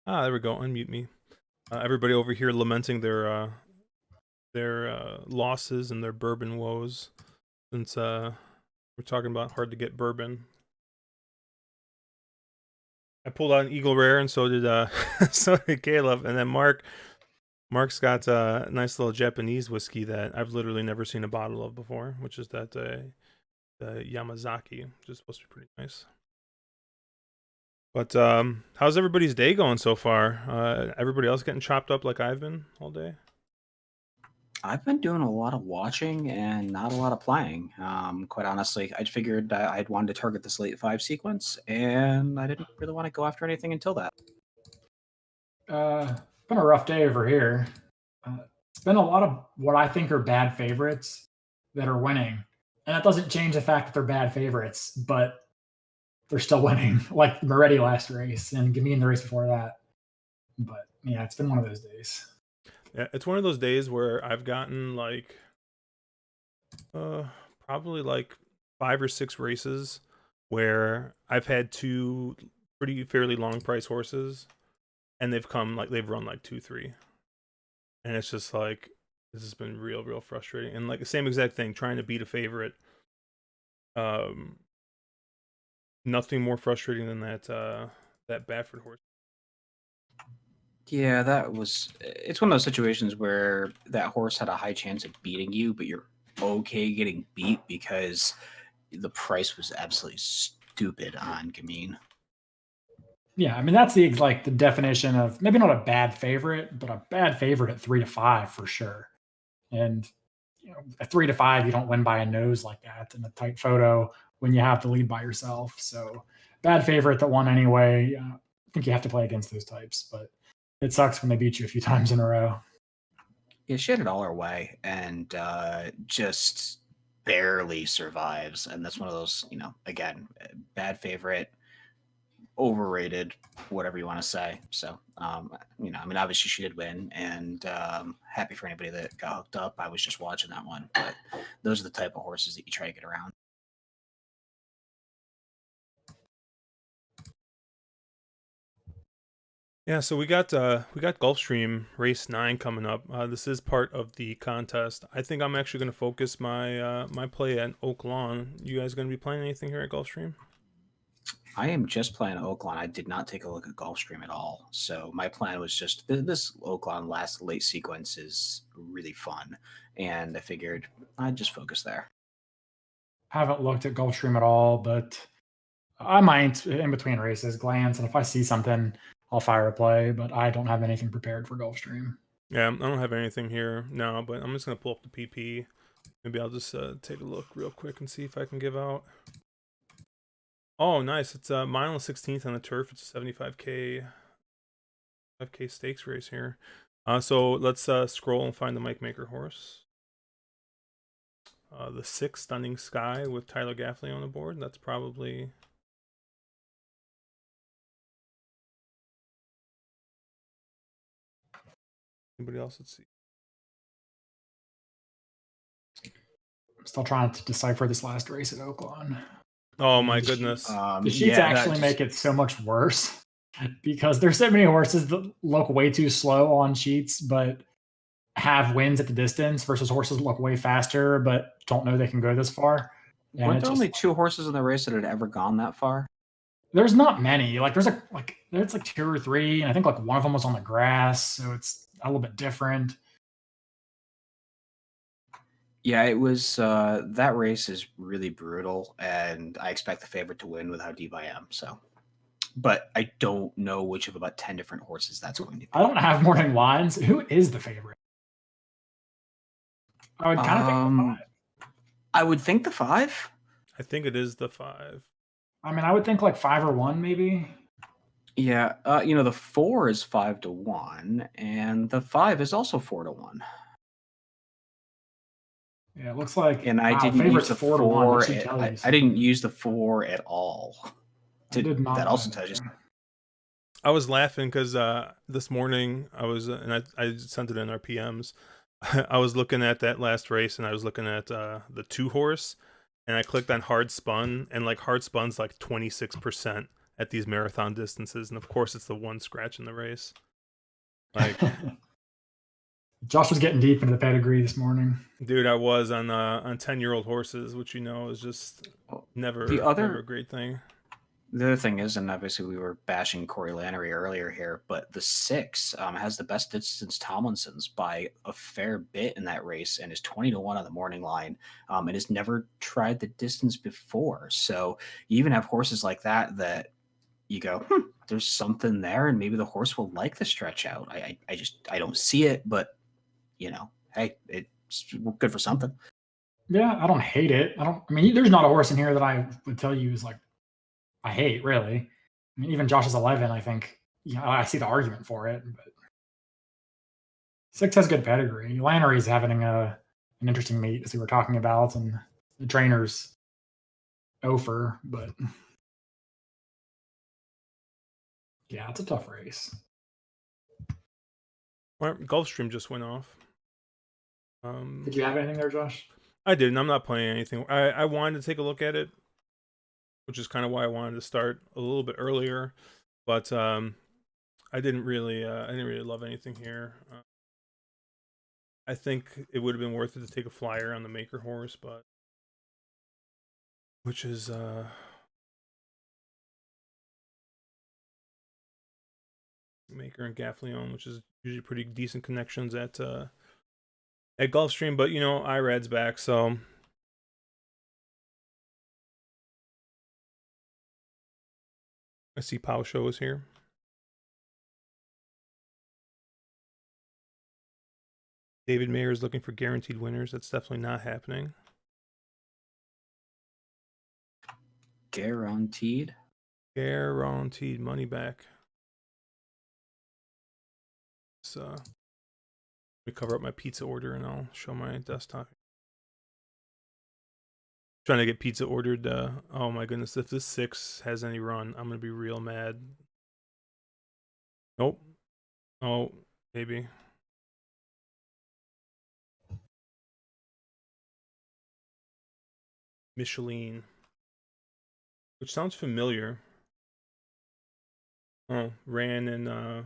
Ah, there we go. Unmute me. Everybody over here lamenting their losses and their bourbon woes, since we're talking about hard to get bourbon. I pulled out an Eagle Rare, and so did so did Caleb, and then Mark. Mark's got a nice little Japanese whiskey that I've literally never seen a bottle of before, which is that the Yamazaki, which is supposed to be pretty nice. But how's everybody's day going so far? Everybody else getting chopped up like I've been all day? I've been doing a lot of watching and not a lot of playing. Quite honestly, I figured I'd wanted to target this late five sequence, and I didn't really want to go after anything until that. Been a rough day over here. It's been a lot of what I think are bad favorites that are winning, and that doesn't change the fact that they're bad favorites, but they're still winning. Like Moretti last race and Gamine the race before that. But yeah, it's been one of those days. Yeah, it's one of those days where I've gotten like probably like 5 or 6 races where I've had two pretty fairly long price horses, and they've run like 2-3, and it's just like this has been real frustrating. And like the same exact thing, trying to beat a favorite. Nothing more frustrating than that Baffert horse. Yeah, it's one of those situations where that horse had a high chance of beating you, but you're okay getting beat because the price was absolutely stupid on Gamine. Yeah, I mean that's the definition of maybe not a bad favorite, but a bad favorite at 3 to 5 for sure. And at 3 to 5, you don't win by a nose like that in a tight photo when you have to lead by yourself. So bad favorite that won anyway. I think you have to play against those types, but it sucks when they beat you a few times in a row. Yeah, she had it all her way and just barely survives. And that's one of those, again, bad favorite, overrated, whatever you want to say. So, obviously she did win, and happy for anybody that got hooked up. I was just watching that one, but those are the type of horses that you try to get around. Yeah, so we got Gulfstream Race 9 coming up. This is part of the contest. I think I'm actually going to focus my play at Oaklawn. You guys going to be playing anything here at Gulfstream? I am just playing Oaklawn. I did not take a look at Gulfstream at all. So my plan was just this Oaklawn last late sequence is really fun, and I figured I'd just focus there. Haven't looked at Gulfstream at all, but I might in between races glance, and if I see something, I'll fire a play. But I don't have anything prepared for Gulfstream. Yeah, I don't have anything here now, but I'm just going to pull up the PP. Maybe I'll just take a look real quick and see if I can give out. Oh, nice. It's a mile and 16th on the turf. It's a 75K 5K stakes race here. So let's scroll and find the Mike Maker horse. The 6 Stunning Sky with Tyler Gaffley on the board. That's probably... Anybody else? Let's see. I'm still trying to decipher this last race at Oaklawn. Oh my goodness. The sheets actually make it so much worse because there's so many horses that look way too slow on sheets, but have wins at the distance versus horses that look way faster, but don't know they can go this far. And weren't there only 2 horses in the race that had ever gone that far? There's not many. There's like 2 or 3, and I think like one of them was on the grass, so it's a little bit different. Yeah, it was that race is really brutal, and I expect the favorite to win with how deep I am. So, but I don't know which of about 10 different horses that's going to be. I don't have morning lines. Who is the favorite? I would kind of think the 5. I would think the 5. I think it is the 5. I mean, I would think like 5 or 1 maybe. Yeah, the 4 is 5 to 1, and the 5 is also 4 to 1. Yeah, it looks like. And I didn't use the 4 to 1. I didn't use the 4 at all. That also tells you. I was laughing because this morning I was, and I sent it in our PMs. I was looking at that last race, and I was looking at the 2 horse, and I clicked on Hard Spun, and like Hard Spun's like 26%, at these marathon distances, and of course it's the one scratch in the race. Like, Josh was getting deep into the pedigree this morning. dude, I was on 10-year-old horses, which is just never a great thing. The other thing is, and obviously we were bashing Corey Lanerie earlier here, but the 6 has the best distance Tomlinson's by a fair bit in that race and is 20-1 on the morning line, and has never tried the distance before. So you even have horses like that you go, there's something there, and maybe the horse will like the stretch out. I don't see it, but hey, it's good for something. Yeah, I don't hate it. I mean, there's not a horse in here that I would tell you is like I hate, really. I mean, even Josh's 11, I think, I see the argument for it, but 6 has good pedigree. Lannery's having an interesting meet, as we were talking about, and the trainer's Ofer, but yeah, it's a tough race. Gulfstream just went off. Did you have anything there, Josh? I didn't. I'm not playing anything. I wanted to take a look at it, which is kind of why I wanted to start a little bit earlier, but I didn't really love anything here. I think it would have been worth it to take a flyer on the Maker horse, but which is Maker and Gaffleon, which is usually pretty decent connections at Gulfstream, but Irad's back, so I see Pau Show is here. David Mayer is looking for guaranteed winners. That's definitely not happening. Guaranteed money back. So let me cover up my pizza order and I'll show my desktop. Trying to get pizza ordered. Oh my goodness, if this 6 has any run, I'm gonna be real mad. Nope. Oh, maybe. Micheline, which sounds familiar. Oh, ran in the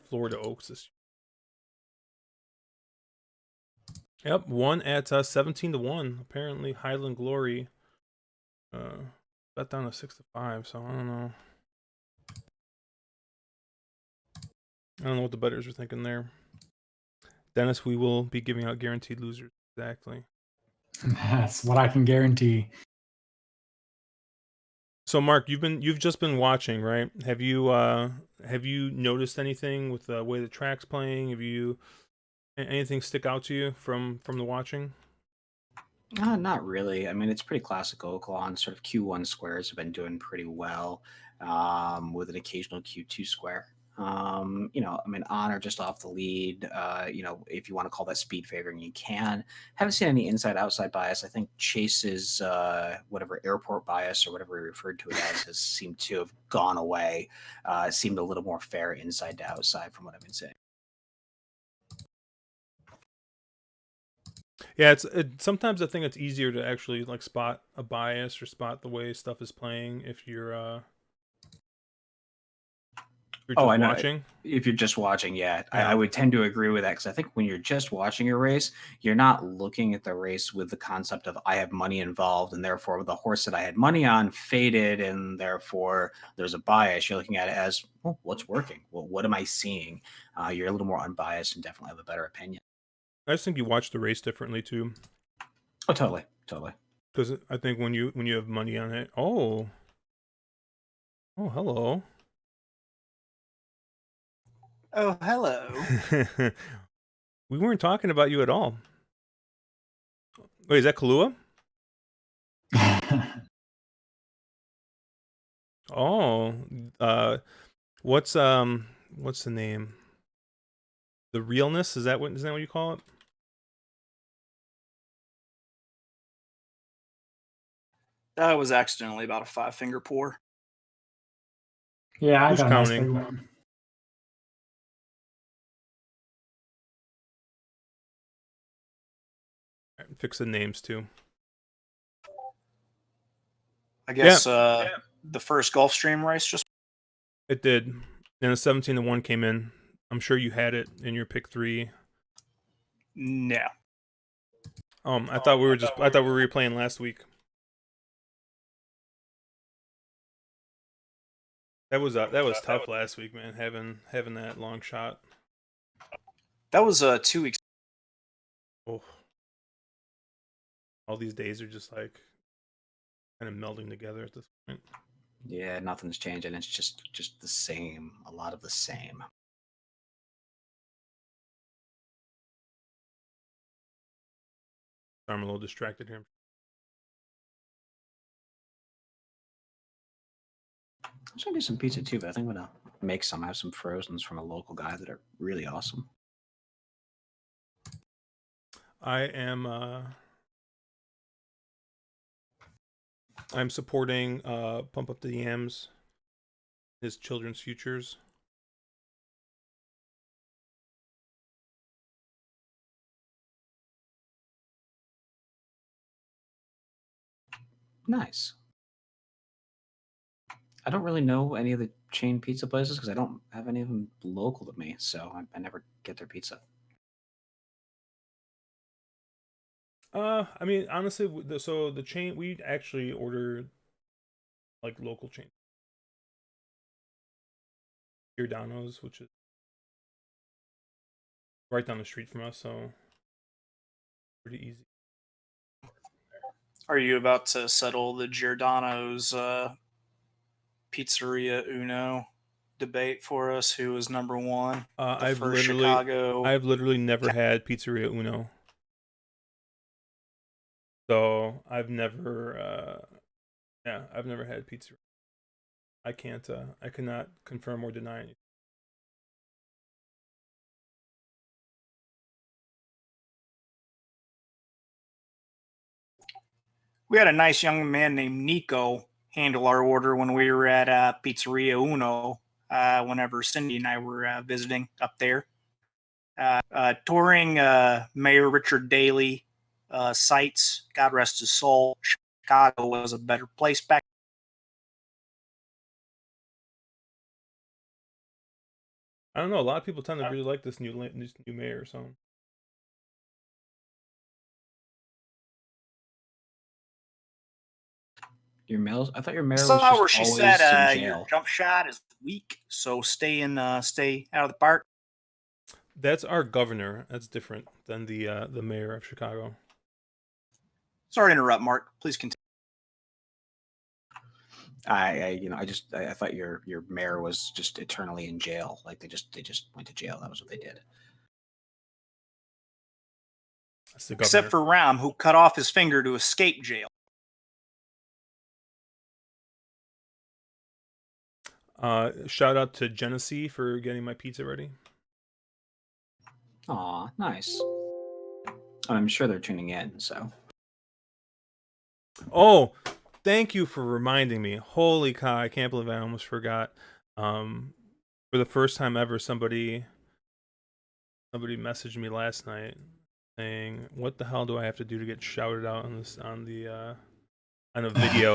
Florida Oaks this year. Yep, won at 17-1. Apparently, Highland Glory got down to 6-5. So I don't know. I don't know what the bettors are thinking there. Dennis, we will be giving out guaranteed losers. Exactly. That's what I can guarantee. So Mark, you've just been watching, right? Have you noticed anything with the way the track's playing? Have you anything stick out to you from the watching? Not really. I mean, it's pretty classic Oaklawn. Sort of Q1 squares have been doing pretty well, with an occasional Q2 square. I mean, Honor just off the lead. If you want to call that speed favoring, you can. Haven't seen any inside-outside bias. I think Chase's whatever airport bias or whatever he referred to it as has seemed to have gone away. Seemed a little more fair inside to outside from what I've been seeing. Yeah, sometimes I think it's easier to actually like spot a bias or spot the way stuff is playing if you're just I know. watching. If you're just watching, yeah. I would tend to agree with that because I think when you're just watching a race, you're not looking at the race with the concept of I have money involved and therefore the horse that I had money on faded and therefore there's a bias. You're looking at it as, well, what's working? Well, what am I seeing? You're a little more unbiased and definitely have a better opinion. I just think you watch the race differently too. Oh, totally. Because I think when you have money on it, oh, hello. Oh, hello. We weren't talking about you at all. Wait, is that Kahlua? Oh, what's the name? The realness? Isn't that what you call it? That was accidentally about a 5-finger pour. Yeah, I Who's got a nice counting? big one. Fix the names too. I guess the first Gulfstream race just? It did. And a 17-1 came in. I'm sure you had it in your pick 3. No. I thought we were replaying last week. That was tough last week, man. Having that long shot. That was 2 weeks. Oh, all these days are just like kind of melding together at this point. Yeah, nothing's changing. It's just the same. A lot of the same. I'm a little distracted here. I'm gonna do some pizza too, but I think I'm gonna make some. I have some frozens from a local guy that are really awesome. I'm supporting Pump Up the Yams, his children's futures. Nice. I don't really know any of the chain pizza places because I don't have any of them local to me, so I never get their pizza. I mean, honestly, the chain, we actually order like local chain. Giordano's, which is right down the street from us, so pretty easy. Are you about to settle the Giordano's Pizzeria Uno debate for us? Who was number one? I've literally never had Pizzeria Uno. So I've never had pizza. I cannot confirm or deny anything. We had a nice young man named Nico handle our order when we were at Pizzeria Uno whenever Cindy and I were visiting up there. Touring Mayor Richard Daley sites, God rest his soul, Chicago was a better place back. I don't know. A lot of people tend to really like this new mayor or something. Your mails? I thought your mayor was Somehow just where she always said in your jail. jump shot is weak, so stay out of the park. That's our governor. That's different than the mayor of Chicago. Sorry to interrupt, Mark. Please continue. I thought your mayor was just eternally in jail. Like they just went to jail. That was what they did. That's the governor. Except for Ram, who cut off his finger to escape jail. Shout out to Genesee for getting my pizza ready. Aw, nice. I'm sure they're tuning in, so. Oh, thank you for reminding me. Holy cow, I can't believe I almost forgot. For the first time ever, somebody messaged me last night saying, "What the hell do I have to do to get shouted out on a video?"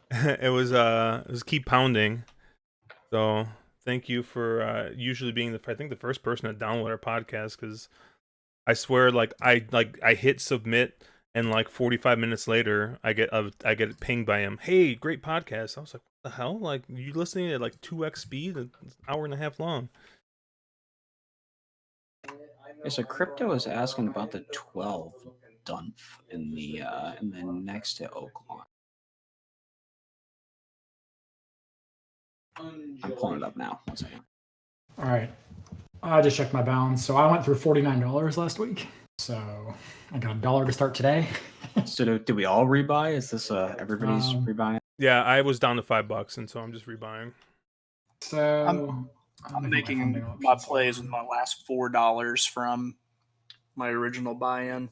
It was Keep Pounding. So thank you for usually being the first person to download our podcast, because I swear I hit submit and like 45 minutes later I get pinged by him. Hey, great podcast. I was like, what the hell? Like, you listening at like 2x speed? It's an hour and a half long. Yeah, so Crypto is asking about the 12 Dunf in the next to Oaklawn. I'm pulling it up now. 1 second. All right. I just checked my balance. So I went through $49 last week. So I got $1 to start today. So did we all rebuy? Is this everybody's rebuying? Yeah, I was down to $5, and so I'm just rebuying. So I'm making my plays with my last $4 from my original buy-in.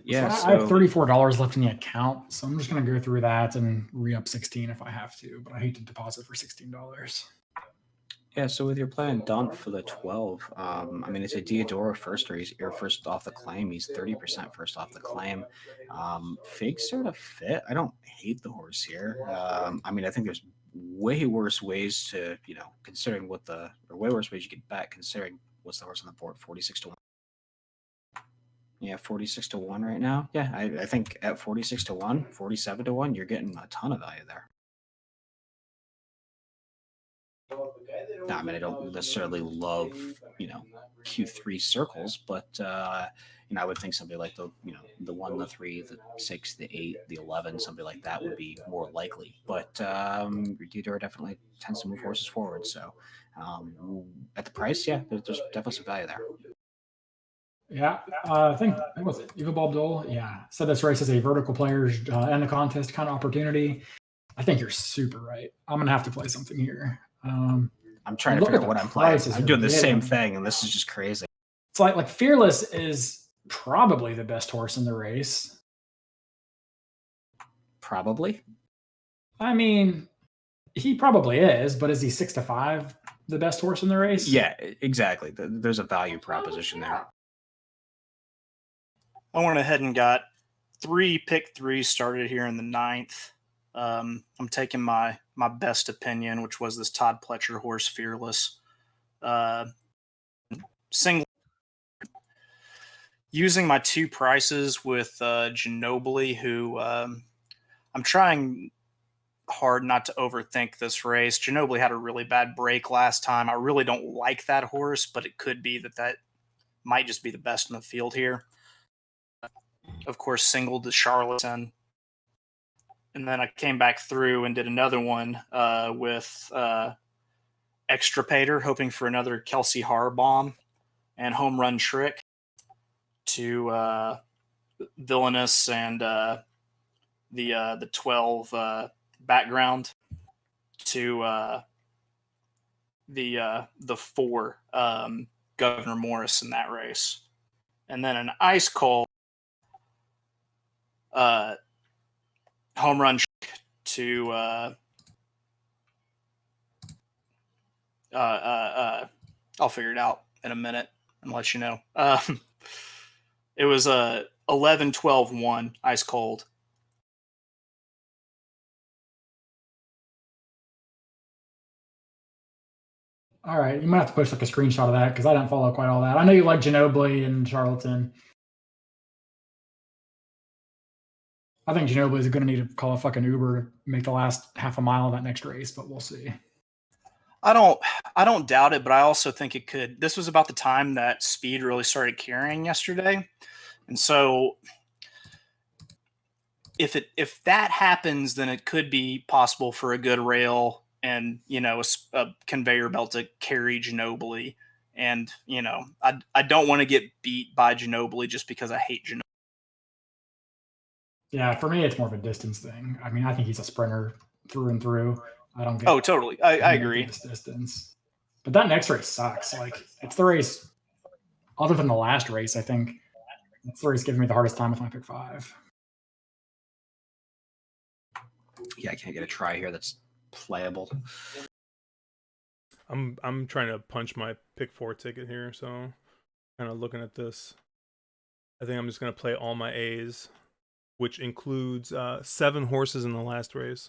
Yeah, so I have $34 left in the account, so I'm just going to go through that and re-up 16 if I have to, but I hate to deposit for $16. Yeah, so with your plan Daunt for the 12, I mean, it's a Diodora first, or he's or first off the claim. He's 30% first off the claim. Fig sort of fit. I don't hate the horse here. I mean, I think there's way worse ways to, considering or way worse ways you could bet considering what's the horse on the board, 46 to 1. Yeah, 46 to 1 right now. Yeah, I think at 46 to 1, 47 to 1, you're getting a ton of value there. No, I mean, I don't necessarily love, Q3 circles, but I would think somebody like the 1, the 3, the 6, the 8, the 11, somebody like that would be more likely. But Diodora definitely tends to move horses forward. So at the price, yeah, there's definitely some value there. Yeah, I think what was it Eva Bob Dole? Yeah, said this race is a vertical players end the contest kind of opportunity. I think you're super right. I'm gonna have to play something here. I'm trying to look figure at out what the I'm playing. prices I'm you're doing the same getting. thing, and this is just crazy. It's like Fearless is probably the best horse in the race. Probably. I mean, he probably is, but is he 6 to 5 the best horse in the race? Yeah, exactly. There's a value proposition there. I went ahead and got 3 pick 3 started here in the 9th. I'm taking my best opinion, which was this Todd Pletcher horse, Fearless. Single. Using my 2 prices with Ginobili, who I'm trying hard not to overthink this race. Ginobili had a really bad break last time. I really don't like that horse, but it could be that might just be the best in the field here. Of course, singled the Charlatan. And then I came back through and did another one with Extrapator, hoping for another Kelsey Harbomb and Home Run Trick to Villainous and the 12 background to the 4 Governor Morris in that race. And then an ice cold home run to I'll figure it out in a minute and let you know. It was 11-12-1 ice cold. All right, you might have to push like a screenshot of that because I didn't follow quite all that. I know you like Ginobili and Charlatan. I think Ginobili is going to need to call a fucking Uber to make the last half a mile of that next race, but we'll see. I don't doubt it, but I also think it could. This was about the time that speed really started carrying yesterday, and so if that happens, then it could be possible for a good rail and a conveyor belt to carry Ginobili. And I don't want to get beat by Ginobili just because I hate Ginobili. Yeah, for me, it's more of a distance thing. I mean, I think he's a sprinter through and through. I don't get. Oh, totally. I agree. This distance, but that next race sucks. Like, it's the race. Other than the last race, I think it's the race giving me the hardest time with my pick 5. Yeah, I can't get a try here that's playable. I'm trying to punch my pick 4 ticket here, so kind of looking at this. I think I'm just gonna play all my A's, which includes 7 horses in the last race.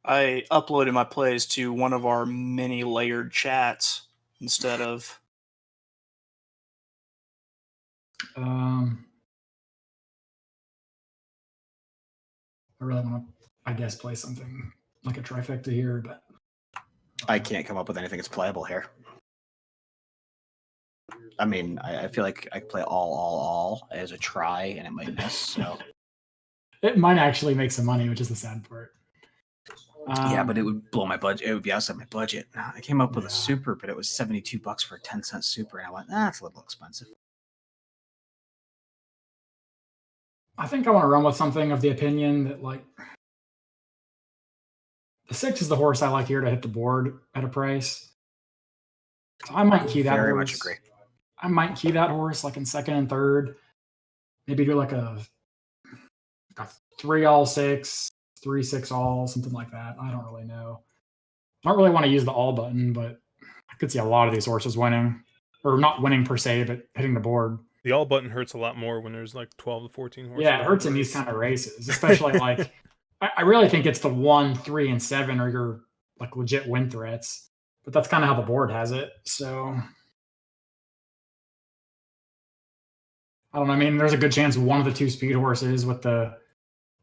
I uploaded my plays to one of our many layered chats instead of. I really want to, I guess, play something like a trifecta here, but I can't come up with anything that's playable here. I mean, I feel like I could play all as a try, and it might miss. So it might actually make some money, which is the sad part. Yeah, but it would blow my budget. It would be outside my budget. I came up with a super, but it was $72 for a 10-cent super, and I went, that's a little expensive. I think I want to run with something of the opinion that, like, the 6 is the horse I like here to hit the board at a price. So I might key that Very horse. much agree. I might key that horse like in second and third. maybe do like a 3 all 6, 3 6 all, something like that. I don't really know. I don't really want to use the all button, but I could see a lot of these horses winning, or not winning per se, but hitting the board. The all button hurts a lot more when there's like 12 to 14 horses. Yeah, it hurts in these kind of races, especially like I really think it's the 1, 3, and 7 are your like legit win threats, but that's kind of how the board has it. So I don't know. I mean, there's a good chance one of the 2 speed horses with the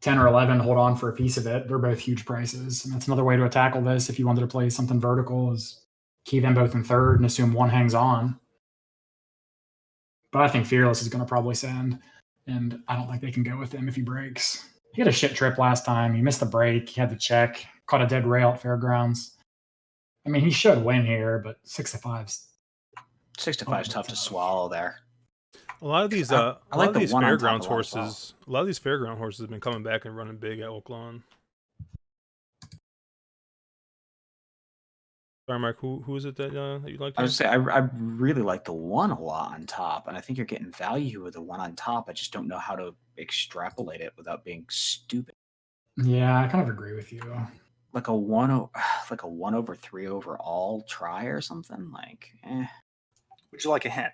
10 or 11 hold on for a piece of it. They're both huge prices, and that's another way to tackle this. If you wanted to play something vertical, is key them both in third and assume one hangs on. But I think Fearless is going to probably send, and I don't think they can go with him if he breaks. He had a shit trip last time. He missed the break. He had the check. Caught a dead rail at Fairgrounds. I mean, he should win here, but 6 to 5's 6 to 5 is tough to swallow there. A lot of these, I like the these one on top fairgrounds a lot as well. horses. A lot of these fairground horses have been coming back and running big at Oak Lawn. Sorry, Mark. Who is it that you like? I would say I really like the 1 a lot on top, and I think you're getting value with the 1 on top. I just don't know how to extrapolate it without being stupid. Yeah, I kind of agree with you. Like a 1 over 3 overall try or something. Like, Would you like a hint?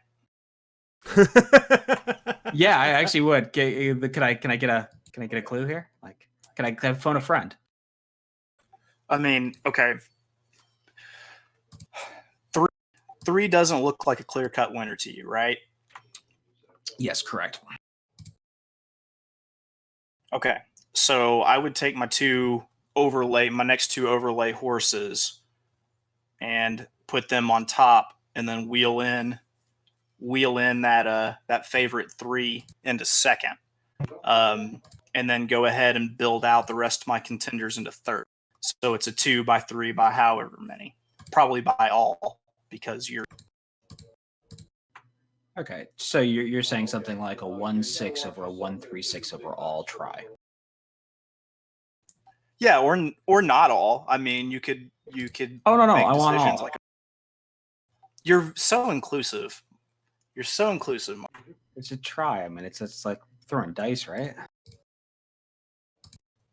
yeah, I actually would. Can I get a clue here? Like, can I phone a friend? I mean, okay. 3 doesn't look like a clear-cut winner to you, right? Yes, correct. Okay. So I would take my next 2 overlay horses and put them on top, and then wheel in that favorite 3 into second. And then go ahead and build out the rest of my contenders into third. So it's a 2 by 3 by however many. Probably by all, because you're Okay, so you're saying something like a 1-6 over a 1-3-6 over all try. yeah, or not all. I mean, you could Oh no, make I want decisions all. like you're so inclusive. You're so inclusive. Mark. It's a try. I mean, it's like throwing dice, right?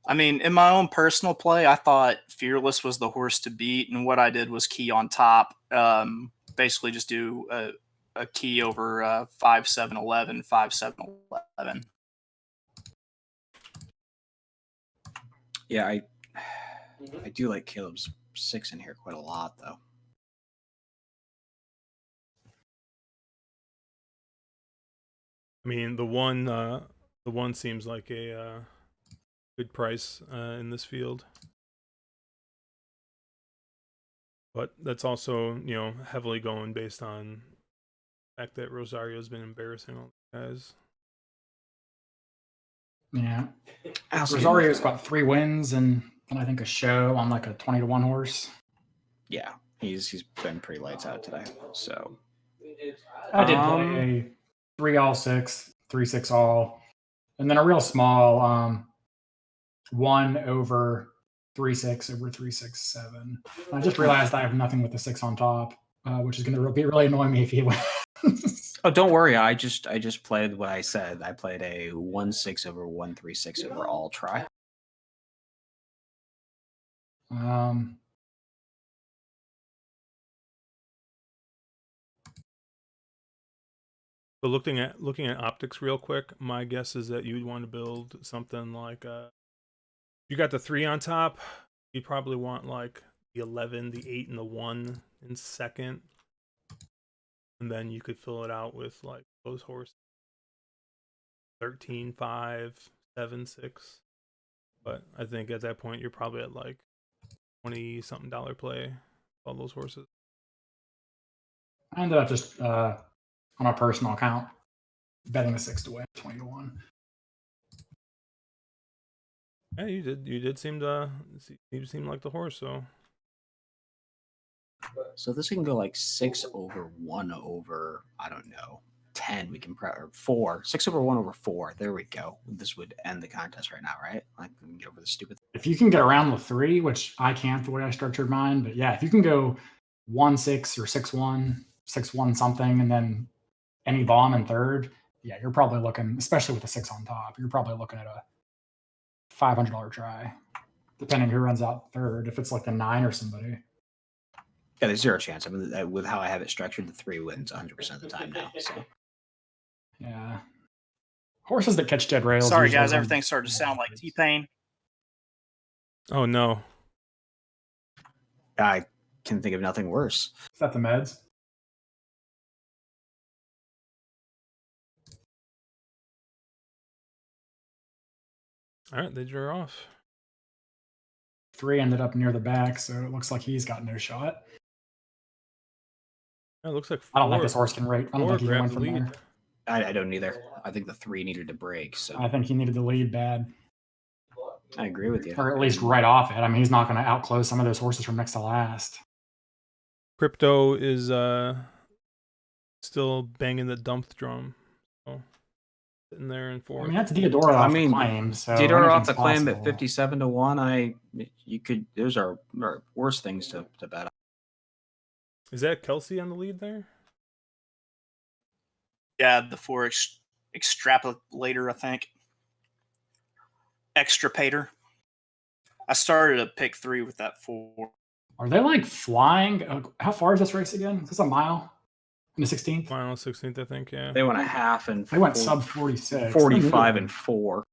I mean, in my own personal play, I thought Fearless was the horse to beat, and what I did was key on top. Basically, just do a key over 5-7-11, 5-7-11. Yeah, I do like Caleb's 6 in here quite a lot, though. I mean, the one seems like a good price in this field, but that's also heavily going based on the fact that Rosario's been embarrassing all the guys. Yeah. Also, Rosario's got 3 wins and I think a show on like a 20 to 1 horse. yeah, he's been pretty lights out today. So I did play a 3 all 6, 3 6 all, and then a real small 1 over 3 6 over 3 6 7. I just realized I have nothing with the 6 on top, which is going to be really annoying me if he wins. oh, don't worry. I just played what I said. I played a 1-6 over 1-3-6 over all try. So looking at optics real quick, my guess is that you'd want to build something like you got the 3 on top. You'd probably want like the 11, the 8, and the 1 in second, and then you could fill it out with like those horses 13, 5, 7, 6. But I think at that point you're probably at like $20-something play all those horses. I ended up just on a personal account betting the 6 to win 20 to 1. Yeah, you did seem like the horse, so So this can go like 6 over 1 over, I don't know, 10. We can or 4. 6 over 1 over 4. There we go. This would end the contest right now, right? Like we can get over the stupid. If you can get around the 3, which I can't the way I structured mine, but yeah, if you can go 1-6 or 6-1, 6-1 something, and then any bomb in third, yeah, you're probably looking, especially with the 6 on top, you're probably looking at a $500 try, depending who runs out third. If it's like the 9 or somebody. Yeah, there's zero chance. I mean, with how I have it structured, the 3 wins 100% of the time now. So Yeah. Horses that catch dead rails. Sorry, usually guys. run- Everything started to sound like T-Pain. Oh no. I can think of nothing worse. Is that the meds? All right, they drew off. 3 ended up near the back, so it looks like he's got no shot. It looks like I don't think four- this horse can rate. I don't four think he can win grabbed the from lead. there. I don't either. I think the 3 needed to break. So I think he needed the lead bad, I agree with you. or at least right off it. I mean, he's not going to outclose some of those horses from next to last. Crypto is still banging the dump drum. So, sitting there in I fourth. mean, that's Diodoro I off mean, the claim. So Diodoro off anything's the claim at possible. 57 to 1. You could. Those are worse things to bet on. Is that Kelsey on the lead there? Yeah, the 4 extrapolator, I think. Extrapator. I started at pick 3 with that 4. Are they like flying? How far is this race again? Is this a mile? In the 16th? Final 16th, I think. Yeah. They went a half and They went sub 46. 45 and 4.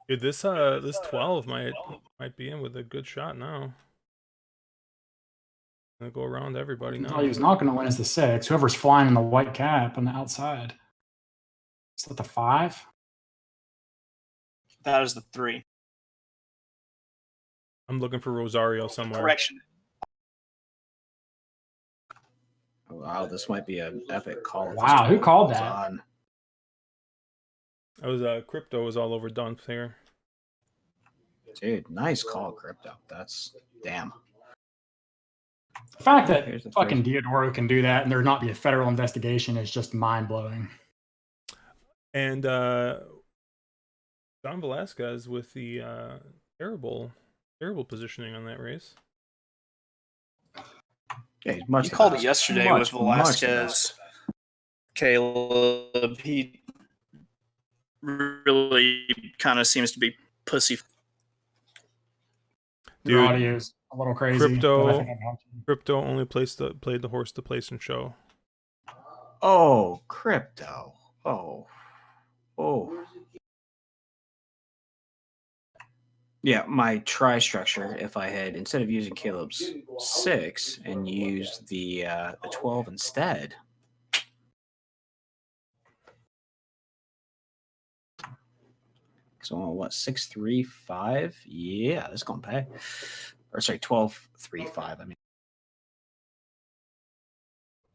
Dude, this 12 might be in with a good shot now. Gonna go around everybody now. He was not going to win is the 6. Whoever's flying in the white cap on the outside. Is that the 5? That is the 3. I'm looking for Rosario somewhere. Correction. Wow, this might be an epic call. if Wow, this who called goes that? on. I was Crypto was all over dump here. Dude, nice call, Crypto. That's damn. The fact that Here's the fucking Diodoro can do that and there not be a federal investigation is just mind blowing. And Don Velasquez with the terrible positioning on that race. Yeah, he's much You the called best. it yesterday Much, with much the Velasquez. best. Caleb, he really kind of seems to be pussy. Your Dude, audio is a little crazy. Crypto- but I think I'm helping. Crypto only played the horse to place and show. Oh, Crypto. Oh. Yeah, my try structure, if I had, instead of using Caleb's 6 and used the 12 instead. So what, 6-3-5? Yeah, that's gonna pay. Or sorry, 12-3-5.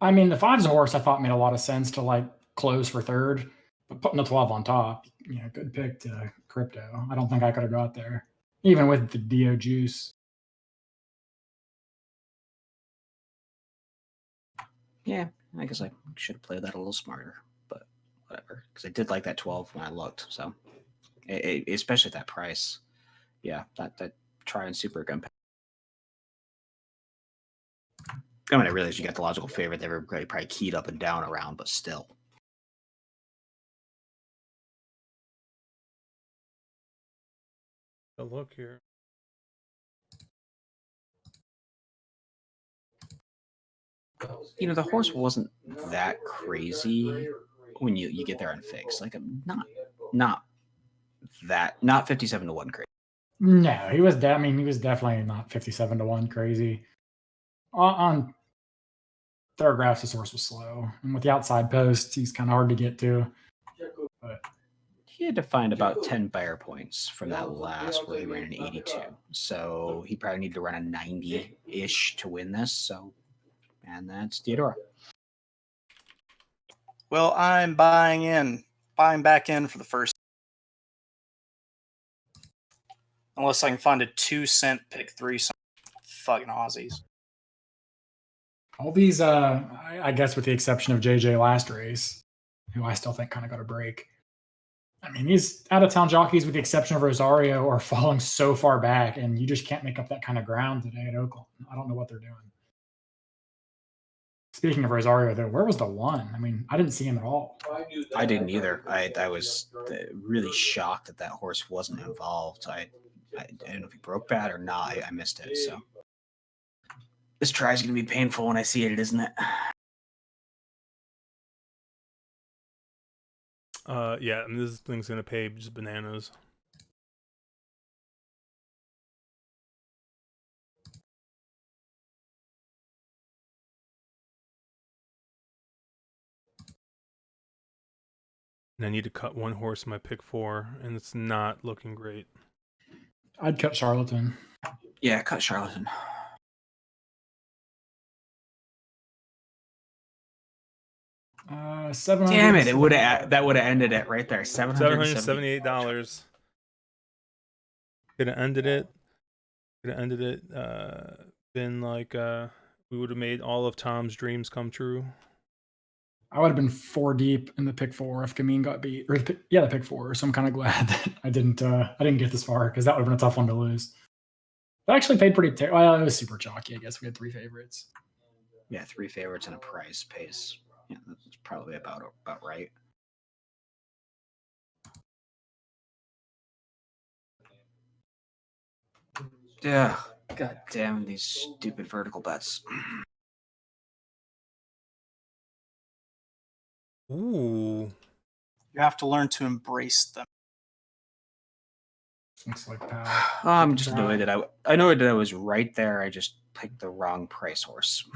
I mean, the 5's a horse I thought made a lot of sense to like close for third, but putting the 12 on top, good pick to Crypto. I don't think I could have got there, even with the Dio juice. Yeah, I guess I should have played that a little smarter, but whatever. Because I did like that 12 when I looked. So, especially at that price. Yeah, that try and super gun. I mean, I realize you got the logical favorite that everybody probably keyed up and down around, but still. A look here. The horse wasn't that crazy when you get there on fix. Like, not 57 to 1 crazy. No, he was. He was definitely not 57 to 1 crazy. On Thoroughgraphs, his horse was slow, and with the outside posts, he's kind of hard to get to. But He had to find about 10 Bayer points from that last where he ran an 82. So he probably needed to run a 90-ish to win this. So, and that's Diodoro. Well, I'm buying back in for the first. Unless I can find a 2-cent pick 3 fucking Aussies. all these, I guess, with the exception of JJ last race, who I still think kind of got a break. I mean, these out-of-town jockeys, with the exception of Rosario, are falling so far back, and you just can't make up that kind of ground today at Oakland. I don't know what they're doing. Speaking of Rosario, though, where was the one? I mean, I didn't see him at all. I didn't either. I was really shocked that that horse wasn't involved. I don't know if he broke bad or not. I missed it. So this try is going to be painful when I see it, isn't it? Yeah, I mean, this thing's gonna pay just bananas. And I need to cut one horse in my pick 4, and it's not looking great. I'd cut Charlatan. Yeah, cut Charlatan. $700. Damn it! That would have ended it right there. $778. $778. Could have ended it. Been like we would have made all of Tom's dreams come true. I would have been 4 deep in the pick 4 if Kameen got beat, or the pick 4. So I'm kind of glad that I didn't get this far, because that would have been a tough one to lose. That actually paid pretty. Well, it was super chalky. I guess we had 3 favorites. Yeah, 3 favorites and a price pays. Yeah, that's probably about right. Yeah, god damn these stupid vertical bets. Ooh. You have to learn to embrace them. Looks like power. I'm just annoyed that I know that I was right there. I just picked the wrong price horse.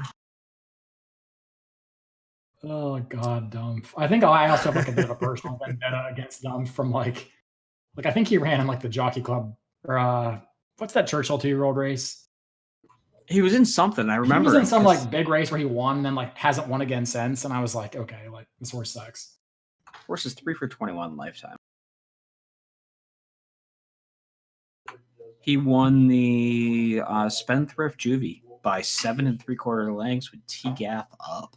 Oh god, Dumpf. I think I also have like a bit of a personal vendetta against Dumpf from like I think he ran in like the Jockey Club, or what's that Churchill 2-year-old race? He was in something. I remember. He was in some like big race where he won and then like hasn't won again since. And I was like, okay, like this horse sucks. Horse is 3 for 21 lifetime. He won the Spendthrift Juvie by 7 3/4 lengths with T-Gaff up.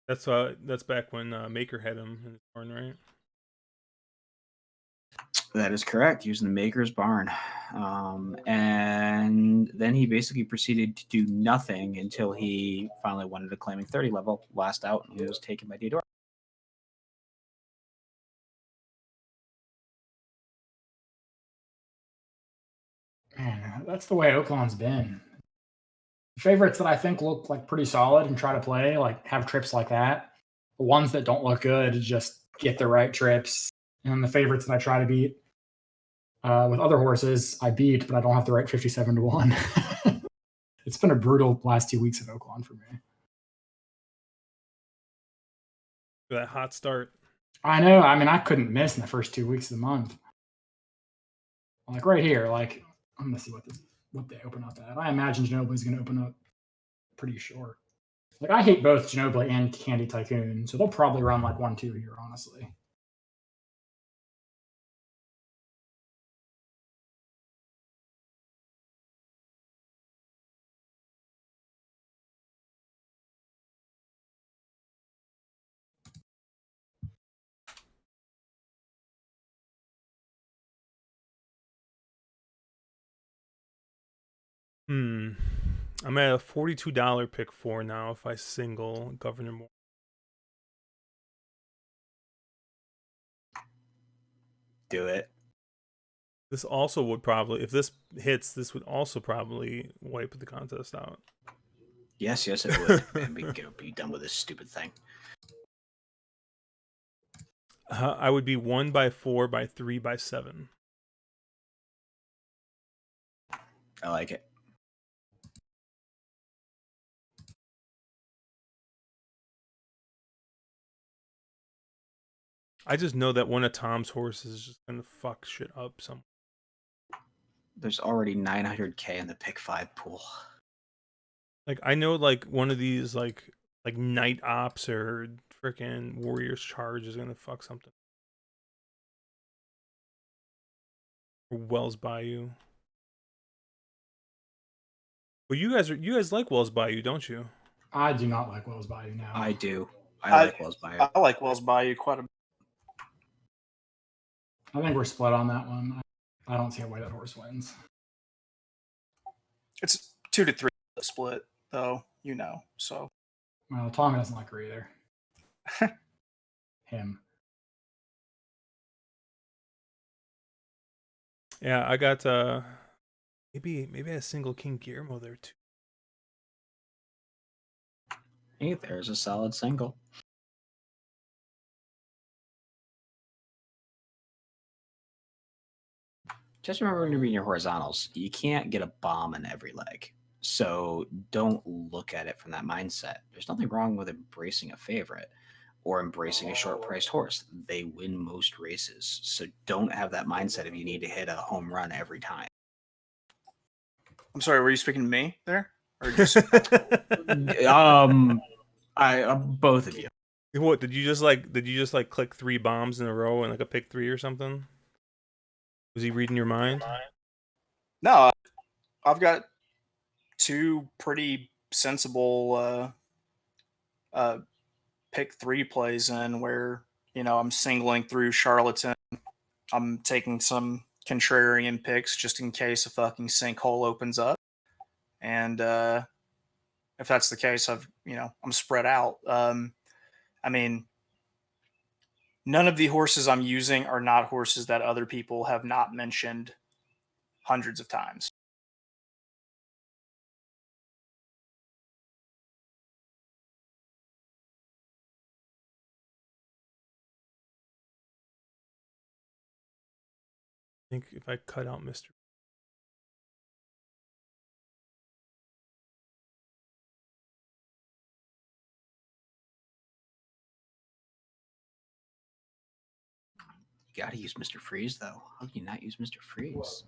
That's back when Maker had him in his barn, right? That is correct. Using the Maker's barn. And then he basically proceeded to do nothing until he finally won at a claiming 30 level, last out, and he was taken by Diodora. Man, that's the way Oaklawn's been. Favorites that I think look like pretty solid and try to play, like have trips like that. The ones that don't look good just get the right trips. And the favorites that I try to beat with other horses, I beat, but I don't have the right 57-1. It's been a brutal last 2 weeks at Oaklawn for me. That hot start. I know. I mean, I couldn't miss in the first 2 weeks of the month. Like right here, like I'm gonna see what they open up at. I imagine Ginobili's gonna open up pretty short. Like I hate both Ginobili and Candy Tycoon, so they'll probably run like 1-2 here, honestly. I'm at a $42 pick 4 now if I single Governor Moore. Do it. This also would probably, if this hits, this would also probably wipe the contest out. Yes, it would. Man, we can be done with this stupid thing. I would be 1 by 4 by 3 by 7. I like it. I just know that one of Tom's horses is just gonna fuck shit up some. There's already 900K in the pick 5 pool. Like I know, like one of these, like Night Ops or freaking Warriors Charge is gonna fuck something. Or Wells Bayou. Well, you guys like Wells Bayou, don't you? I do not like Wells Bayou now. I do. I like Wells Bayou. I like Wells Bayou quite a bit. I think we're split on that one. I don't see a way that horse wins. It's 2-3 split, though, so. Well, Tommy doesn't like her either. Him. Yeah, I got maybe a single King Guillermo there too. Hey, there's a solid single. Just remember when you're reading your horizontals, you can't get a bomb in every leg. So don't look at it from that mindset. There's nothing wrong with embracing a favorite or embracing a short priced horse. They win most races. So don't have that mindset of you need to hit a home run every time. I'm sorry, were you speaking to me there? Or just Both of you. What did you just click 3 bombs in a row and like a pick 3 or something? Was he reading your mind? No, I've got 2 pretty sensible pick 3 plays in where, I'm singling through Charlatan. I'm taking some contrarian picks just in case a fucking sinkhole opens up. And if that's the case, I'm spread out. I mean, none of the horses I'm using are not horses that other people have not mentioned hundreds of times. I think if I cut out Mr. You got to use Mr. Freeze, though. How can you not use Mr. Freeze?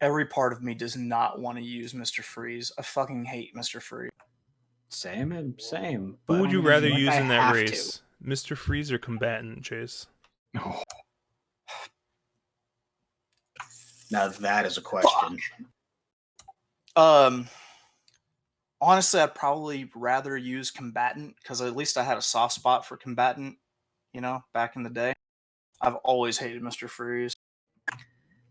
Every part of me does not want to use Mr. Freeze. I fucking hate Mr. Freeze. Same. Who But would you rather like use I in that have race? Mr. Freeze or Combatant, Chase? No. Now that is a question. Honestly, I'd probably rather use Combatant because at least I had a soft spot for Combatant, back in the day. I've always hated Mr. Freeze.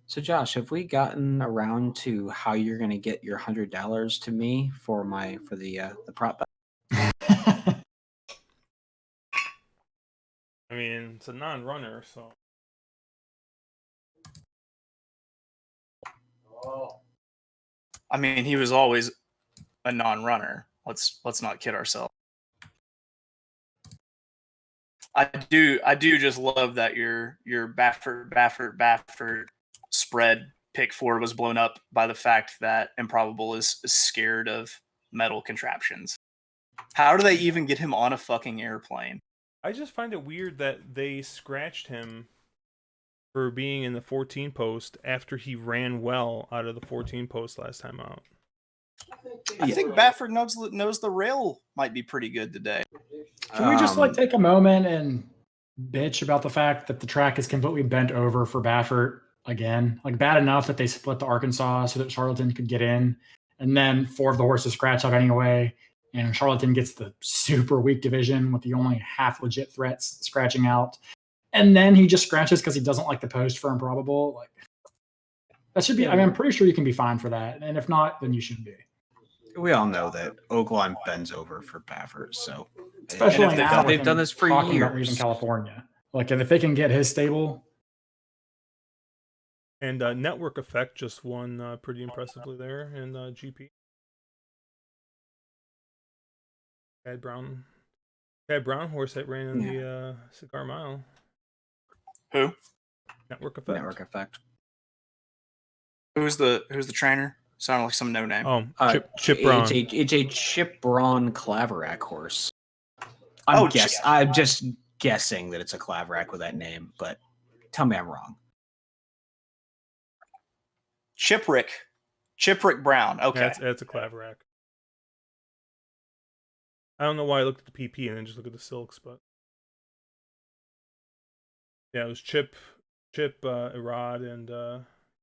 So, Josh, have we gotten around to how you're going to get your $100 to me for the prop bet? I mean, it's a non-runner, so. I mean, he was always a non-runner. Let's not kid ourselves. I do just love that your Baffert spread pick 4 was blown up by the fact that Improbable is scared of metal contraptions. How do they even get him on a fucking airplane? I just find it weird that they scratched him for being in the 14 post after he ran well out of the 14 post last time out. I think Baffert knows the rail might be pretty good today. Can we just take a moment and bitch about the fact that the track is completely bent over for Baffert again? Like, bad enough that they split the Arkansas so that Charlatan could get in, and then 4 of the horses scratch out anyway, and Charlatan gets the super weak division with the only half legit threats scratching out, and then he just scratches because he doesn't like the post for Improbable. Like, that should be. I mean, I'm pretty sure you can be fined for that, and if not, then you shouldn't be. We all know that Oakland bends over for Baffert, so Especially now they've done this for talking about years. leaving California. Like, if they can get his stable. And Network Effect just won pretty impressively there in GP. Chad Brown horse that ran in the Cigar Mile. Who? Network Effect. Who's the trainer? Sounded like some no name. Oh, Chip Braun. It's a Chip Braun Claverack horse. I'm Oh, just guessing that it's a Claverack with that name, but tell me I'm wrong. Chiprick Brown. Okay. Yeah, that's a Claverack. I don't know why I looked at the PP and then just look at the silks, but yeah, it was Chip, Irad, and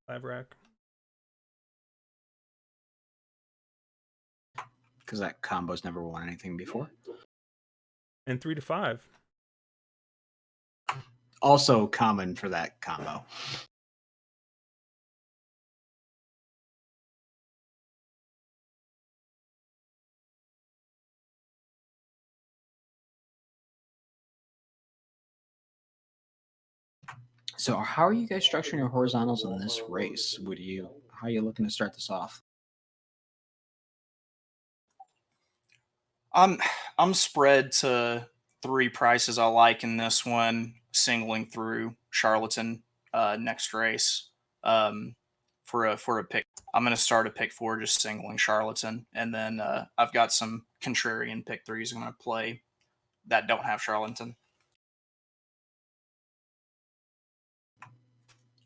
Claverack. Because that combo's never won anything before. And 3 to 5. Also common for that combo. So how are you guys structuring your horizontals in this race? How are you looking to start this off? I'm spread to 3 prices I like in this one, singling through Charlatan next race. For a pick, I'm going to start a pick 4 just singling Charlatan, and then I've got some contrarian pick 3s I'm going to play that don't have Charlatan.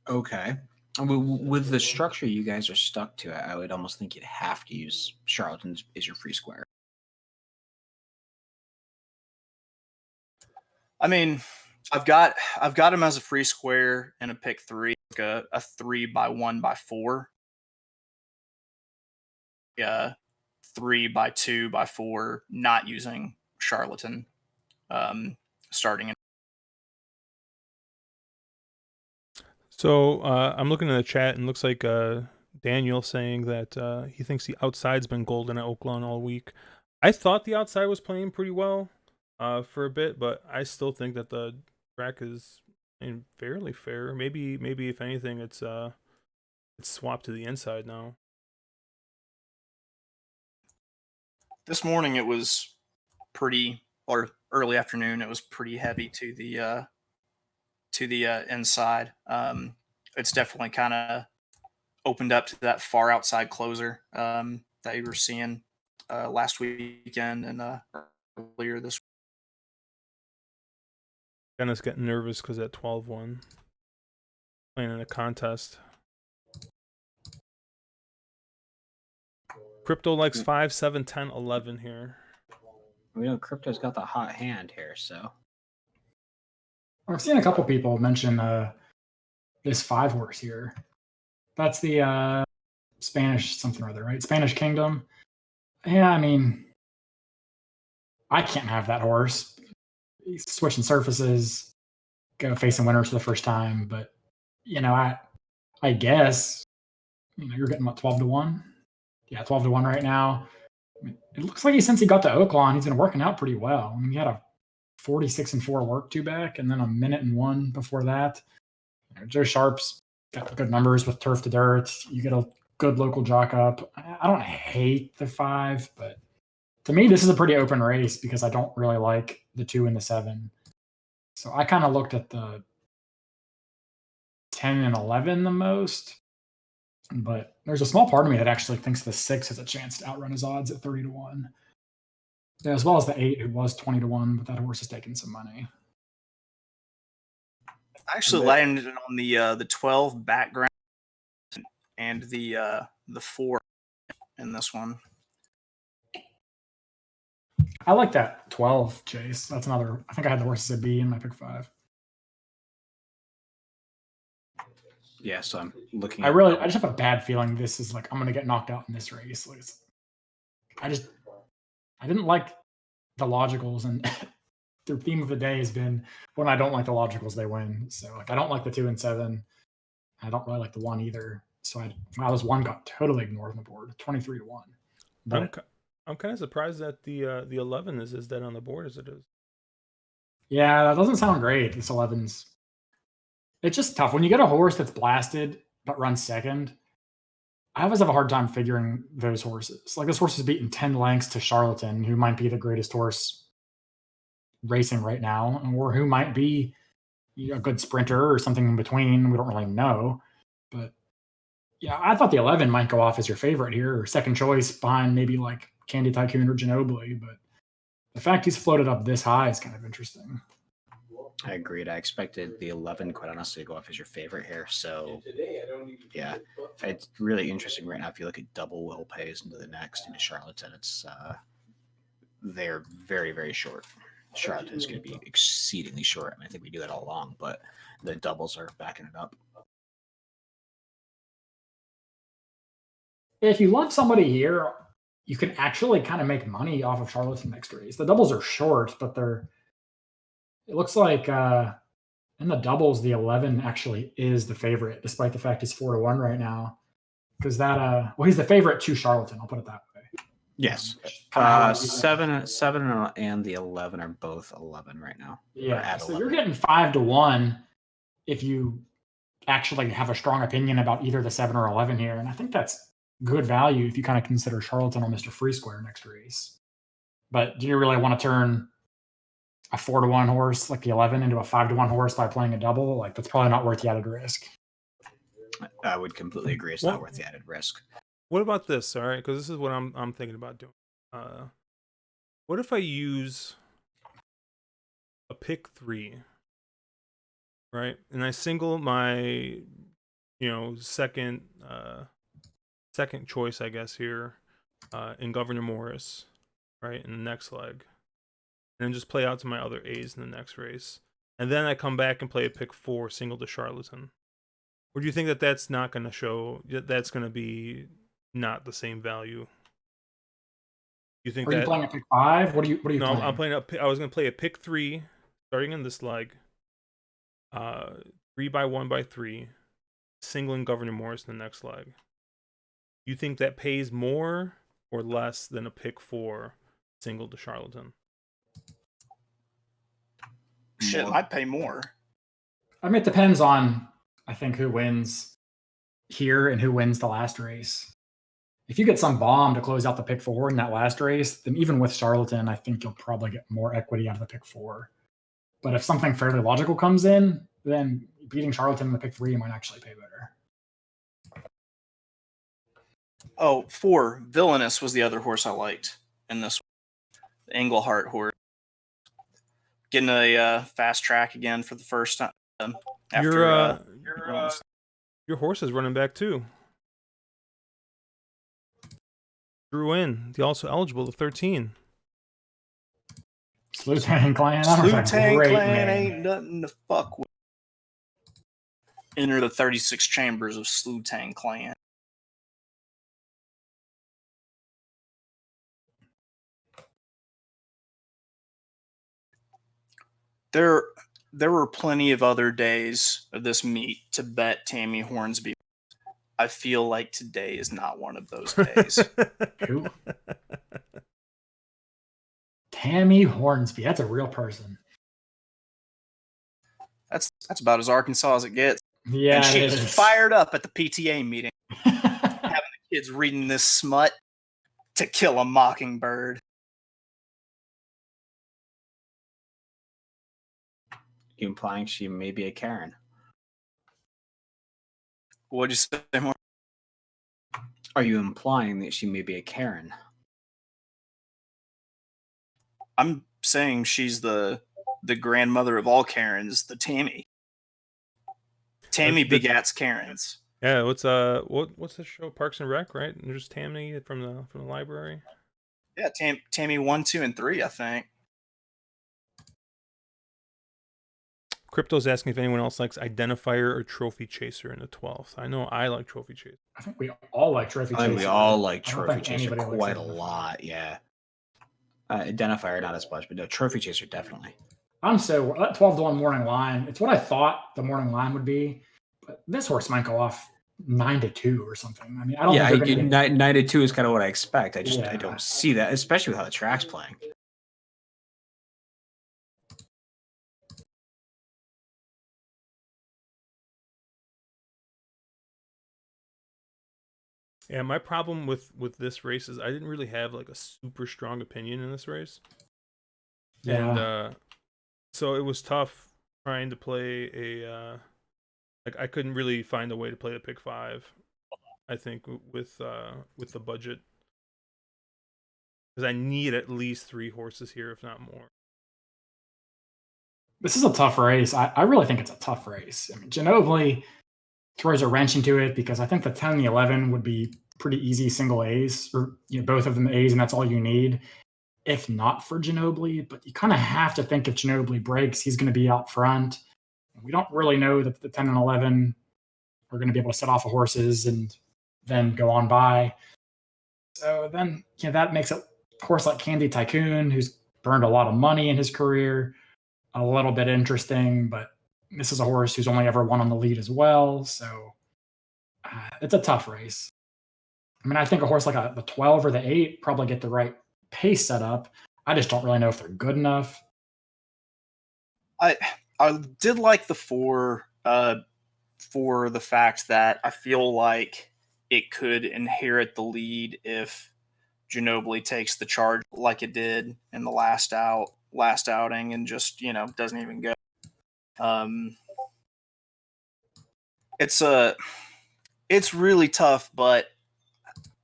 Okay. With the structure you guys are stuck to, I would almost think you'd have to use Charlatans as your free square. I mean, I've got him as a free square and a pick 3, like a 3x1x4. Yeah, 3x2x4, not using Charlatan. Starting in. So I'm looking in the chat and looks like Daniel saying that he thinks the outside's been golden at Oaklawn all week. I thought the outside was playing pretty well for a bit, but I still think that the track is fairly fair. Maybe if anything, it's swapped to the inside now. This morning it was pretty, or early afternoon it was pretty heavy to the inside. It's definitely kind of opened up to that far outside closer that you were seeing last weekend and earlier this week. Dennis getting nervous because at 12-1 playing in a contest. Crypto likes 5, 7, 10, 11 here. We know Crypto's got the hot hand here, so. I've seen a couple people mention this 5 horse here. That's the Spanish something or other, right? Spanish Kingdom. Yeah, I mean, I can't have that horse. He's switching surfaces, go facing winners for the first time. But I guess you're getting what, 12-1. Yeah, 12-1 right now. I mean, it looks like since he got to Oaklawn, he's been working out pretty well. I mean, he had a 46-4 work 2 back, and then a 1:01 before that. Joe Sharp's got good numbers with turf to dirt. You get a good local jock up. I don't hate the 5, but to me, this is a pretty open race because I don't really like the 2 and the 7. So I kind of looked at the 10 and 11 the most. But there's a small part of me that actually thinks the 6 has a chance to outrun his odds at 30-1. Yeah, as well as the 8, who was 20-1, but that horse is taking some money. I actually landed on the 12 background and the 4 in this one. I like that 12, Chase. That's another. I think I had the horse as a B in my pick 5. Yeah, so I'm looking. I just have a bad feeling this is like I'm gonna get knocked out in this race. Like I didn't like the logicals, and the theme of the day has been when I don't like the logicals, they win. So like I don't like the 2 and 7. I don't really like the 1 either. So this 1 got totally ignored on the board, 23-1. But I'm kind of surprised that the 11 is as dead on the board as it is. Yeah, that doesn't sound great. This 11's. It's just tough when you get a horse that's blasted but runs second. I always have a hard time figuring those horses. Like this horse is beaten 10 lengths to Charlatan, who might be the greatest horse racing right now, or who might be a good sprinter or something in between. We don't really know. But yeah, I thought the 11 might go off as your favorite here, or second choice behind maybe like Candy Tycoon or Ginobili. But the fact he's floated up this high is kind of interesting. I agreed. I expected the 11, quite honestly, to go off as your favorite here. So, yeah, it's really interesting right now. If you look at double will pays into the next into Charlatan, it's they're very, very short. Charlatan is going to be exceedingly short. I mean, I think we do that all along, but the doubles are backing it up. If you love somebody here, you can actually kind of make money off of Charlatan next race. The doubles are short, but it looks like in the doubles, the 11 actually is the favorite, despite the fact he's 4-1 right now. Because he's the favorite to Charlatan. I'll put it that way. Yes. 7 and the 11 are both 11 right now. Yeah. So you're getting 5-1 if you actually have a strong opinion about either the 7 or 11 here. And I think that's good value if you kind of consider Charlatan or Mr. Free Square next race. But do you really want to turn a 4-1 horse like the 11 into a 5-1 horse by playing a double? Like, that's probably not worth the added risk. I would completely agree. It's not worth the added risk. What about this? All right, because this is what I'm thinking about doing. What if I use a pick 3, right? And I single my, second choice, I guess here, in Governor Morris, right, in the next leg, and then just play out to my other A's in the next race, and then I come back and play a pick 4 single to Charlatan. Or do you think that that's not going to show? That's going to be not the same value. You think Are you playing a pick 5? What are you no, playing? I'm playing I was going to play a pick 3 starting in this leg. 3 by 1 by 3, singling Governor Morris in the next leg. You think that pays more or less than a pick 4 single to Charlatan? Shit, I'd pay more. I mean, it depends on, I think, who wins here and who wins the last race. If you get some bomb to close out the pick 4 in that last race, then even with Charlatan, I think you'll probably get more equity out of the pick 4. But if something fairly logical comes in, then beating Charlatan in the pick 3 might actually pay better. Oh, 4, Villainous was the other horse I liked in this one. The Englehart horse. Getting a fast track again for the first time. After Your horse is running back too. Drew in. He also eligible to 13. Slutang Clan. Slutang Clan ain't nothing to fuck with. Enter the 36 chambers of Slutang Clan. There were plenty of other days of this meet to bet Tammy Hornsby. I feel like today is not one of those days. Who? Tammy Hornsby. That's a real person. That's about as Arkansas as it gets. Yeah, and she was fired up at the PTA meeting, having the kids reading this smut, To Kill a Mockingbird. You implying she may be a Karen? What'd you say more? Are you implying that she may be a Karen? I'm saying she's the grandmother of all Karens, the Tammy. Tammy begats Karens. Yeah, what's the show? Parks and Rec, right? And there's Tammy from the library. Yeah, Tammy 1, 2, and 3, I think. Crypto's asking if anyone else likes Identifier or Trophy Chaser in the 12th. I know I like Trophy Chaser. I think we all like Trophy Chaser. I think we all like I don't Trophy think Chaser anybody likes quite a Identifier. lot, yeah. Identifier, not as much, but no, Trophy Chaser, definitely. That 12-1 morning line, it's what I thought the morning line would be, but this horse might go off 9-2 or something. I mean, I don't think they're gonna get- 9-2 is kind of what I expect. I Yeah. don't see that, especially with how the track's playing. Yeah, my problem with this race is I didn't really have like a super strong opinion in this race. Yeah. And so it was tough trying to play a like I couldn't really find a way to play a pick 5. I think with the budget, because I need at least 3 horses here, if not more. This is a tough race. I really think it's a tough race. I mean, Ginobili throws a wrench into it because I think the 10 and the 11 would be pretty easy single A's, or both of them A's, and that's all you need, if not for Ginobili. But you kind of have to think if Ginobili breaks, he's going to be out front. We don't really know that the 10 and 11 are going to be able to set off the horses and then go on by. So then that makes a horse like Candy Tycoon, who's burned a lot of money in his career, a little bit interesting, but this is a horse who's only ever won on the lead as well. So it's a tough race. I mean, I think a horse like the 12 or the 8 probably get the right pace set up. I just don't really know if they're good enough. I did like the 4 for the fact that I feel like it could inherit the lead if Ginobili takes the charge like it did in the last outing and just, doesn't even go. It's really tough, but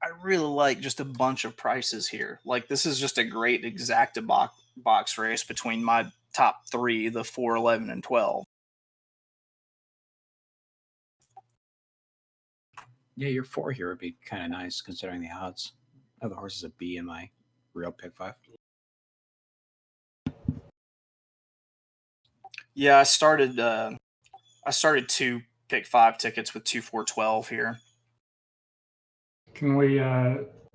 I really like just a bunch of prices here. Like, this is just a great exacta box race between my top three, the 4, 11, and 12. Yeah, your 4 here would be kind of nice considering the odds. I have the horses a B in my real pick 5. Yeah, I started 2 pick 5 tickets with 2, 4, 12 here. Can we,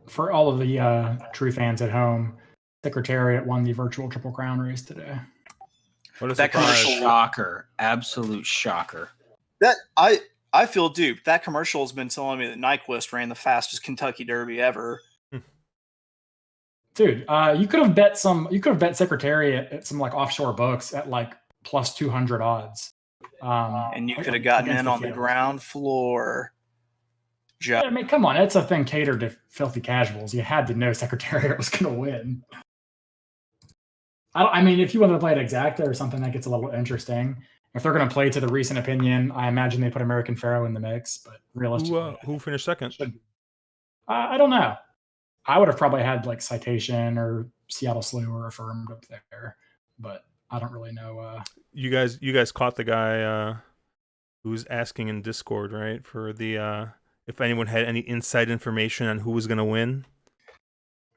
for all of the true fans at home, Secretariat won the virtual Triple Crown race today. What a That surprise. commercial- Shocker. Absolute shocker. That I feel duped. That commercial has been telling me that Nyquist ran the fastest Kentucky Derby ever. Dude, you could have bet Secretariat at some like offshore books at like plus 200 odds. And you could have gotten against in on the field. ground floor. Yeah, I mean, come on, it's a thing catered to filthy casuals. You had to know Secretariat was going to win. I mean, if you want to play it exacta or something that gets a little interesting, if they're going to play to the recent opinion, I imagine they put American Pharaoh in the mix. But realistically, Who finished second? I don't know. I would have probably had like Citation or Seattle Slew or Affirmed up there, but I don't really know. You guys caught the guy who's asking in Discord, right? For the if anyone had any inside information on who was going to win.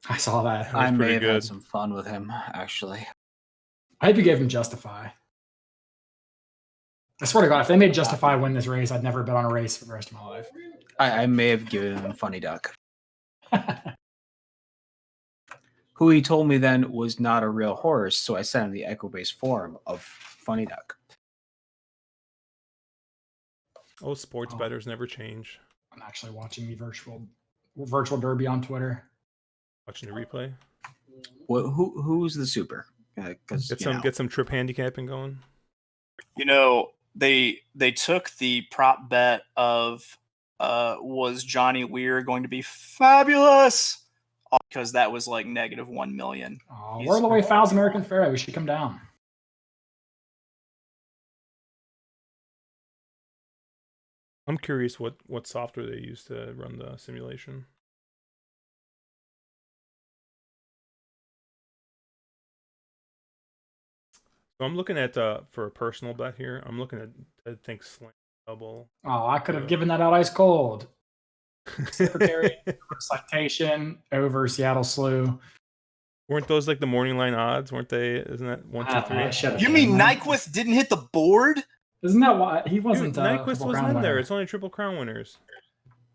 I saw that. That was I may pretty have good. had some fun with him, actually. I hope you gave him Justify. I swear to God, if they made Justify win this race, I'd never bet on a race for the rest of my life. I may have given him Funny Duck, who he told me then was not a real horse, so I sent him the Equibase form of Funny Duck. Oh, sports bettors never change. I'm actually watching the virtual derby on Twitter. Watching the replay. Who's the super? Because Get some trip handicapping going. They took the prop bet of was Johnny Weir going to be fabulous? Because that was like negative 1 million. Oh, we're the way fouls American Pharaoh. We should come down. I'm curious what software they use to run the simulation. So I'm looking at for a personal bet here. I'm looking at I think Slam Double. Oh, I could have given that out ice cold. Secretary over Citation over Seattle Slew. Weren't those like the morning line odds? Weren't they? Isn't that 1, 2, 3? You mean Nyquist didn't hit the board? Isn't that why he wasn't? Nyquist Triple wasn't Crown in there. winner. It's only Triple Crown winners.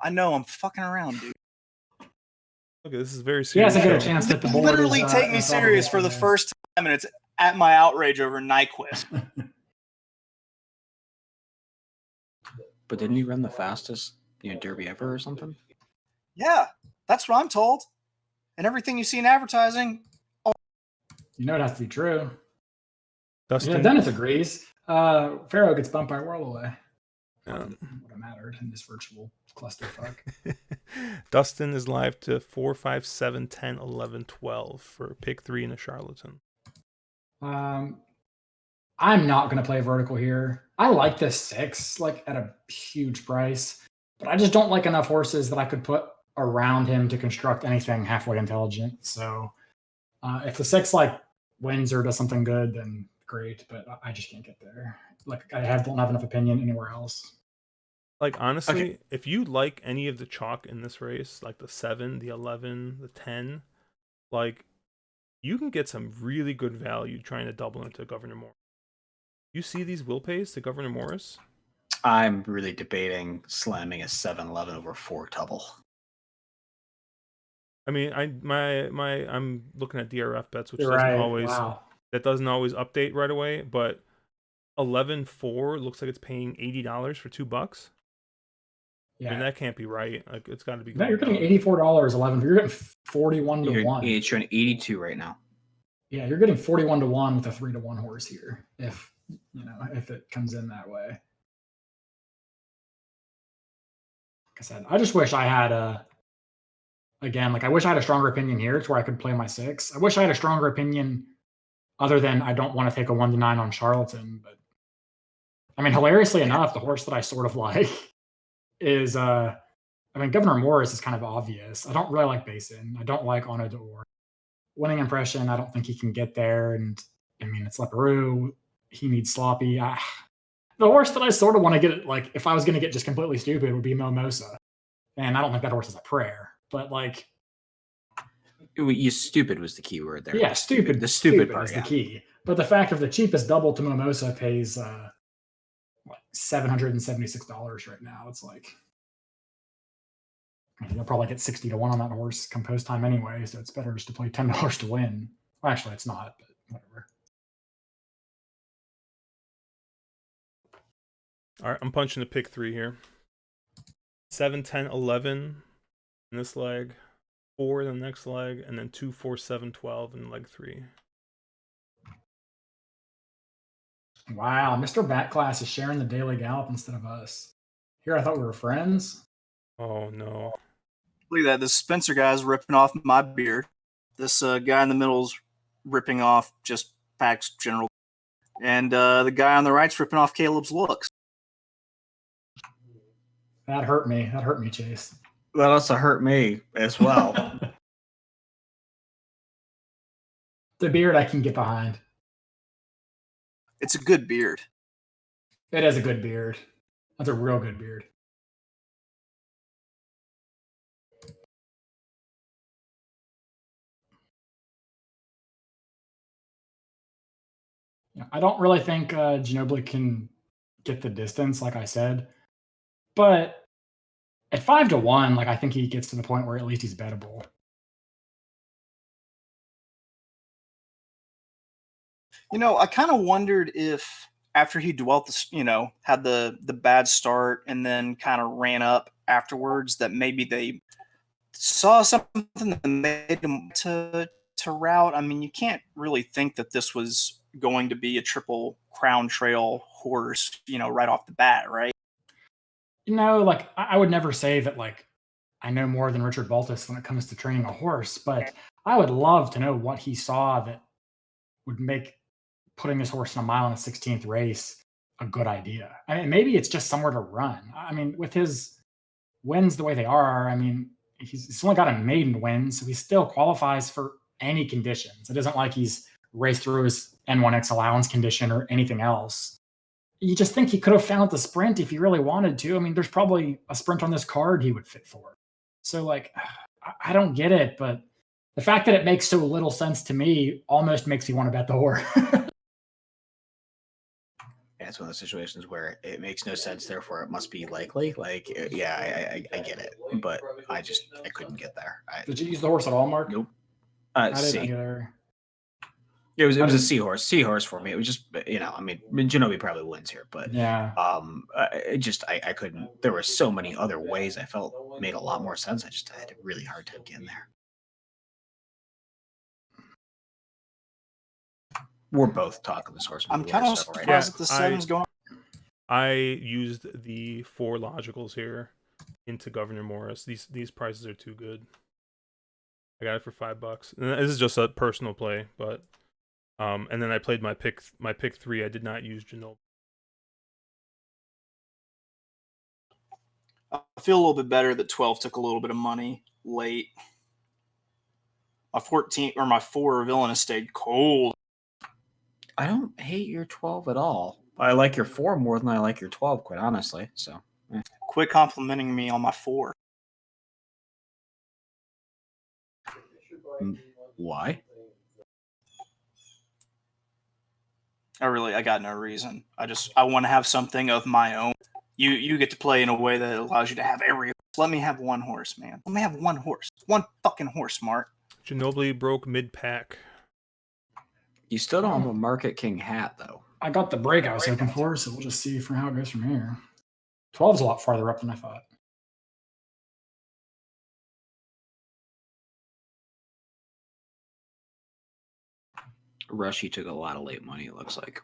I know, I'm fucking around, dude. Okay, this is very He serious. hasn't got a show. chance to hit the board. Literally is, take me is serious probably for the on first time, and it's at my outrage over Nyquist. But didn't he run the fastest derby ever or something? Yeah, that's what I'm told. And everything you see in advertising. there. You know it has to be true. Dustin, Yeah, Dennis agrees. Pharaoh gets bumped by Whirl away. um, Would have mattered in this virtual clusterfuck. Dustin is live to 4, 5, 7, 10, 11, 12 for pick 3 in a charlatan. I'm not going to play vertical here. I like this 6, like at a huge price, but I just don't like enough horses that I could put around him to construct anything halfway intelligent. So if the 6 like wins or does something good, then great. But I just can't get there. Like don't have enough opinion anywhere else. Like honestly, Okay. if you like any of the chalk in this race, like the 7, the 11, the 10, like you can get some really good value trying to double into Governor Morris. You see these will pays to Governor Morris? I'm really debating slamming a 7-11 over 4 double. I mean, I'm looking at DRF bets, which You're doesn't right. always Wow. update right away, but 11-4 looks like it's paying $80 for $2. Yeah. I mean, that can't be right. Like it's got to be. No, you're going getting down. $84.11. You're getting 41 to 1. It's showing 82 right now. Yeah, you're getting 41 to 1 with a 3 to 1 horse here. If it comes in that way. I said, I just wish I had again, like I wish I had a stronger opinion here to where I could play my 6. I wish I had a stronger opinion other than I don't want to take a 1-9 on Charlatan. But I mean, hilariously enough, the horse that I sort of like is I mean, Governor Morris is kind of obvious. I don't really like Basin. I don't like Ono d'Or. Winning impression, I don't think he can get there. And I mean, it's Leparoux. He needs Sloppy. The horse that I sort of want to get, like, if I was going to get just completely stupid, would be Mimosa. And I don't think that horse is a prayer. But, like, You stupid was the key word there. yeah, stupid. The stupid part is yeah. the key. But the fact of the cheapest double to Mimosa pays like $776 right now. It's like, I mean, you'll probably get 60 to 1 on that horse come post time anyway, so it's better just to play $10 to win. Well, actually, it's not, but whatever. All right, I'm punching the pick 3 here. 7, 10, 11 in this leg, 4 in the next leg, and then 2, 4, 7, 12 in leg 3. Wow, Mr. Bat Class is sharing the daily gallop instead of us. Here, I thought we were friends. Oh no. Look at that. This Spencer guy's ripping off my beard. This guy in the middle's ripping off just Pack's general. And the guy on the right's ripping off Caleb's looks. That hurt me. That hurt me, Chase. That also hurt me as well. The beard I can get behind. It's a good beard. It is a good beard. That's a real good beard. I don't really think Ginobili can get the distance, like I said. But at 5 to 1, like I think he gets to the point where at least he's bettable. You know, I kind of wondered if after he dwelt this, had the bad start and then kind of ran up afterwards, that maybe they saw something that made him to route. I mean, you can't really think that this was going to be a Triple Crown Trail horse, right off the bat, right? Like I would never say that like I know more than Richard Baltus when it comes to training a horse, but I would love to know what he saw that would make putting this horse in a mile in a 16th race a good idea. I mean, maybe it's just somewhere to run. I mean, with his wins the way they are, I mean, he's only got a maiden win, so he still qualifies for any conditions. It isn't like he's raced through his N1X allowance condition or anything else. You just think he could have found the sprint if he really wanted to. I mean, there's probably a sprint on this card he would fit for. So, like, I don't get it, but the fact that it makes so little sense to me almost makes me want to bet the horse. Yeah, it's one of those situations where it makes no sense, therefore it must be likely. Like, yeah, I get it, but I couldn't get there. Did you use the horse at all, Mark? Nope. I didn't C. either. It was a seahorse for me. It was just, I mean, Ginobili probably wins here, but Yeah. I couldn't. There were so many other ways I felt made a lot more sense. I had a really hard time getting there. We're both talking this horse. I'm kind of surprised that the 7's going. I used the 4 logicals here into Governor Morris. These prices are too good. I got it for $5. And this is just a personal play, but and then I played my pick 3. I did not use Ginobili. I feel a little bit better that 12 took a little bit of money late. My 14 or my 4 Villainous stayed cold. I don't hate your 12 at all. I like your 4 more than I like your 12, quite honestly. So, Quit complimenting me on my 4. Why? I got no reason. I want to have something of my own. You get to play in a way that allows you to have every. Let me have one horse, man. Let me have one horse. One fucking horse, Mark. Ginobili broke mid-pack. You still don't have a Market King hat, though. I got the break I was hoping for, so we'll just see how it goes from here. 12's a lot farther up than I thought. Rushy took a lot of late money, it looks like.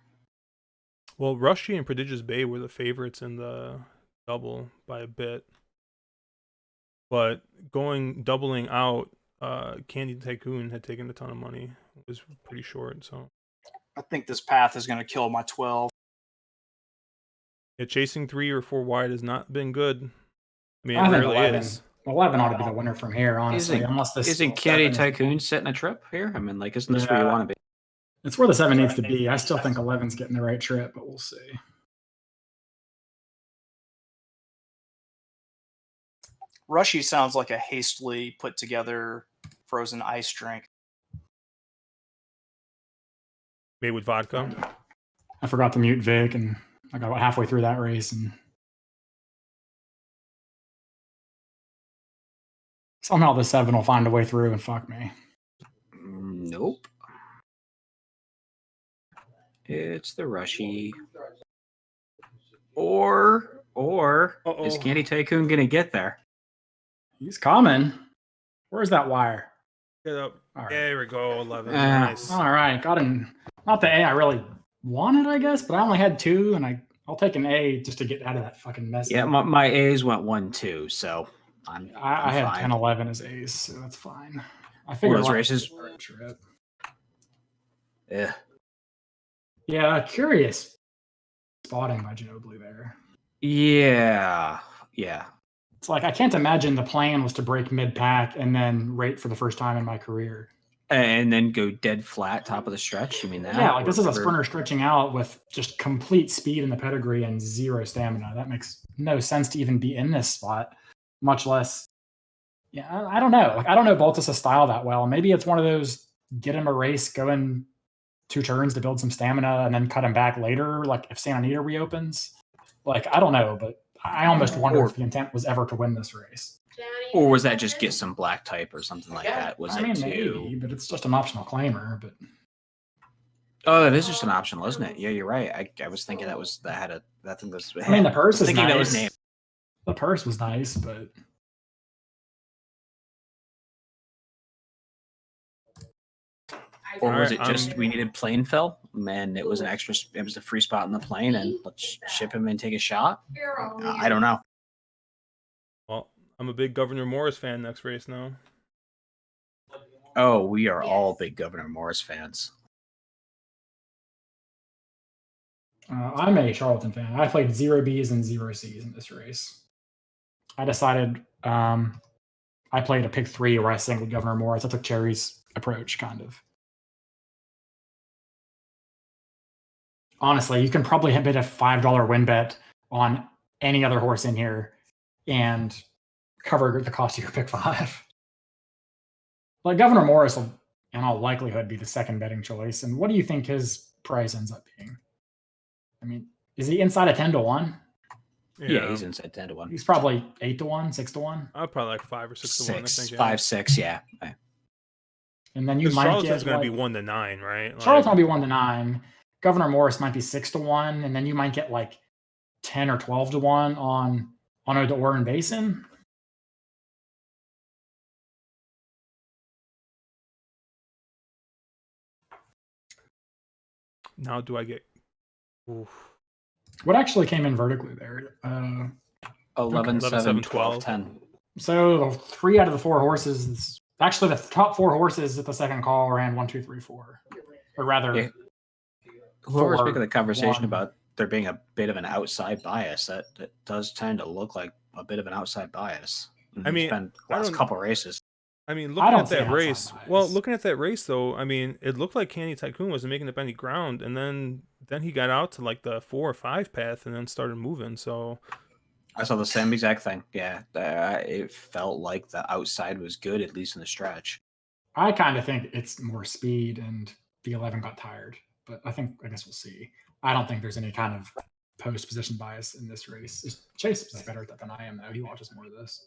Well, Rushy and Prodigious Bay were the favorites in the double by a bit. but doubling out, Candy Tycoon had taken a ton of money. It was pretty short, so I think this path is going to kill my 12. yeah, chasing 3 or 4 wide has not been good. I mean, I it think rarely 11. is. 11 ought to be the winner from here, honestly. Unless this Isn't Candy 7 Tycoon setting a trip here? I mean, like, isn't this where you Yeah. want to be? It's where the 7 needs to be. I still think 11's getting the right trip, but we'll see. Rushy sounds like a hastily put together frozen ice drink. Made with vodka. I forgot to mute Vic, and I got about halfway through that race, and somehow the 7 will find a way through and fuck me. Nope. It's the Rushy. Or is Candy Tycoon gonna get there? He's coming. Where's that wire? Get up. All right. There we go. 11. Ah. Nice. All right, got him. Not the A I really wanted, I guess, but I only had 2, and I'll take an A just to get out of that fucking mess. Yeah, my A's went 1-2, so I had fine. 10, 11 as A's, so that's fine. I Well, figured those like, races. trip. Yeah. Yeah, curious spotting by Ginobili there. Yeah. It's like I can't imagine the plan was to break mid pack and then rate for the first time in my career. And then go dead flat top of the stretch. You mean that? Yeah, like this is a Or- sprinter stretching out with just complete speed in the pedigree and 0 stamina. That makes no sense to even be in this spot, much less. Yeah, I don't know. Like I don't know Baltus' style that well. Maybe it's one of those get him a race, go in 2 turns to build some stamina, and then cut him back later. Like if Santa Anita reopens. Like I don't know, but I almost wonder if the intent was ever to win this race. Or was that just get some black type or something like that? Was I mean, it maybe, too? but it's just an optional claimer. But Oh, that is just an optional, isn't it? Yeah, you're right. I was thinking that had a that thing was. I mean, the purse is thinking nice. that was named. The purse was nice, but Or was Alright, it just we needed plane fill? Man, it was an extra. It was a free spot in the plane, and let's ship him and take a shot. I don't know. Well, I'm a big Governor Morris fan next race now. Oh, we are all big Governor Morris fans. I'm a Charlatan fan. I played 0 Bs and 0 Cs in this race. I decided I played a pick 3 where I singled Governor Morris. I took Cherry's approach, kind of. Honestly, you can probably bid a $5 win bet on any other horse in here and cover the cost of your pick 5. Like Governor Morris will, in all likelihood, be the second betting choice. And what do you think his price ends up being? I mean, is he inside of 10 to 1? Yeah, he's inside 10 to 1. He's probably 8 to 1, 6 to 1. I'd probably like 5 or 6 to 1. I think, yeah. 5, 6, yeah. And then you Because might Charlatan's get going like, to be 1 to 9, right? Like, Charlatan will be 1 to 9. Governor Morris might be 6 to 1, and then you might get like 10 or 12 to 1 on Honor de Oran Basin. Now do I get? Oof. What actually came in vertically there? 11, 7, 7, 12, 12. 10. So 3 out of the 4 horses, actually the top 4 horses at the second call ran 1, 2, 3, 4, or rather, Yeah. Whoever's 4, making the conversation 1. about there being a bit of an outside bias, that does tend to look like a bit of an outside bias. I mean, it's been I last don't- couple races. I mean, I looking don't at see that outside race. bias. Well, looking at that race though, I mean, it looked like Candy Tycoon wasn't making up any ground, and then he got out to like the 4 or 5 path, and then started moving. So I saw the same exact thing. Yeah, it felt like the outside was good, at least in the stretch. I kind of think it's more speed and the 11 got tired, but I guess we'll see. I don't think there's any kind of post position bias in this race. Chase is better at that than I am, though. He watches more of this.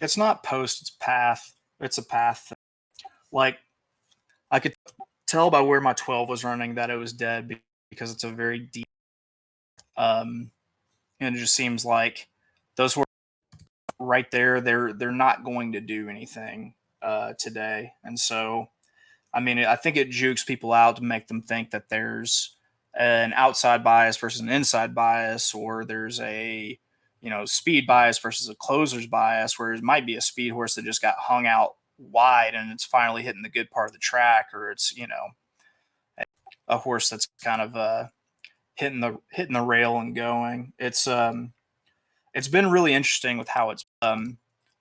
It's not post, it's path. It's a path thing. Like, I could tell by where my 12 was running that it was dead because it's a very deep. And it just seems like those were right there. They're not going to do anything today. And so, I mean, I think it jukes people out to make them think that there's an outside bias versus an inside bias, or there's a speed bias versus a closer's bias, where it might be a speed horse that just got hung out wide and it's finally hitting the good part of the track, or it's, a horse that's kind of hitting the rail and going. It's been really interesting with how it's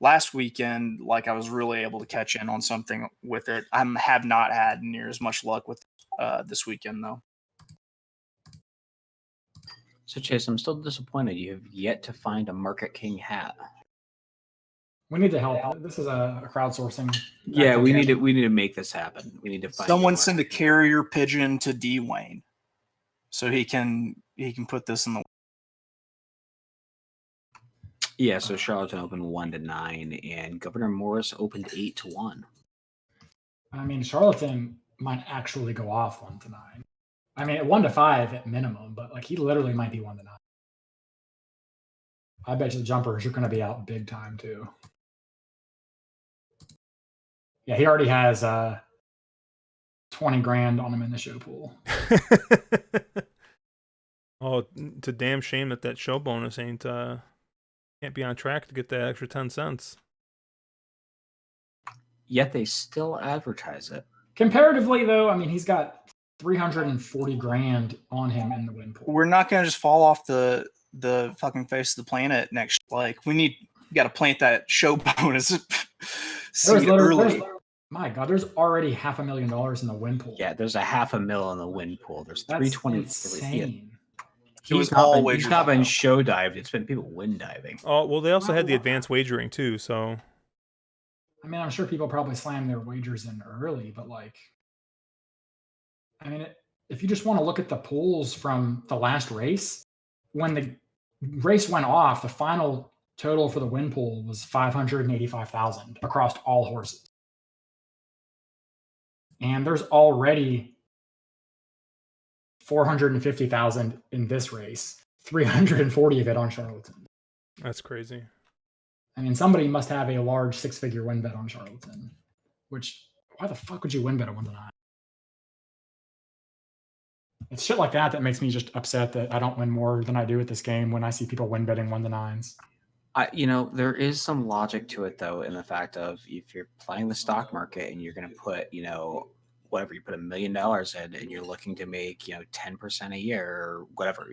last weekend. Like, I was really able to catch in on something with it. I have not had near as much luck with this weekend though. So Chase, I'm still disappointed you have yet to find a Market King hat. We need to help. This is a crowdsourcing. Yeah, we need to make this happen. We need to find Someone send a carrier pigeon to Dwayne so he can put this in the. Yeah, so Charlatan opened 1-9, and Governor Morris opened 8-1. I mean, Charlatan might actually go off 1-9. I mean, 1-5 at minimum, but like he literally might be 1-9. I bet you the jumpers are going to be out big time too. Yeah, he already has 20 grand on him in the show pool. Oh, it's a damn shame that show bonus can't be on track to get that extra 10 cents. Yet they still advertise it. Comparatively, though, I mean, he's got 340 grand on him in the win pool. We're not going to just fall off the fucking face of the planet next. Like, we got to plant that show bonus seed early. My God, there's already $500,000 in the win pool. Yeah, there's $500,000 in the win pool. There's 323. Insane. He's not been show dived. It's been people win diving. Oh, well, they also had the advanced wagering too, so. I mean, I'm sure people probably slam their wagers in early, but like, I mean, if you just want to look at the pools from the last race, when the race went off, the final total for the win pool was 585,000 across all horses. And there's already 450,000 in this race, 340 of it on Charlatan. That's crazy. I mean, somebody must have a large 6-figure win bet on Charlatan, which, why the fuck would you win bet a 1-9? It's shit like that makes me just upset that I don't win more than I do at this game when I see people win betting 1-9s. There is some logic to it, though, in the fact of if you're playing the stock market and you're going to put, whatever, you put $1 million in and you're looking to make, 10% a year or whatever,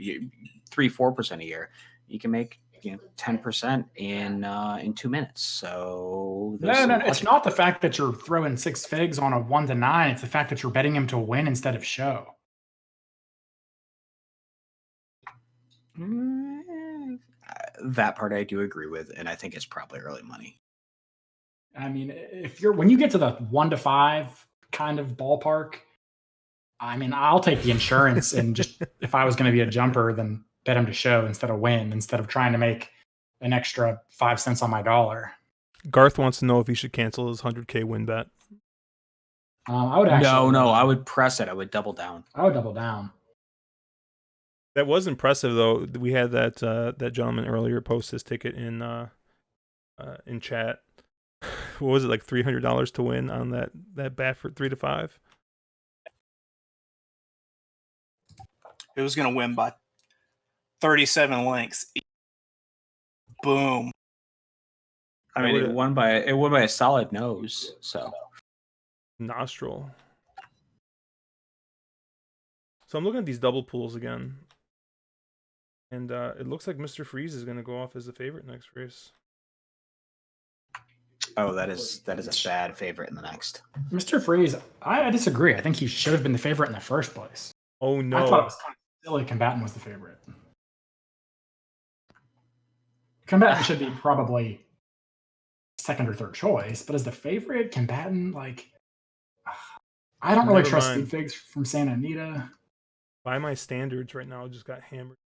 3-4% a year, you can make 10% in 2 minutes. So no, it's not the fact that you're throwing 6 figs on a 1-9. It's the fact that you're betting him to win instead of show. That part I do agree with, and I think it's probably early money. I mean, when you get to the 1-5 kind of ballpark, I mean, I'll take the insurance and just, if I was going to be a jumper, then bet him to show instead of win, instead of trying to make an extra 5 cents on my dollar. Garth wants to know if he should cancel his 100K win bet. I would actually. No, I would press it. I would double down. I would double down. That was impressive, though. We had that gentleman earlier post his ticket in chat. What was it, like $300 to win on that bat for 3-5? It was going to win by 37 lengths. Boom. I mean, it won by a solid nose. So nostril. So I'm looking at these double pools again. And it looks like Mr. Freeze is going to go off as the favorite next race. Oh, that is a bad favorite in the next. Mr. Freeze, I disagree. I think he should have been the favorite in the first place. Oh, no. I thought it was kind of silly Combatant was the favorite. Combatant should be probably second or third choice, but as the favorite, Combatant, like, I don't really trust Speed Figs from Santa Anita. By my standards right now, I just got hammered.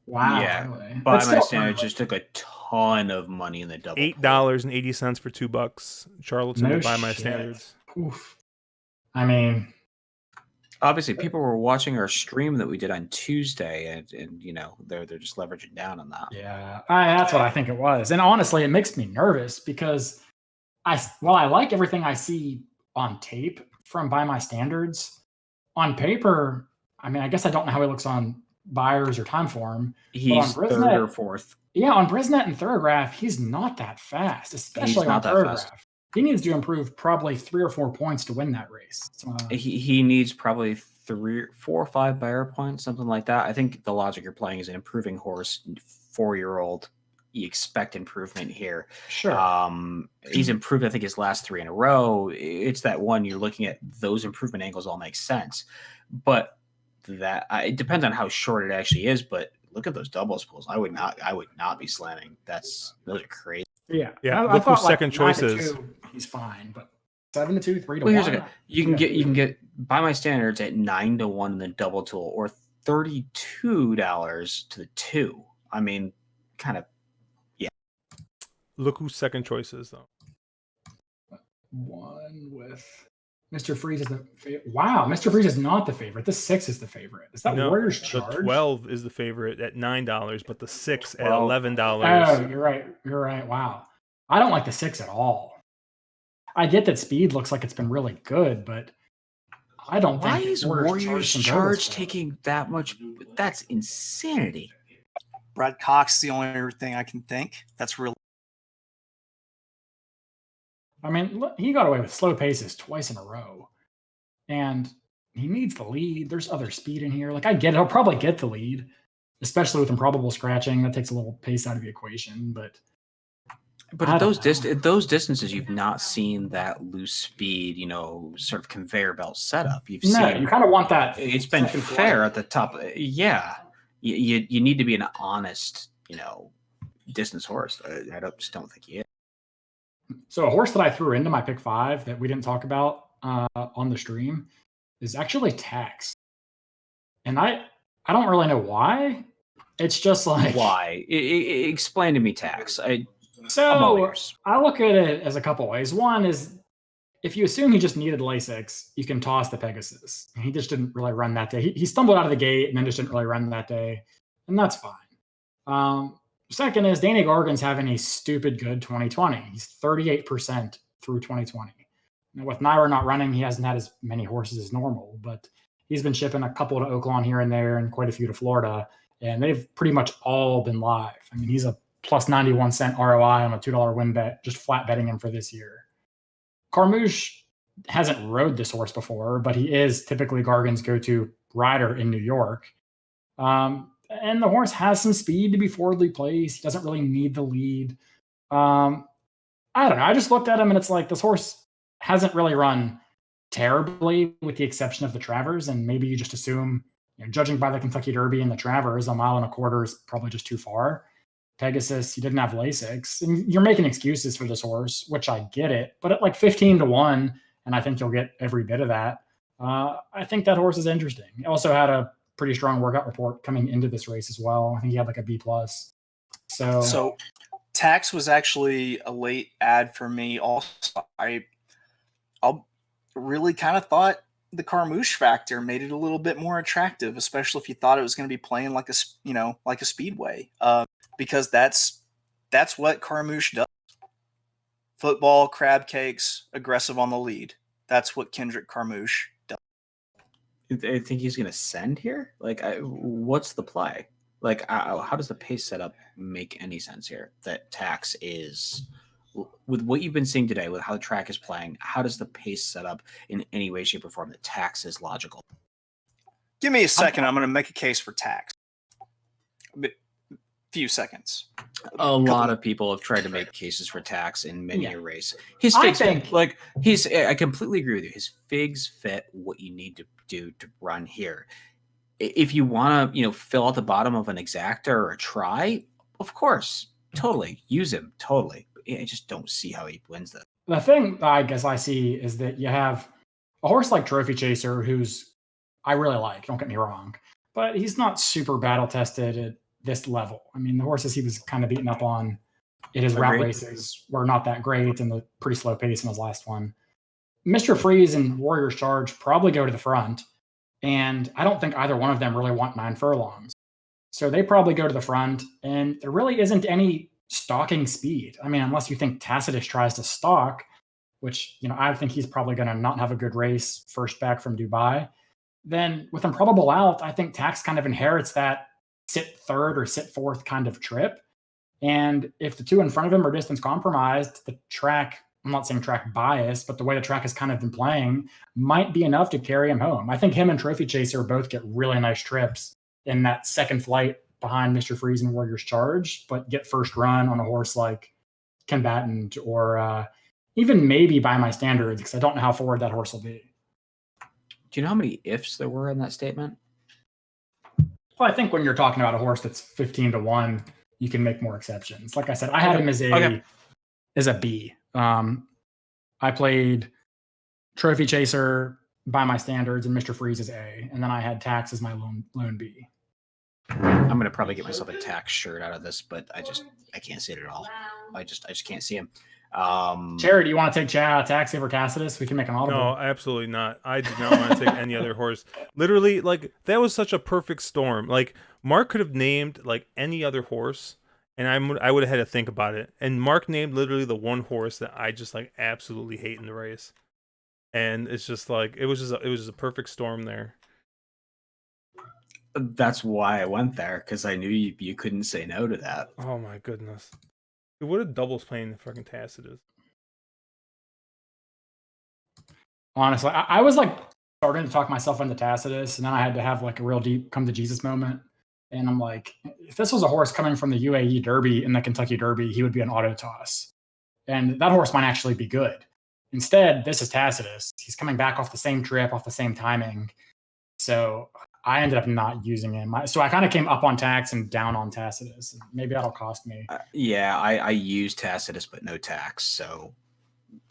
Wow. Yeah. Really. By my standards, just took a ton of money in the double. $8.80 for $2. Charlatan by my standards. Oof. I mean, obviously, people were watching our stream that we did on Tuesday, and they're just leveraging down on that. Yeah, that's what I think it was. And honestly, it makes me nervous because while I like everything I see on tape from By My Standards, on paper, I mean, I guess I don't know how he looks on buyers or time for him. He's on third Brisnet- or fourth. Yeah, on Brisnet and Thorograph, he's not that fast, especially on not that fast. Thorograph. He needs to improve probably 3 or 4 points to win that race. He needs probably 4 or 5 buyer points, something like that. I think the logic you're playing is an improving horse, 4-year-old. You expect improvement here. Sure. He's improved, I think, his last 3 in a row. It's that one you're looking at; those improvement angles all make sense. But that it depends on how short it actually is. But look at those doubles pools. I would not be slamming. Those are crazy. Yeah. Yeah, I look thought who's second 9 to choices. 2, he's fine, but 7 to 2, 3 to Well, 1. here's you can get by my standards at 9 to 1 in the double tool, or $32 to the 2. I mean, kind of. Look who's second choices though. 1 with Mr. Freeze is the favorite. Wow, Mr. Freeze is not the favorite. The 6 is the favorite. Is that No, Warriors the Charge? 12 is the favorite at $9, but the 6 at Well, $11. Oh, you're right. You're right. Wow. I don't like the 6 at all. I get that speed looks like it's been really good, but I don't Why think is Warriors Charge taking that much? That's insanity. Brad Cox is the only thing I can think that's really. I mean, look, he got away with slow paces twice in a row, and he needs the lead. There's other speed in here. Like, I get it. He'll probably get the lead, especially with improbable scratching. That takes a little pace out of the equation, but at those distances, you've not seen that loose speed, sort of conveyor belt setup. you seen kind of want that. it's been second fair flight. at the top. Yeah, you need to be an honest, distance horse. I just don't think he is. So a horse that I threw into my pick 5 that we didn't talk about on the stream is actually Tax, and I don't really know why. It's just like, Why? Explain to me, Tax. I'm all So ears. I look at it as a couple ways. One is, if you assume he just needed Lasix, you can toss the Pegasus. And he just didn't really run that day. He stumbled out of the gate and then just didn't really run that day, and that's fine. Second is Danny Gargan's having a stupid good 2020. He's 38% through 2020. Now, with Naira not running, he hasn't had as many horses as normal, but he's been shipping a couple to Oaklawn here and there and quite a few to Florida, and they've pretty much all been live. I mean, he's a plus 91 cent ROI on a $2 win bet, just flat betting him for this year. Carmouche hasn't rode this horse before, but he is typically Gargan's go-to rider in New York. And the horse has some speed to be forwardly placed. He doesn't really need the lead. I don't know. I just looked at him and it's like, this horse hasn't really run terribly with the exception of the Travers. And maybe you just assume, judging by the Kentucky Derby and the Travers, 1.25 miles is probably just too far. Pegasus, he didn't have Lasix. And you're making excuses for this horse, which I get it. But at like 15 to 1, and I think you'll get every bit of that, I think that horse is interesting. He also had a pretty strong workout report coming into this race as well. I think he had like a B+. So Tax was actually a late ad for me. Also, I really kind of thought the Carmouche factor made it a little bit more attractive, especially if you thought it was going to be playing like a speedway, because that's what Carmouche does. Football, crab cakes, aggressive on the lead. That's what Kendrick Carmouche does. I think he's going to send here. Like, what's the play? Like, how does the pace setup make any sense here? That Tax is, with what you've been seeing today, with how the track is playing, how does the pace set up in any way, shape, or form that Tax is logical? Give me a second. I'm going to make a case for Tax. Few seconds. A lot of people have tried to make cases for Tax in many a race. His I figs think- fit, like I completely agree with you. His figs fit what you need to do to run here. If you want to, fill out the bottom of an exacta or a try, of course, totally use him, totally. I just don't see how he wins this. The thing I guess I see is that you have a horse like Trophy Chaser, who's I really like, don't get me wrong, but he's not super battle tested at this level. I mean, the horses he was kind of beaten up on in his route Agreed. races were not that great, and the pretty slow pace in his last one. Mr. Freeze and Warriors Charge probably go to the front, and I don't think either one of them really want 9 furlongs. So they probably go to the front, and there really isn't any stalking speed. I mean, unless you think Tacitus tries to stalk, which, I think he's probably going to not have a good race first back from Dubai. then with Improbable out, I think Tax kind of inherits that sit third or sit fourth kind of trip. And if the two in front of him are distance compromised, the track, I'm not saying track bias, but the way the track has kind of been playing might be enough to carry him home. I think him and Trophy Chaser both get really nice trips in that second flight behind Mr. Freeze and Warriors Charge, but get first run on a horse like Combatant or even maybe By My Standards, because I don't know how forward that horse will be. Do you know how many ifs there were in that statement? Well, I think when you're talking about a horse that's 15-1, you can make more exceptions. Like I said, I had him as a B. I played Trophy Chaser, By My Standards, and Mr. Freeze as A, and then I had Tax as my lone B. I'm gonna probably get myself a Tax shirt out of this, but I can't see it at all. I just can't see him. Jared, do you want to take Tax over Tacitus? We can make an audible. No, absolutely not. I did not want to take any other horse. Literally, like, that was such a perfect storm. Like, Mark could have named like any other horse, and I would have had to think about it. And Mark named literally the one horse that I just like absolutely hate in the race. And it's just like it was just a perfect storm there. That's why I went there, because I knew you couldn't say no to that. Oh my goodness. Dude, what a doubles playing fucking Tacitus. Honestly, I was like starting to talk myself into Tacitus, and then I had to have like a real deep come to Jesus moment. And I'm like, if this was a horse coming from the UAE Derby and the Kentucky Derby, he would be an auto toss. And that horse might actually be good. Instead, this is Tacitus. He's coming back off the same trip, off the same timing. So I ended up not using him. So I kind of came up on Tax and down on Tacitus. Maybe that'll cost me. I used Tacitus, but no Tax. So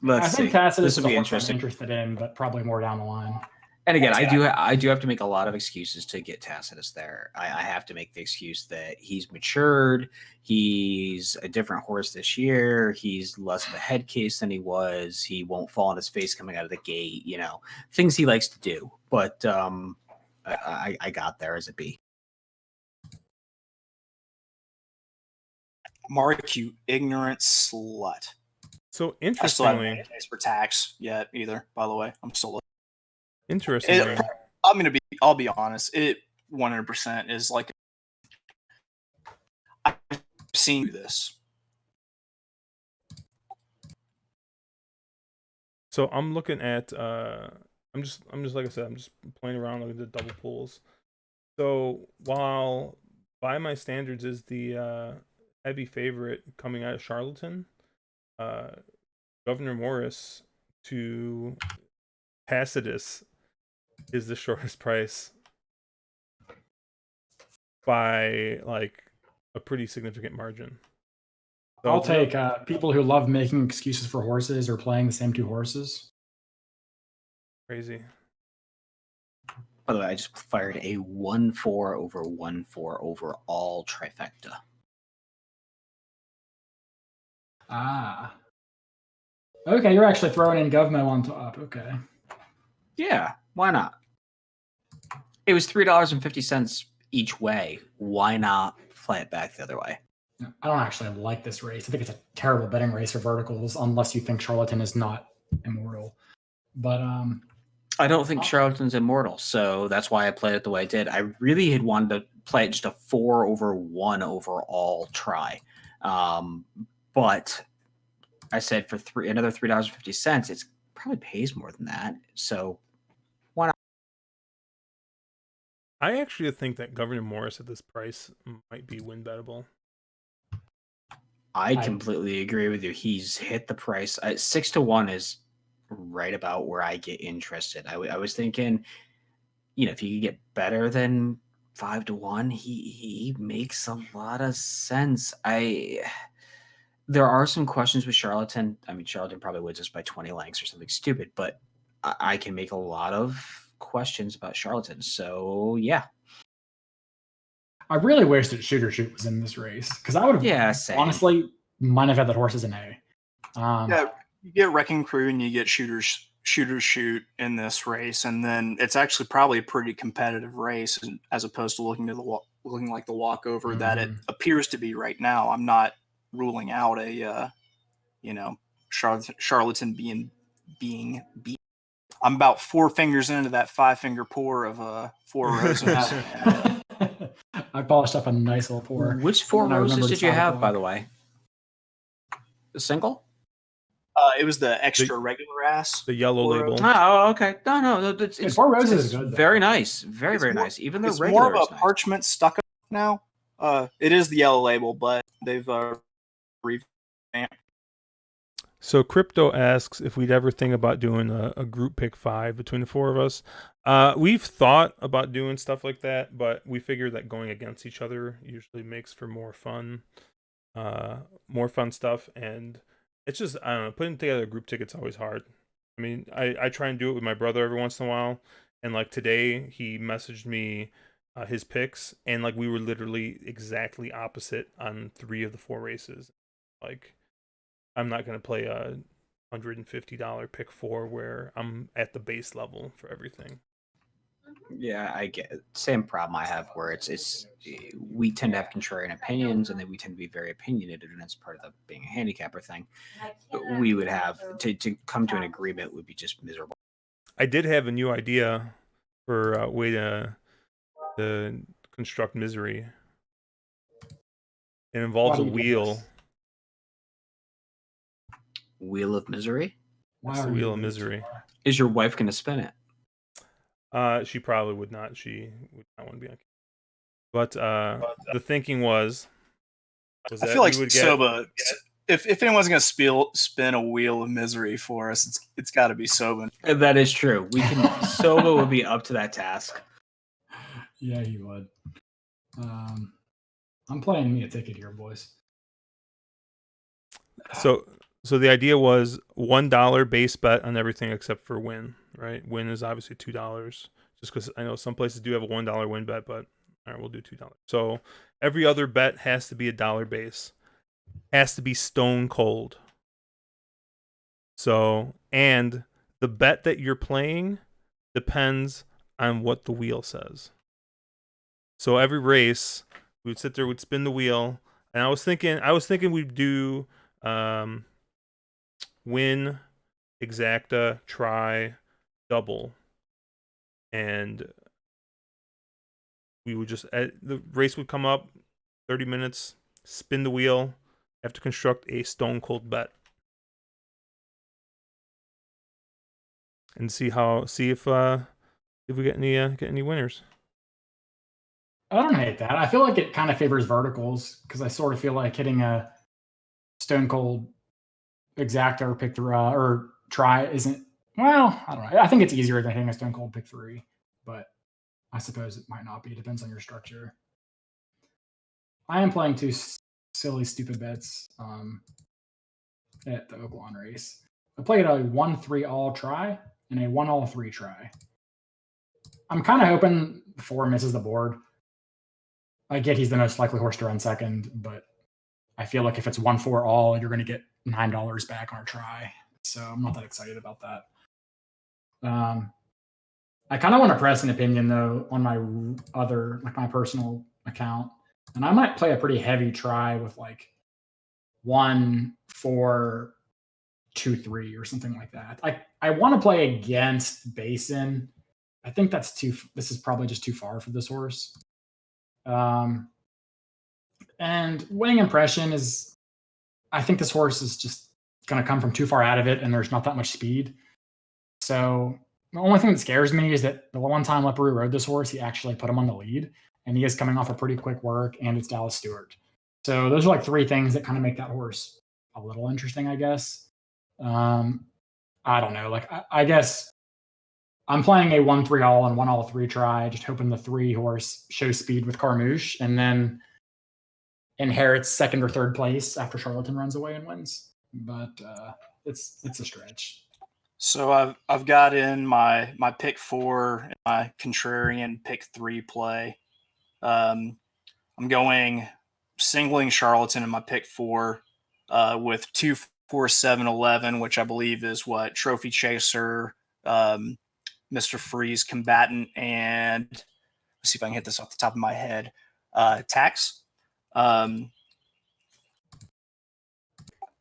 I think Tacitus this is will a be horse I'm interesting. interested in, but probably more down the line. And again, I do have to make a lot of excuses to get Tacitus there. I have to make the excuse that he's matured. He's a different horse this year. He's less of a head case than he was. He won't fall on his face coming out of the gate. You know, things he likes to do. But I got there as a B. Mark, you ignorant slut. So I still haven't interestingly, made a case for Tax yet either. By the way, I'm still. interestingly, I'll be honest. It 100% is like I've seen this. so I'm looking at I'm just like I said, I'm just playing around looking at the double pools. So while By My Standards is the heavy favorite coming out of Charlatan, Governor Morris to Tacitus is the shortest price by like a pretty significant margin. So I'll take people who love making excuses for horses or playing the same two horses. crazy. By the way, I just fired a 1-4 over 1-4 overall trifecta. Ah. Okay, you're actually throwing in GovMo on top. Okay. Yeah, why not? It was $3.50 each way. Why not fly it back the other way? I don't actually like this race. I think it's a terrible betting race for verticals, unless you think Charlatan is not immortal. But I don't think Charlatan's immortal, so that's why I played it the way I did. I really had wanted to play it just a 4 over 1 overall try. But I said for another $3.50, it probably pays more than that. So why not? I actually think that Governor Morris at this price might be win bettable. I completely agree with you. He's hit the price. 6-1 is right about where I get interested. I was thinking, if you could get better than 5-1, he makes a lot of sense. There are some questions with Charlatan. I mean, Charlatan probably wins us by 20 lengths or something stupid, but I can make a lot of questions about Charlatan. So yeah. I really wish that Shooter Shoot was in this race, because I would have honestly might have had that horse as an A. Yeah, you get Wrecking Crew and you get Shooter Shoot in this race, and then it's actually probably a pretty competitive race as opposed to looking like the walkover that it appears to be right now. I'm not ruling out a Charlatan being beat. I'm about 4 fingers into that 5-finger pour of Four Roses. I polished up a nice little pour. Which Four And I Roses remembered did you it's 5 have, by o'clock. the way? The single? It was the extra regular ass. The yellow Four label. Roses. Oh, okay. No. Yeah, Four Roses is good, though. Very nice. Very, It's very more- nice. Even the It's regular more of is a nice. parchment stucco now. It is the yellow label, but they've revamped. So Crypto asks if we'd ever think about doing a group pick 5 between the 4 of us. We've thought about doing stuff like that, but we figure that going against each other usually makes for more fun stuff. And it's just, I don't know, putting together a group ticket's always hard. I mean, I try and do it with my brother every once in a while. And like today, he messaged me his picks, and like we were literally exactly opposite on 3 of the 4 races. Like, I'm not going to play a $150 pick 4 where I'm at the base level for everything. Yeah, I get it. Same problem I have where it's we tend to have contrarian opinions, and then we tend to be very opinionated, and it's part of the being a handicapper thing. But we would have to come to an agreement would be just miserable. I did have a new idea for a way to construct misery. It involves a Why do you do wheel. this? Wheel of Misery? Why It's the are wheel you of doing this? misery. Is your wife going to spin it? She probably would not. She would not want to be on. But the thinking was I that feel like we would get. Soba. If anyone's gonna spin a wheel of misery for us, it's got to be Soba. That is true. We can. Soba would be up to that task. Yeah, he would. I'm playing me a ticket here, boys. So the idea was $1 base bet on everything except for win. Right, win is obviously $2. Just because I know some places do have a $1 win bet, but all right, we'll do $2. So every other bet has to be $1 base. Has to be stone cold. So, and the bet that you're playing depends on what the wheel says. So every race, we would sit there, we'd spin the wheel, and I was thinking we'd do win, exacta, try, double, and we would just the race would come up, 30 minutes, spin the wheel, have to construct a stone cold bet, and see if we get any winners. I don't hate that. I feel like it kind of favors verticals because I sort of feel like hitting a stone cold exacta or pick through or try isn't. Well, I don't know. I think it's easier than hitting a stone cold pick 3, but I suppose it might not be. It depends on your structure. I am playing 2 silly, stupid bets at the Oaklawn race. I played a 1-3 all try and a 1-all-3 try. I'm kind of hoping 4 misses the board. I get he's the most likely horse to run second, but I feel like if it's 1-4 all, you're going to get $9 back on a try. So I'm not that excited about that. I kind of want to press an opinion though on my other, like my personal account, and I might play a pretty heavy try with like 1-4-2-3 or something like that. I want to play against Basin. I think this is probably just too far for this horse. And winning impression is, I think this horse is just going to come from too far out of it, and there's not that much speed. So the only thing that scares me is that the one time Leparoux rode this horse, he actually put him on the lead, and he is coming off a pretty quick work, and it's Dallas Stewart. So those are like 3 things that kind of make that horse a little interesting, I guess. I don't know. Like I guess I'm playing a 1-3 all and 1-all-3 try, just hoping the 3 horse shows speed with Carmouche, and then inherits 2nd or 3rd place after Charlatan runs away and wins. But it's a stretch. So I've got in my pick 4 and my contrarian pick 3 play. I'm going singling Charlatan in my pick 4 with 2-4-7-11, which I believe is what Trophy Chaser, Mr. Freeze, Combatant, and let's see if I can hit this off the top of my head. Tax. Let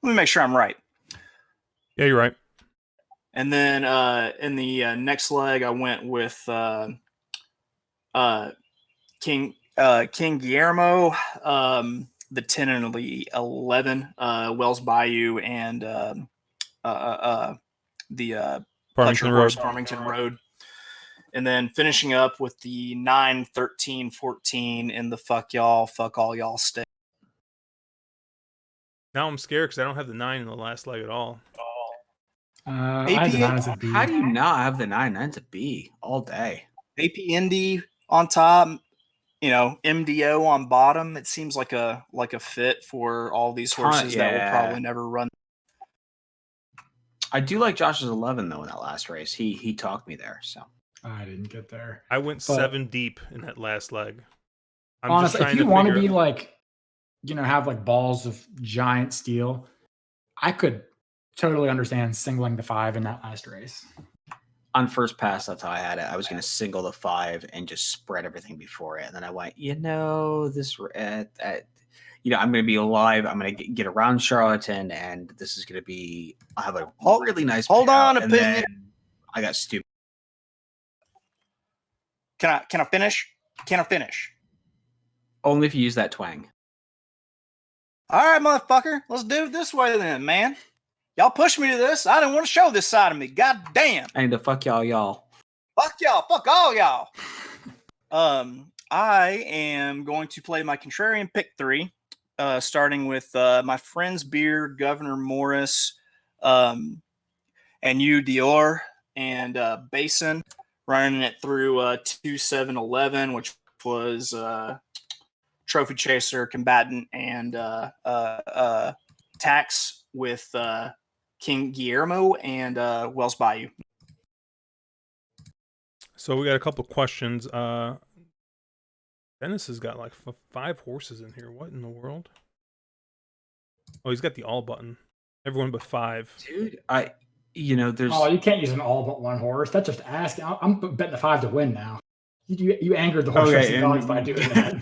me make sure I'm right. Yeah, you're right. And then in the next leg, I went with King Guillermo, the 10 and the 11, Wells Bayou, and the Pletcher Farmington Horse, Road. Farmington Road. And then finishing up with the 9, 13, 14 in the fuck all y'all stay. Now I'm scared because I don't have the 9 in the last leg at all. I have the 9 as a B. How do you not have the 9? 9's a B all day. AP Indy on top, MDO on bottom. It seems like a fit for all these horses that will probably never run. I do like Josh's 11 though in that last race. He talked me there, so I didn't get there. I went 7 deep in that last leg. I'm honestly, just if you want to be like, have like balls of giant steel, I could totally understand singling the 5 in that last race. On first pass, that's how I had it. I was going to single the 5 and just spread everything before it. And then I went, this, I'm going to be alive. I'm going to get around Charlatan, and this is going to be. I have a really nice. Hold on, and opinion. I got stupid. Can I finish? Can I finish? Only if you use that twang. All right, motherfucker. Let's do it this way then, man. Y'all push me to this. I didn't want to show this side of me. God damn. I need to fuck y'all. Fuck y'all. Fuck all y'all. I am going to play my contrarian pick 3, starting with my friend's beer, Governor Morris, and you, Dior, and Basin, running it through 2-7-11, which was Trophy Chaser, Combatant, and Tax with King Guillermo and Wells Bayou. So we got a couple questions. Dennis has got like 5 horses in here. What in the world? Oh, he's got the all button. Everyone but 5. Dude, there's. Oh, you can't use an all but one horse. That's just asking. I'm betting the 5 to win now. You angered the horse racing gods by doing that.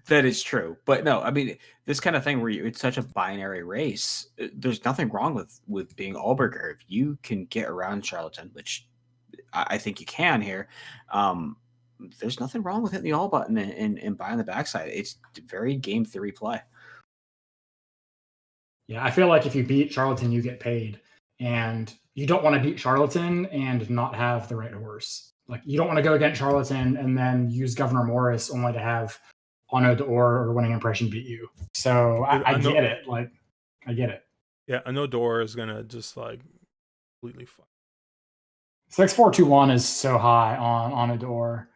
That is true. But no, I mean, this kind of thing where it's such a binary race, there's nothing wrong with being Allberger. If you can get around Charlatan, which I think you can here, there's nothing wrong with hitting the all button and buying the backside. It's very game 3 play. Yeah, I feel like if you beat Charlatan, you get paid. And you don't want to beat Charlatan and not have the right horse. Like, you don't want to go against Charlatan and then use Governor Morris only to have Ono d'Or or Winning Impression beat you. So I get it. Like, I get it. Yeah, Ono d'Or is going to just like completely fuck. 6421 is so high on Ono d'Or.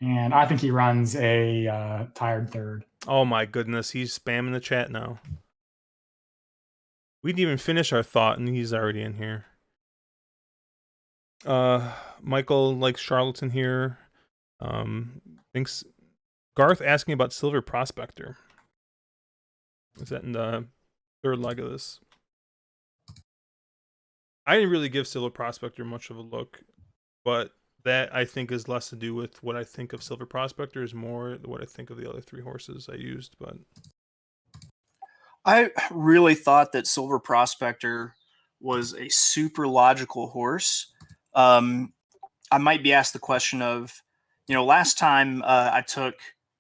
And I think he runs a tired 3rd. Oh my goodness, he's spamming the chat now. We didn't even finish our thought, and he's already in here. Michael likes Charlatan here. Thinks Garth asking about Silver Prospector. Is that in the 3rd leg of this? I didn't really give Silver Prospector much of a look, but that I think is less to do with what I think of Silver Prospector, is more what I think of the other 3 horses I used. But I really thought that Silver Prospector was a super logical horse. I might be asked the question of, last time I took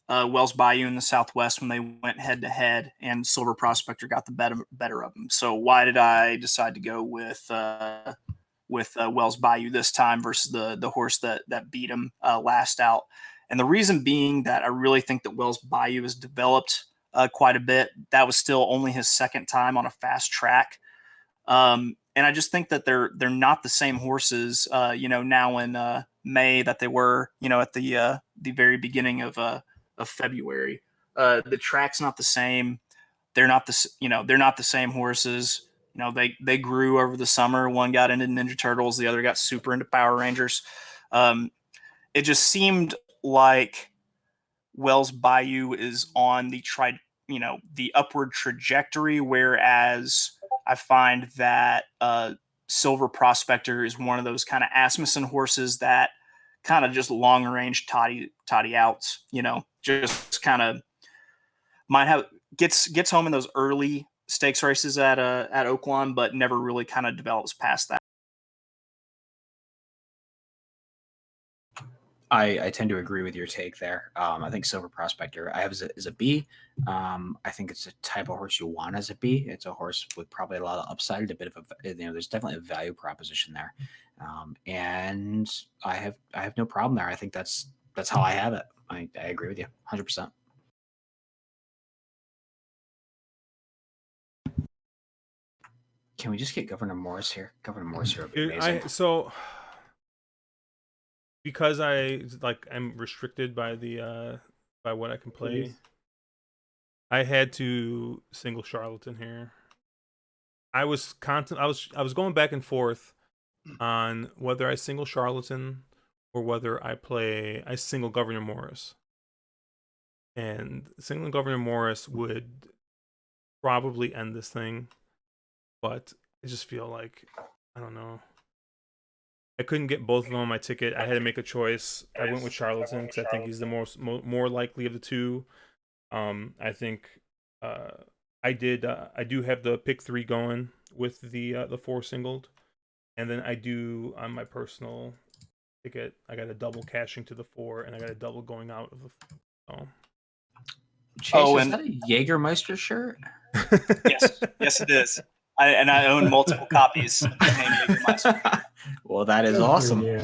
Wells Bayou in the Southwest when they went head to head, and Silver Prospector got the better of them. So why did I decide to go with Wells Bayou this time versus the horse that beat him last out? And the reason being that I really think that Wells Bayou has developed quite a bit. That was still only his 2nd time on a fast track. And I just think that they're not the same horses, now in May that they were, at the very beginning of February. The track's not the same. They're not the same horses. They grew over the summer. One got into Ninja Turtles, the other got super into Power Rangers. It just seemed like Wells Bayou is on the upward trajectory, whereas I find that Silver Prospector is one of those kind of Asmussen horses that kind of just long range toddy outs, just kind of might have gets home in those early stakes races at Oaklawn, but never really kind of develops past that. I tend to agree with your take there. I think Silver Prospector I have as a B. I think it's a type of horse you want as a B. It's a horse with probably a lot of upside, a bit of a there's definitely a value proposition there, and I have no problem there. I think that's how I have it. I agree with you 100%. Can we just get Governor Morris here? Governor Morris here would be Dude, amazing. so because I'm restricted by the by what I can play. Please. I had to single Charlatan here. I was going back and forth on whether I single Charlatan or whether I single Governor Morris. And singling Governor Morris would probably end this thing, but I just feel like I don't know. I couldn't get both of them on my ticket. I had to make a choice. I went with Charlatan because I think he's the more likely of the two. I think I do have the pick 3 going with the 4 singled, and then I do on my personal ticket. I got a double cashing to the 4, and I got a double going out of the. Chase, is that a Jägermeister shirt? Yes, it is. I own multiple copies. Well, that is Good for awesome. you.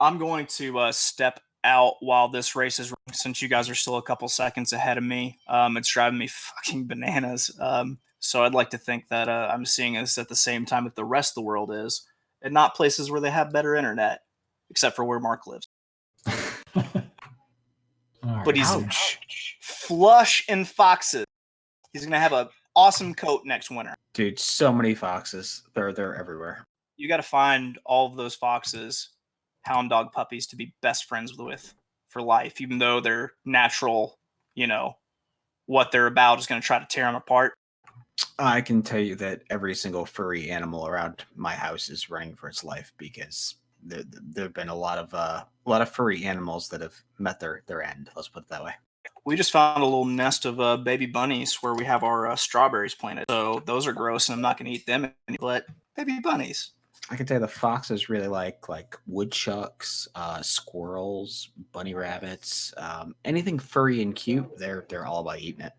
I'm going to step out while this race is running, since you guys are still a couple seconds ahead of me. It's driving me fucking bananas. So I'd like to think that I'm seeing this at the same time that the rest of the world is, and not places where they have better internet, except for where Mark lives. But he's flush in foxes. He's gonna have an awesome coat next winter. Dude, so many foxes. They're everywhere. You got to find all of those foxes, hound dog puppies, to be best friends with for life, even though their natural, what they're about is going to try to tear them apart. I can tell you that every single furry animal around my house is running for its life because there have been a lot of furry animals that have met their end. Let's put it that way. We just found a little nest of baby bunnies where we have our strawberries planted. So those are gross, and I'm not going to eat them. But baby bunnies. I can tell you the foxes really like woodchucks, squirrels, bunny rabbits, anything furry and cute. They're all about eating it.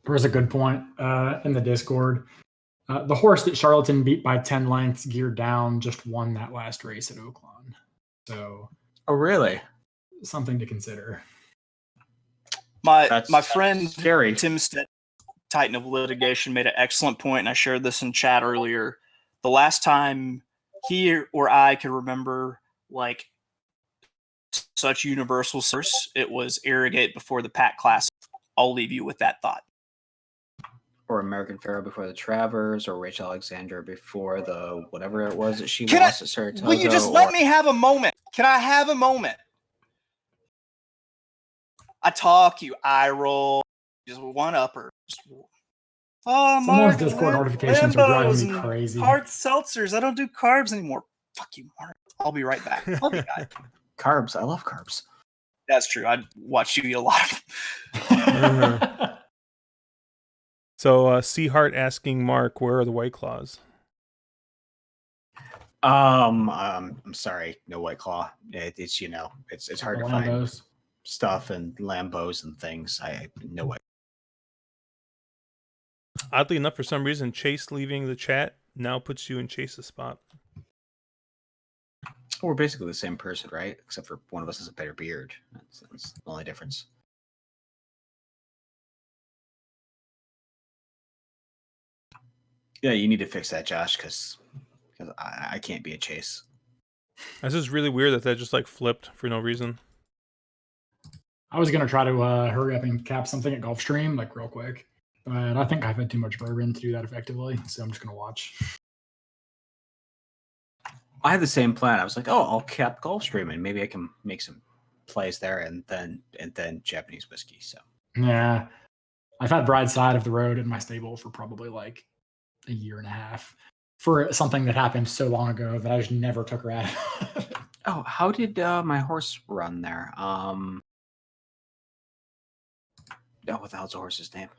There was a good point in the Discord. The horse that Charlatan beat by 10 lengths, geared down, just won that last race at Oaklawn. So, oh really? Something to consider. My friend scary. Tim Stead, Titan of Litigation, made an excellent point, and I shared this in chat earlier. The last time he or I could remember such universal source, it was Irrigate before the Pack Classic. I'll leave you with that thought. Or American Pharaoh before the Travers, or Rachel Alexander before the whatever it was that she lost at Saratoga. Will you just let me have a moment? Can I have a moment? I talk, you eye roll, just one upper. Oh, Sometimes Mark, Discord notifications are driving me crazy. Hard seltzers. I don't do carbs anymore. Fuck you, Mark. I'll be right back. Love you guys. Carbs. I love carbs. That's true. I'd watch you eat a lot. So, Seahart asking Mark, where are the White Claws? I'm sorry, no White Claw. It's it's hard to find stuff and Lambos and things. I no way. Oddly enough, for some reason, Chase leaving the chat now puts you in Chase's spot. We're basically the same person, right? Except for one of us has a better beard. That's the only difference. Yeah, you need to fix that, Josh, because I can't be a Chase. This is really weird that just flipped for no reason. I was gonna try to hurry up and cap something at Gulfstream real quick, but I think I've had too much bourbon to do that effectively, so I'm just gonna watch. I had the same plan. I was like, oh, I'll cap Gulfstream and maybe I can make some plays there, and then Japanese whiskey. So yeah, I've had Bride Side of the Road in my stable for probably a year and a half for something that happened so long ago that I just never took her out. Oh, how did my horse run there? What the hell's the horse's name?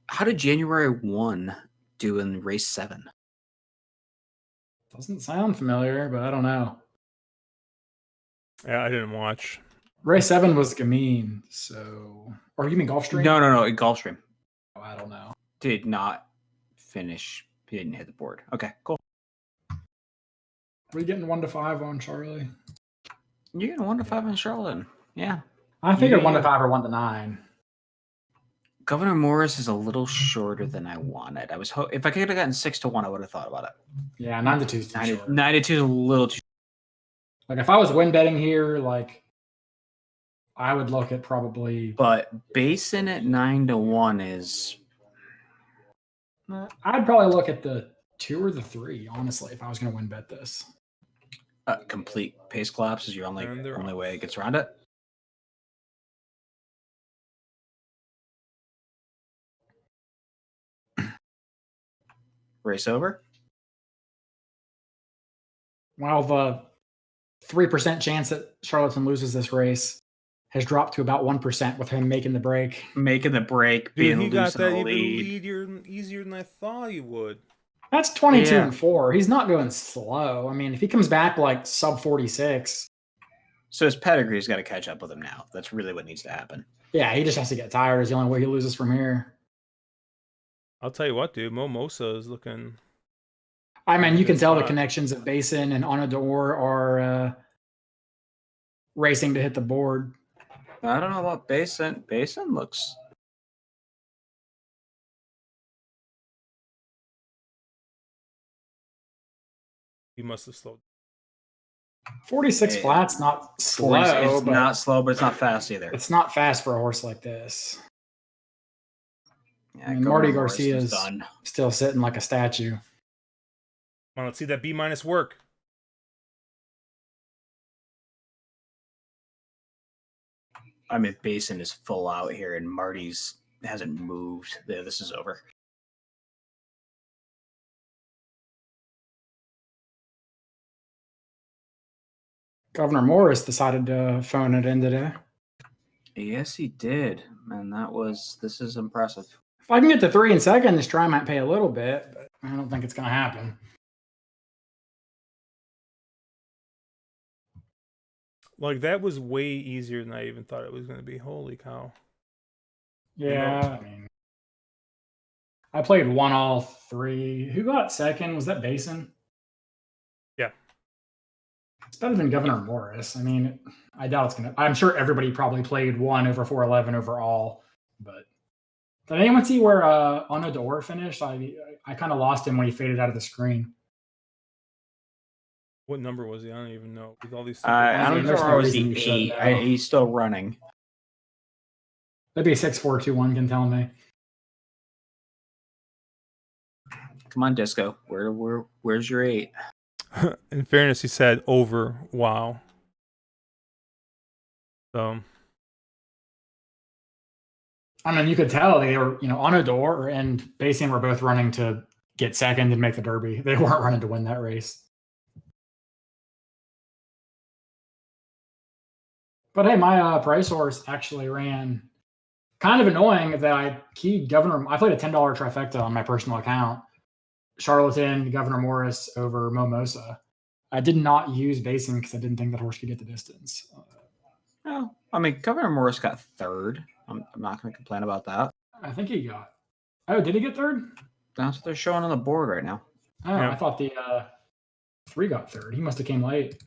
How did January 1 do in race 7? Doesn't sound familiar, but I don't know. Yeah, I didn't watch. Race 7 was Gamine, so or you mean Gulfstream? No, Gulfstream Oh, I don't know. did not finish. He didn't hit the board. Okay, cool. Are we getting 1 to 5 on Charlie? You're getting 1 to 5 in Charlotte. Yeah. I figured Yeah. 1 to 5 or 1 to 9. Governor Morris is a little shorter than I wanted. I was if I could have gotten 6 to 1, I would have thought about it. Yeah, 9 to 2 is too 90, short. 92 is a little too. Like if I was win betting here, like I would look at probably. But Basin at 9 to 1 is. I'd probably look at the 2 or the 3, honestly, if I was going to win bet this. Complete pace collapse is your only way it gets around it. Race over. While the 3% chance that Charlatan loses this race has dropped to about 1% with him making the break. Making the break, Dude, being he got loose in that the even lead. easier than I thought he would. That's 22 Yeah. and 4. He's not going slow. I mean, if he comes back like sub 46. So his pedigree's got to catch up with him now. That's really what needs to happen. Yeah, he just has to get tired. Is the only way he loses from here. I'll tell you what, dude. Momosa is looking. I mean, you can Good tell the spot. connections of Basin and Onador are racing to hit the board. I don't know about Basin. Basin looks. He must have slowed. 46 Hey, flats, not slow. It's but not slow, but it's not fast either. It's not fast for a horse like this. Yeah, I mean, Marty Governor Morris is Garcia's done. still sitting like a statue. Come on, let's see that B- work. I mean, Basin is full out here, and Marty's hasn't moved. Yeah, this is over. Governor Morris decided to phone it in today. Yes, he did. Man, this is impressive. If I can get to 3 in second, this try might pay a little bit, but I don't think it's going to happen. Like that was way easier than I even thought it was going to be. Holy cow! Yeah, I mean, I played 1 all 3. Who got second? Was that Basin? Yeah. It's better than Governor Morris. I mean, I doubt it's going to. I'm sure everybody probably played 1 over 411 overall, but did anyone see where Onador finished? I kind of lost him when he faded out of the screen. What number was he? I don't even know. With all these. I don't There's know. no Or was reason he you should 8? know. He's still running. Maybe 6-4-2-1 can tell me. Come on, Disco. Where's your 8? In fairness, he said over. Wow. So. I mean, you could tell they were, Onador and Basin were both running to get second and make the Derby. They weren't running to win that race. But hey, my price horse actually ran kind of annoying that I keyed Governor. I played a $10 trifecta on my personal account. Charlatan, Governor Morris over Momosa. I did not use Basin because I didn't think that horse could get the distance. Oh, I mean, Governor Morris got 3rd. I'm not going to complain about that. I think he got. Oh, did he get 3rd? That's what they're showing on the board right now. Oh, Yeah. I thought the 3 got 3rd. He must have came late.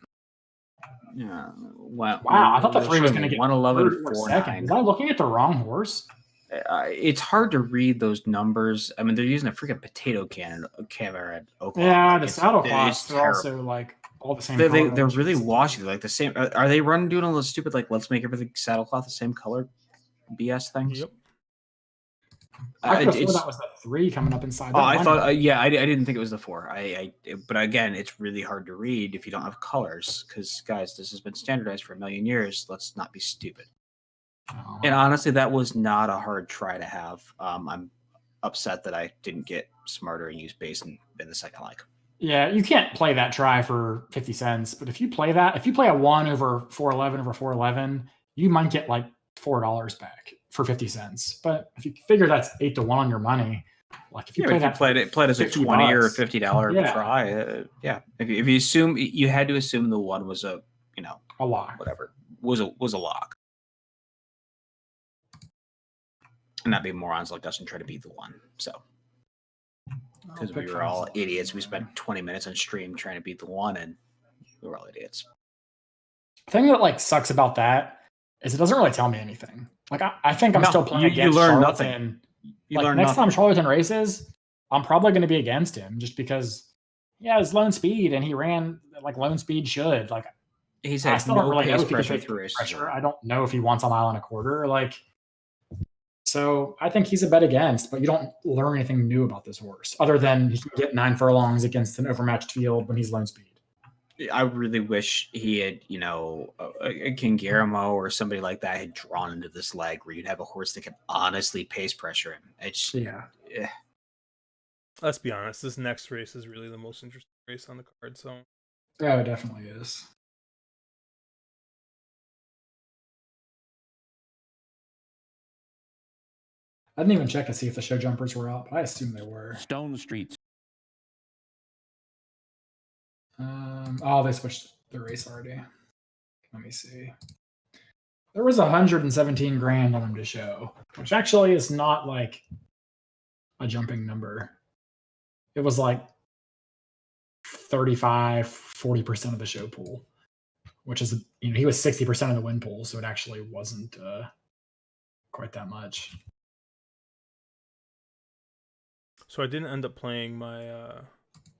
Yeah. Wow, I thought the 3 was going to get 111 3rd or second. Was I looking at the wrong horse? It's hard to read those numbers. I mean, they're using a freaking potato camera at Oklahoma. Yeah, Like, the it's saddle cloths are terrible. also like all the same. They're color. really washy. Like the same. Are they doing all those stupid like let's make everything saddlecloth the same color BS things? Yep. I could have It's- thought that was the 3 coming up inside. Oh, I thought, yeah, I didn't think it was the 4. But again, it's really hard to read if you don't have colors. Because guys, this has been standardized for a million years. Let's not be stupid. And honestly, that was not a hard try to have. I'm upset that I didn't get smarter and use Basin in the second leg. Yeah, you can't play that try for 50 cents. But if you play a 1 over 411 over 411, you might get like $4 back for 50 cents. But if you figure that's 8 to 1 on your money, like if you Yeah, pay if you that played as a 50 $20 or bucks, $50 yeah. try, yeah. If you assume you had to assume the one was a a lot. whatever was a lock, and not be morons like us and try to beat the one. So because we were all idiots, we spent 20 minutes on stream trying to beat the one, and we were all idiots. The thing that like sucks about that is it doesn't really tell me anything. Like I think I'm No, still playing you against learn Charlatan. nothing. You Like learn next nothing. time Charlatan races, I'm probably going to be against him just because he has lone speed and he ran like lone speed should. Like He's I had still don't no really know pace if he can pressure take through races. pressure. I don't know if he wants a mile and a quarter. Like so, I think he's a bet against. But you don't learn anything new about this horse other than he can get 9 furlongs against an overmatched field when he's lone speed. I really wish he had, a King Guillermo or somebody like that had drawn into this leg where you'd have a horse that could honestly pace pressure him. It's Let's be honest. This next race is really the most interesting race on the card. So Yeah, it definitely is. I didn't even check to see if the show jumpers were out, but I assume they were. Stone Streets. They switched the race already. Let me see. There was 117 grand on them to show, which actually is not like a jumping number. It was like 35-40% of the show pool, which is he was 60% of the win pool, so it actually wasn't quite that much. So I didn't end up playing my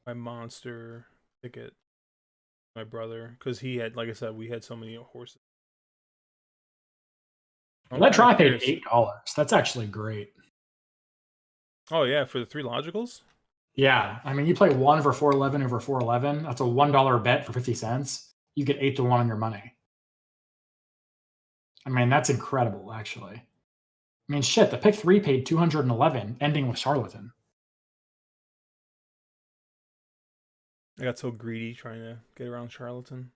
my monster ticket, my brother, because he had, like I said, we had so many horses. Well, that try paid $8. That's actually great. Oh yeah, for the 3 logicals. Yeah, I mean, you play 1 for 411 over 411. That's a $1 bet for 50 cents. You get 8 to 1 on your money. I mean, that's incredible, actually. I mean, shit, the pick 3 paid 211, ending with Charlatan. I got so greedy trying to get around Charlatan.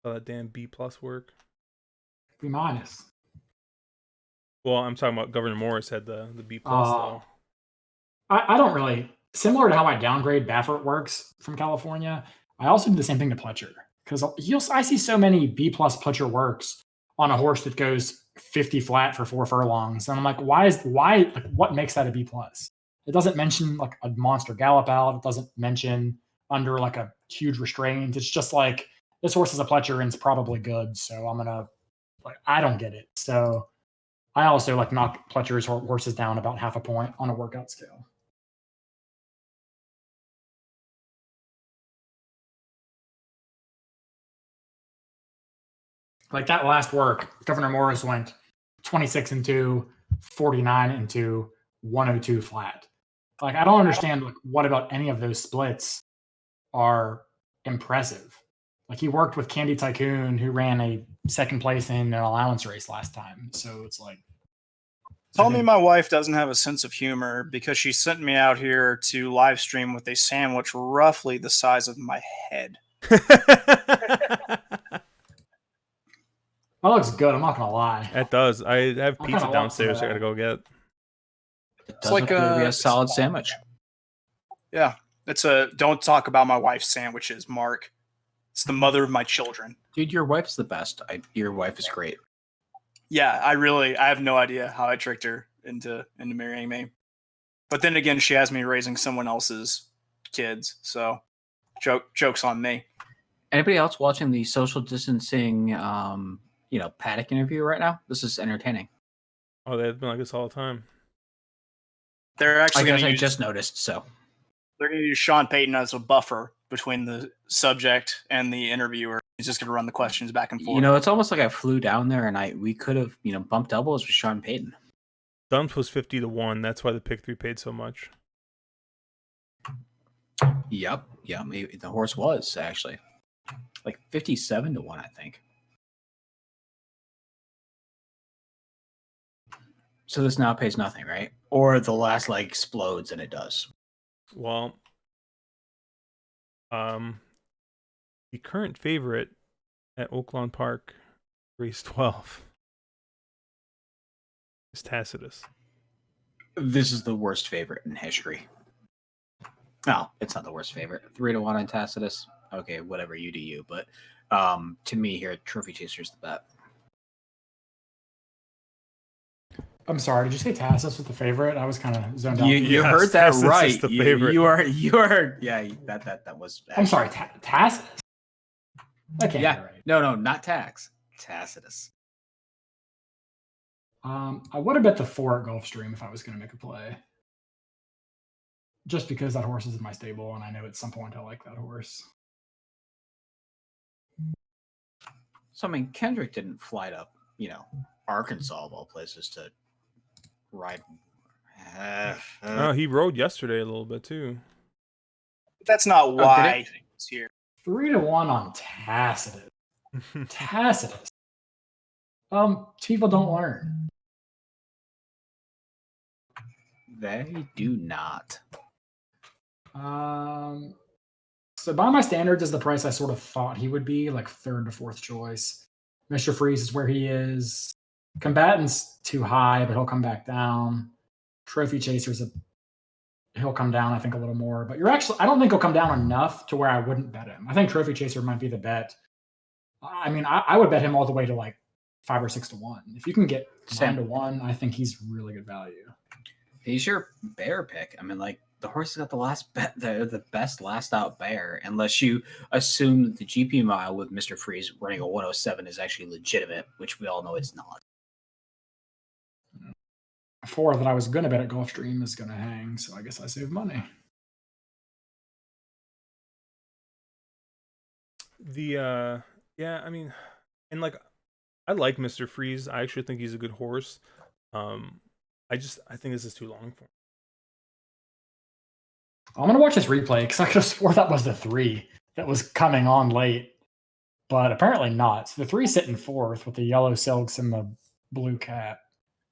All that damn B+ work. B-. Well, I'm talking about Governor Morris had the B+ though. I don't really, similar to how I downgrade Baffert works from California, I also do the same thing to Pletcher. Because I see so many B+ Pletcher works on a horse that goes 50 flat for 4 furlongs. And I'm like, what makes that a B+? It doesn't mention like a monster gallop out. It doesn't mention under like a huge restraint. It's just like, this horse is a Pletcher and it's probably good. So I'm going to, I don't get it. So I also knock Pletcher's horses down about half a point on a workout scale. Like that last work, Governor Morris went 26-2, 49-2, 102 flat. Like I don't understand what about any of those splits are impressive. Like he worked with Candy Tycoon, who ran a second place in an allowance race last time. So it's like, tell me my wife doesn't have a sense of humor because she sent me out here to live stream with a sandwich roughly the size of my head. That looks good. I'm not gonna lie. It does. I have I pizza kinda want downstairs. some I of gotta that. go get. It's like a solid sandwich. Yeah, it's a don't talk about my wife's sandwiches, Mark. It's the mother of my children. Dude, your wife's the best. Your wife is great. Yeah, I have no idea how I tricked her into marrying me. But then again, she has me raising someone else's kids, so joke's on me. Anybody else watching the social distancing paddock interview right now? This is entertaining. Oh, they've been like this all the time. They're actually I just noticed, so they're going to use Sean Payton as a buffer between the subject and the interviewer. He's just going to run the questions back and forth. It's almost like I flew down there and we could have bumped elbows with Sean Payton. Dumps was 50 to 1. That's why the pick 3 paid so much. Yep. Yeah, maybe the horse was actually like 57 to 1, I think. So this now pays nothing, right? Or the last leg explodes and it does. Well, the current favorite at Oaklawn Park, race 12, is Tacitus. This is the worst favorite in history. No, it's not the worst favorite. 3-1 on Tacitus. Okay, whatever, you do you. But to me here, Trophy Chaser's the bet. I'm sorry. Did you say Tacitus was the favorite? I was kind of zoned out. You Yes, heard that Tacitus is right. the You favorite. are. Yeah, that was. I'm sorry. Tacitus. I can't. Yeah. Be right. No, not Tax. Tacitus. I would have bet the 4 at Gulfstream if I was going to make a play. Just because that horse is in my stable, and I know at some point I like that horse. So I mean, Kendrick didn't fly to Arkansas of all places to ride. Oh, he rode yesterday a little bit too. That's not why he's here. 3-1 on Tacitus. Tacitus. People don't learn. They do not. So by my standards is the price I sort of thought he would be, like 3rd to 4th choice. Mr. Freeze is where he is. Combatant's too high, but he'll come back down. Trophy Chaser's he'll come down, I think, a little more. But I don't think he'll come down enough to where I wouldn't bet him. I think Trophy Chaser might be the bet. I mean, I would bet him all the way to like 5 or 6 to 1. If you can get 10 to 1, I think he's really good value. He's your bear pick. I mean, like, the horse has got the best last out bear, unless you assume that the GP mile with Mr. Freeze running a 107 is actually legitimate, which we all know it's not. 4 that I was going to bet at Gulfstream is going to hang, so I guess I save money. Yeah, I mean, and like, I like Mr. Freeze. I actually think he's a good horse. I think this is too long for him. I'm going to watch this replay because I could have swore that was the 3 that was coming on late, but apparently not. So the 3 sitting 4th with the yellow silks and the blue cap.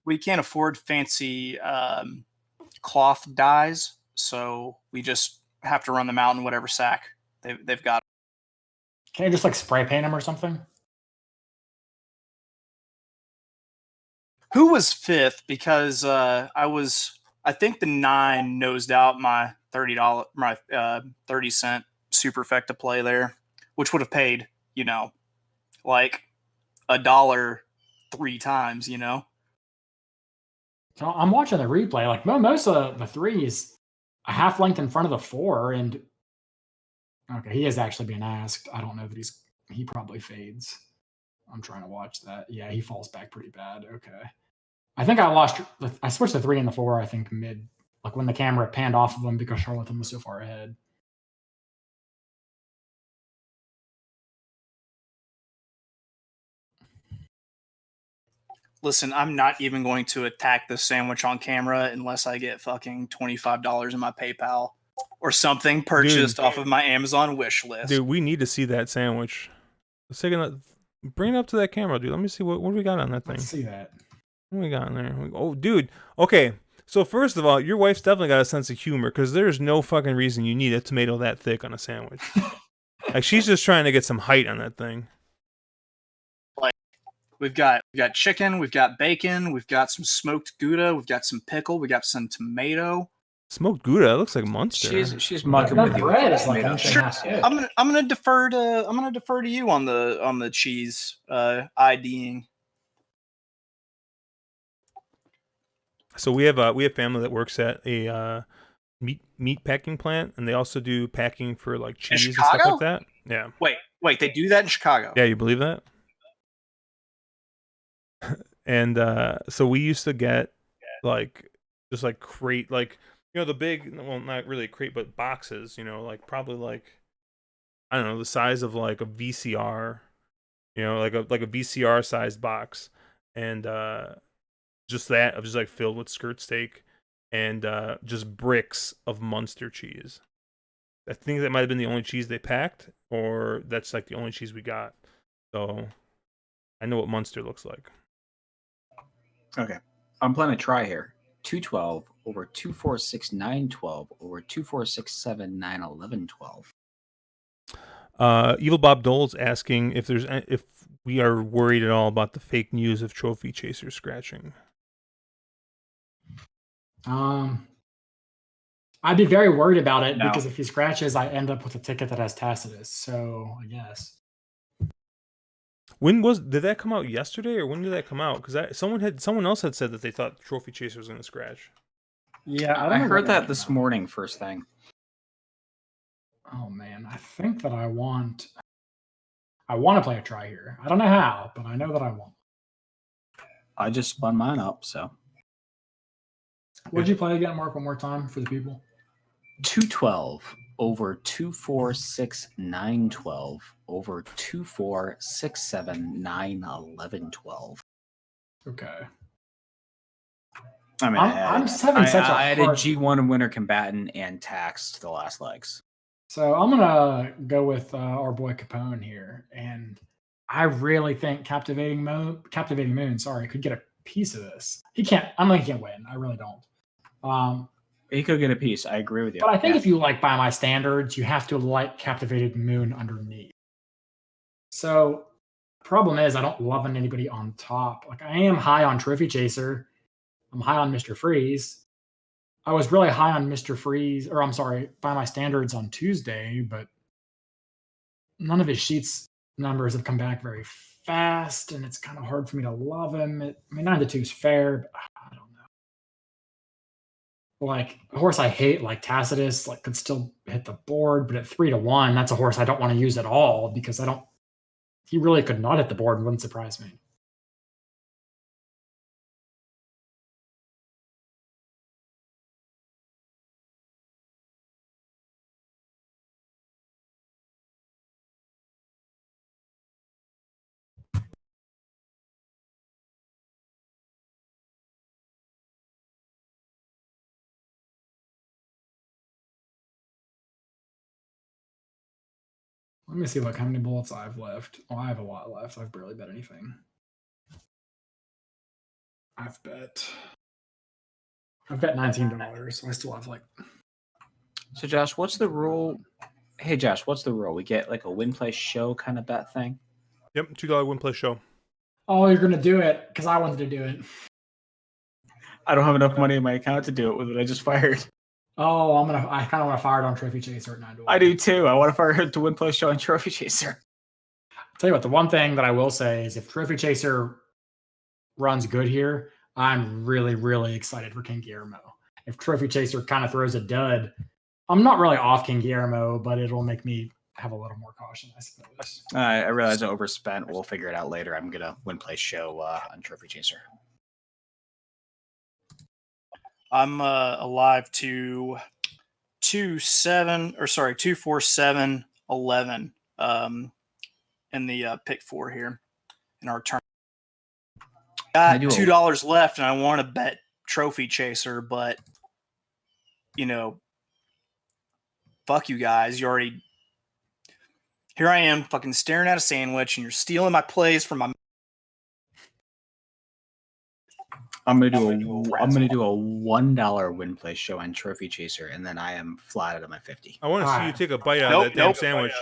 We can't afford fancy cloth dyes, so we just have to run them out in whatever sack they've got. Can you just like spray paint them or something? Who was 5th? Because I think the 9 nosed out my $30 30-cent superfecta play there, which would have paid, like $1 3 times, So I'm watching the replay. Like most of the 3 is a half length in front of the 4, and okay, he is actually being asked. I don't know that he probably fades. I'm trying to watch that. Yeah, he falls back pretty bad. Okay. I think I switched the 3 and the 4, I think mid, like when the camera panned off of him because Charlatan was so far ahead. Listen, I'm not even going to attack this sandwich on camera unless I get fucking $25 in my PayPal or something purchased off of my Amazon wish list. Dude, we need to see that sandwich. Let's bring it up to that camera, dude. Let me see what do we got on that thing. Let's see that. What do we got in there? Oh, dude. Okay. So first of all, your wife's definitely got a sense of humor because there's no fucking reason you need a tomato that thick on a sandwich. Like, she's just trying to get some height on that thing. We've got chicken, we've got bacon, we've got some smoked Gouda, we've got some pickle, we got some tomato. Smoked Gouda, that looks like Munster. She's mucking That with you. bread is like Tomato. anything Sure. else. I'm gonna defer to you on the cheese IDing. So we have family that works at a meat packing plant, and they also do packing for like cheese and stuff Chicago? like that. Yeah. Wait, they do that in Chicago? Yeah, you believe that? And so we used to get like just like crate, like, the big, well, not really a crate, but boxes, like probably like, I don't know, the size of like a VCR, like a VCR sized box, and just like filled with skirt steak and just bricks of Munster cheese. I think that might have been the only cheese they packed, or that's like the only cheese we got. So I know what Munster looks like. Okay. I'm playing a try here. 212 over 246 912 over 2467 911 12. Evil Bob Dole's asking if we are worried at all about the fake news of Trophy Chaser scratching. I'd be very worried about it No. because if he scratches, I end up with a ticket that has Tacitus. So I guess. Did that come out yesterday or when did that come out? Because someone else had said that they thought Trophy Chaser was going to scratch. Yeah, I heard that this morning, first thing. Oh man, I think that I want to play a try here. I don't know how, but I know that I want. I just spun mine up, so. What'd you play again, Mark? One more time for the people. 212 over 246,912 over 2467,91112. Okay. I mean, I'm just having such a I added hard- G1 Winter Combatant and Tax to the last legs. So I'm gonna go with our boy Capone here, and I really think Captivating Moon, could get a piece of this. He can't. I mean, he can't win. I really don't. He could get a piece. I agree with you. But I think if you like by my standards, you have to like Captivated Moon underneath. So problem is I don't love anybody on top. Like I am high on Trophy Chaser. I'm high on Mr. Freeze. I was really high on Mr. Freeze, or I'm sorry, by my standards on Tuesday, but none of his sheets numbers have come back very fast, and it's kind of hard for me to love him. I mean, 9-2 is fair, but I don't know. Like a horse I hate, like Tacitus, like could still hit the board, but at 3-1, that's a horse I don't want to use at all because he really could not hit the board and wouldn't surprise me. Let me see how many bullets I have left. Oh, I have a lot left. I've barely bet anything. I've bet $19, so I still have like. So Josh, what's the rule? Hey Josh, what's the rule? We get like a win play show kind of bet thing. Yep, $2 win play show. Oh, you're gonna do it because I wanted to do it. I don't have enough money in my account to do it with what I just fired. Oh, I kind of want to fire it on Trophy Chaser at 9-1. I do too. I want to fire it to win play show and Trophy Chaser. I'll tell you what, the one thing that I will say is if Trophy Chaser runs good here, I'm really, really excited for King Guillermo. If Trophy Chaser kind of throws a dud, I'm not really off King Guillermo, but it'll make me have a little more caution, I suppose. I realize I overspent. We'll figure it out later. I'm gonna win play show on Trophy Chaser. I'm alive to 247-11 in the pick 4 here in our turn. Got $2 left, and I want to bet Trophy Chaser, but fuck you guys. You already. Here I am, fucking staring at a sandwich, and you're stealing my plays from my. I'm gonna do a $1 win play show on Trophy Chaser, and then I am flat out of my 50. I want to see you take a bite out of that damn sandwich.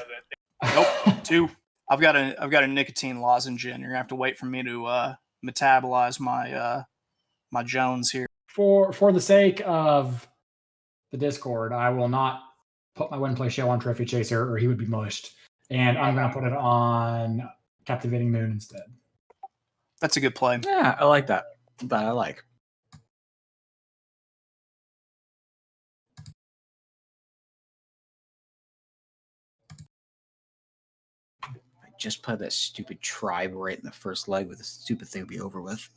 Nope, 2. I've got a nicotine lozenge in. You're gonna have to wait for me to metabolize my my Jones here. For the sake of the Discord, I will not put my win play show on Trophy Chaser, or he would be mushed, and I'm gonna put it on Captivating Moon instead. That's a good play. Yeah, I like that. That I like. I just played that stupid tribe right in the first leg with the stupid thing to be over with.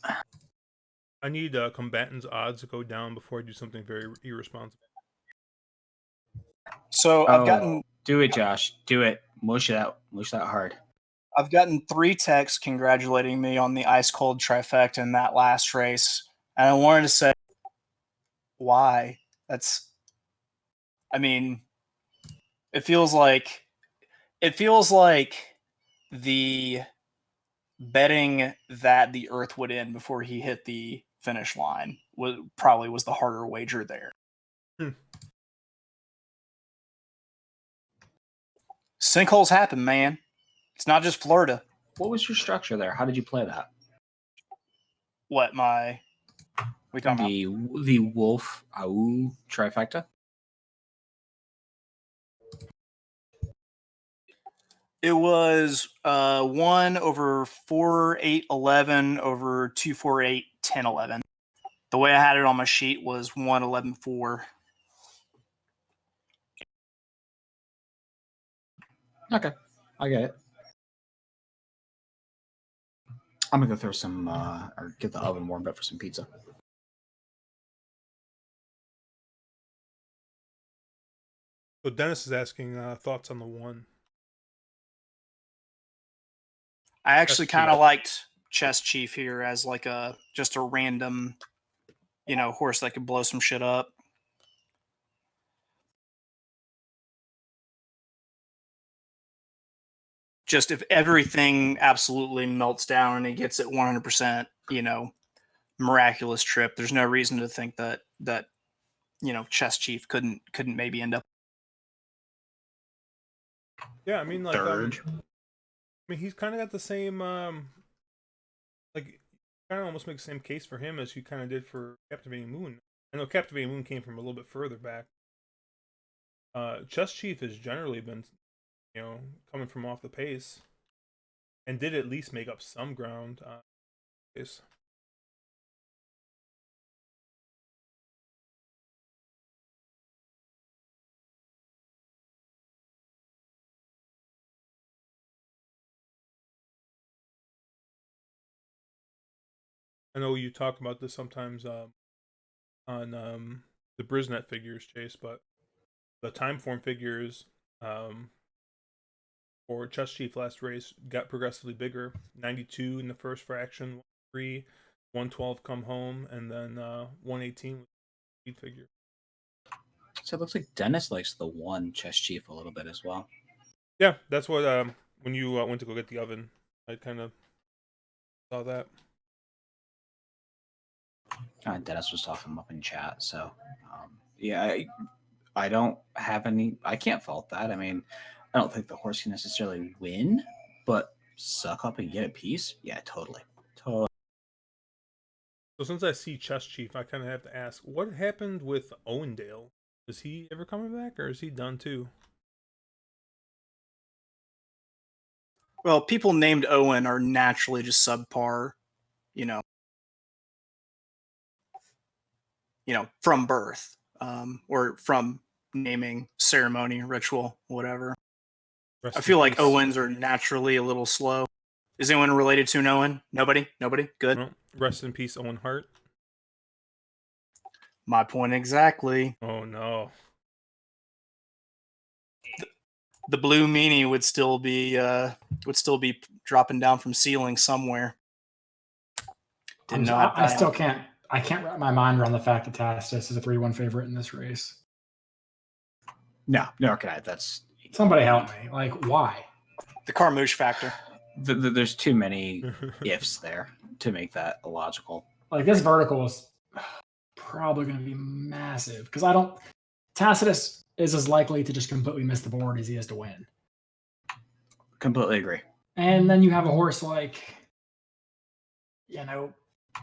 I need combatants' odds to go down before I do something very irresponsible. So I've gotten. Do it, Josh. Do it. Mush that hard. I've gotten 3 texts congratulating me on the ice cold trifecta in that last race. And I wanted to say, why? It feels like the betting that the Earth would end before he hit the finish line was the harder wager there. Sinkholes happen, man. It's not just Florida. What was your structure there? How did you play that? What, my We talking about? The Wolf Au trifecta. It was 1 over 4, 8, 11 over 2, 4, 8, 10, 11. The way I had it on my sheet was 1, 11, 4. Okay, I get it. I'm gonna go throw some or get the oven warmed up for some pizza. So Dennis is asking thoughts on the one. I actually Chess kind of Chief. liked Chess Chief here as like just a random, horse that could blow some shit up. Just if everything absolutely melts down and he gets it 100%, miraculous trip, there's no reason to think that Chess Chief couldn't maybe end up. Yeah, I mean, like, Third. He's kind of got the same, like, kind of almost makes the same case for him as you kind of did for Captivating Moon. I know Captivating Moon came from a little bit further back. Chess Chief has generally been, coming from off the pace, and did at least make up some ground. Pace. I know you talk about this sometimes on the Brisnet figures, Chase, but the time form figures for Chess Chief last race got progressively bigger. 92 in the first fraction, 3, 112 come home, and then 118 with the speed figure. So it looks like Dennis likes the one Chess Chief a little bit as well. Yeah, that's what when you went to go get the oven, I kind of saw that. Dennis was talking him up in chat, so yeah, I don't have any. I can't fault that. I mean, I don't think the horse can necessarily win, but suck up and get a piece. Yeah, totally. So since I see Chess Chief, I kind of have to ask, what happened with Owendale? Is he ever coming back, or is he done too? Well, people named Owen are naturally just subpar, from birth, or from naming, ceremony, ritual, whatever. Rest I in feel like peace. Owens are naturally a little slow. Is anyone related to an Owen? Nobody? Good. Well, rest in peace, Owen Hart. My point exactly. Oh no. The blue meanie would still be dropping down from ceiling somewhere. I still can't. I can't wrap my mind around the fact that Tacitus is a 3-1 favorite in this race. No, can I? That's somebody help me. Like, why? The Carmouche factor. There's too many ifs there to make that illogical. Like, this vertical is probably going to be massive because Tacitus is as likely to just completely miss the board as he is to win. Completely agree. And then you have a horse like,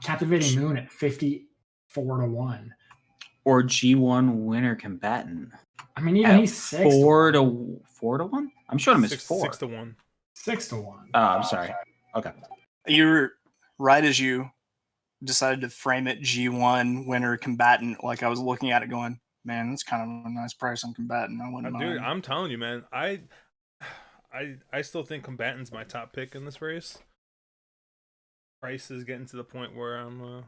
Captivating Moon at 54-1. Or G1 winner combatant. I mean, even he's 4 to 1. I'm showing him as 4. 6 to 1. 6 to 1. Oh, I'm sorry. Okay. You were right as you decided to frame it G1 winner combatant. Like, I was looking at it going, man, that's kind of a nice price on combatant. I wouldn't mind. Dude, I'm telling you, man, I still think combatant's my top pick in this race. Price is getting to the point where I'm okay.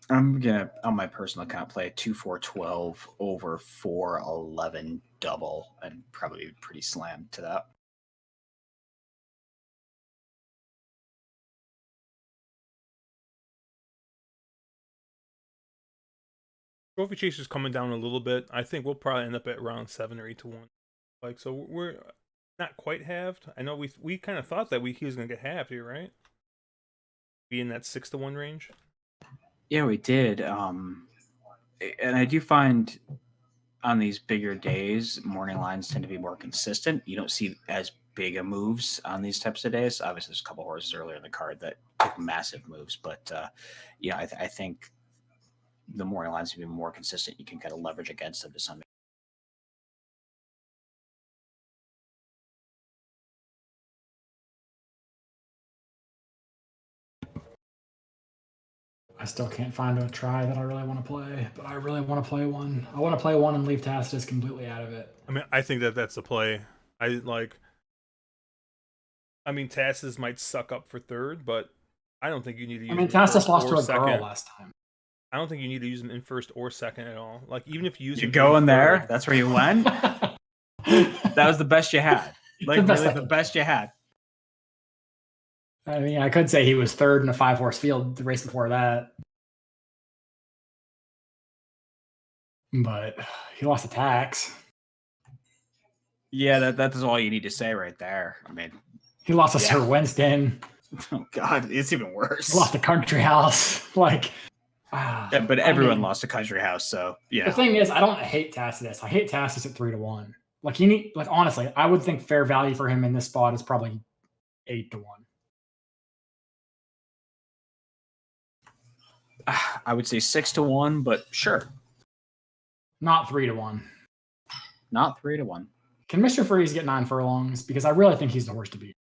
I'm gonna, on my personal account, play a 2-4-12 over 4-11 double and probably be pretty slammed to that. Trophy Chase is coming down a little bit. I think we'll probably end up at around 7 or 8 to 1. Like, so we're not quite halved. I know we kind of thought that he was gonna get halved here, right? Be in that 6 to 1 range. Yeah, we did. And I do find on these bigger days, morning lines tend to be more consistent. You don't see as big moves on these types of days. Obviously, there's a couple horses earlier in the card that took massive moves, but I think the morning lines will be more consistent. You can kind of leverage against them to some. I still can't find a try that I really want to play, but I really want to play one. I want to play one and leave Tacitus completely out of it. I mean, I think that's the play. I mean, Tacitus might suck up for third, but I don't think you need to use him in Tacitus first lost or to a second. girl last time. I don't think you need to use him in first or second at all. Like, even if you use You're him going in there. third, That's where you went. That was the best you had. Like, really, the best you had. I mean, I could say he was third in a 5-horse field the race before that. But he lost to Tax. Yeah, that's all you need to say right there. I mean, he lost to Sir Winston. Oh God, it's even worse. He lost to Country House. Like, yeah, but everyone lost to Country House, so yeah. The thing is, I don't hate Tacitus. I hate Tacitus at 3-1. Like honestly, I would think fair value for him in this spot is probably 8-1. I would say 6-1, but sure. Not 3-1. Not 3-1. Can Mr. Freeze get 9 furlongs? Because I really think he's the horse to beat.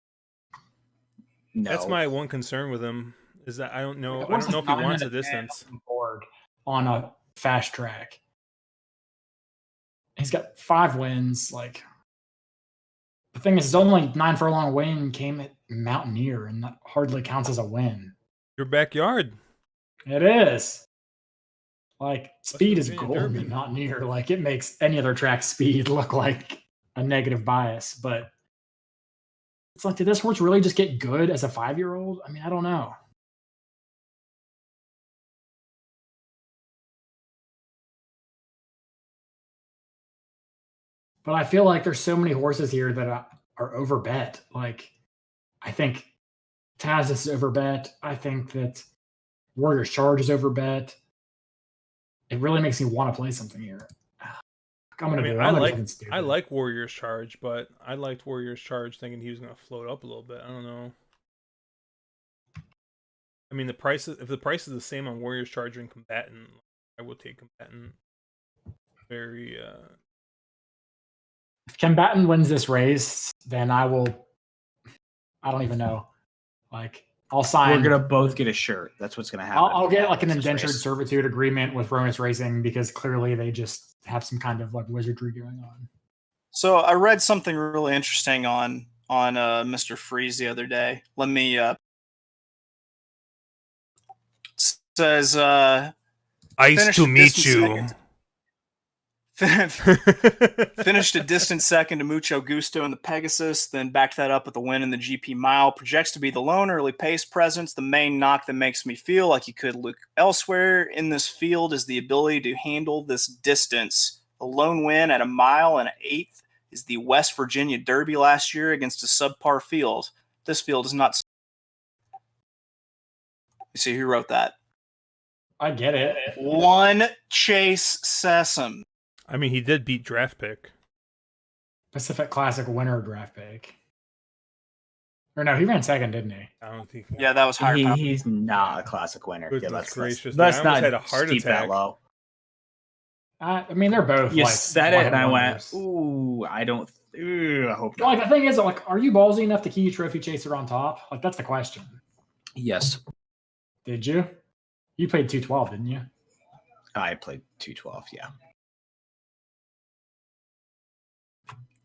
No. that's my one concern with him. Is that I don't know if he wants a distance. Forward on a fast track. He's got 5 wins. Like, the thing is, his only 9 furlong win came at Mountaineer, and that hardly counts as a win. Your backyard. It is. Like, speed is Virginia gold Derby. at Mountaineer. Like, it makes any other track speed look like a negative bias. But it's like, did this horse really just get good as a 5-year-old? I mean, I don't know. But I feel like there's so many horses here that are overbet. Like, I think Taz is overbet. I think that Warrior's Charge is overbet. It really makes me want to play something here. I like Warrior's Charge, but I liked Warrior's Charge thinking he was going to float up a little bit. I don't know. I mean, if the price is the same on Warrior's Charge and Combatant, I will take Combatant. Very. If Combatant wins this race, then I will. I don't even know. Like, I'll sign. We're gonna both get a shirt. That's what's gonna happen. I'll get like an indentured servitude agreement with Ronus Racing because clearly they just have some kind of like wizardry going on. So I read something really interesting on Mr. Freeze the other day. Let me says Ice to meet you. Finished a distant second to Mucho Gusto in the Pegasus, then backed that up with the win in the GP Mile. Projects to be the lone early pace presence. The main knock that makes me feel like you could look elsewhere in this field is the ability to handle this distance. A lone win at 1 mile and 1/8 is the West Virginia Derby last year against a subpar field. This field is not. You see who wrote that? I get it. One Chase Sessom. I mean, he did beat Draft Pick. Pacific Classic winner draft pick. Or no, he ran second, didn't he? I don't think. Yeah, that was higher. He's not a classic winner. Goodness Yeah, let's gracious. let's I almost not had a heart steep attack. that low. I mean, they're both. You like, said it, and I went, wonders. "Ooh, I don't. Ooh, I hope not." Like, the thing is, like, are you ballsy enough to key Trophy Chaser on top? Like, that's the question. Yes, Did you? You played 212, didn't you? I played 212. Yeah.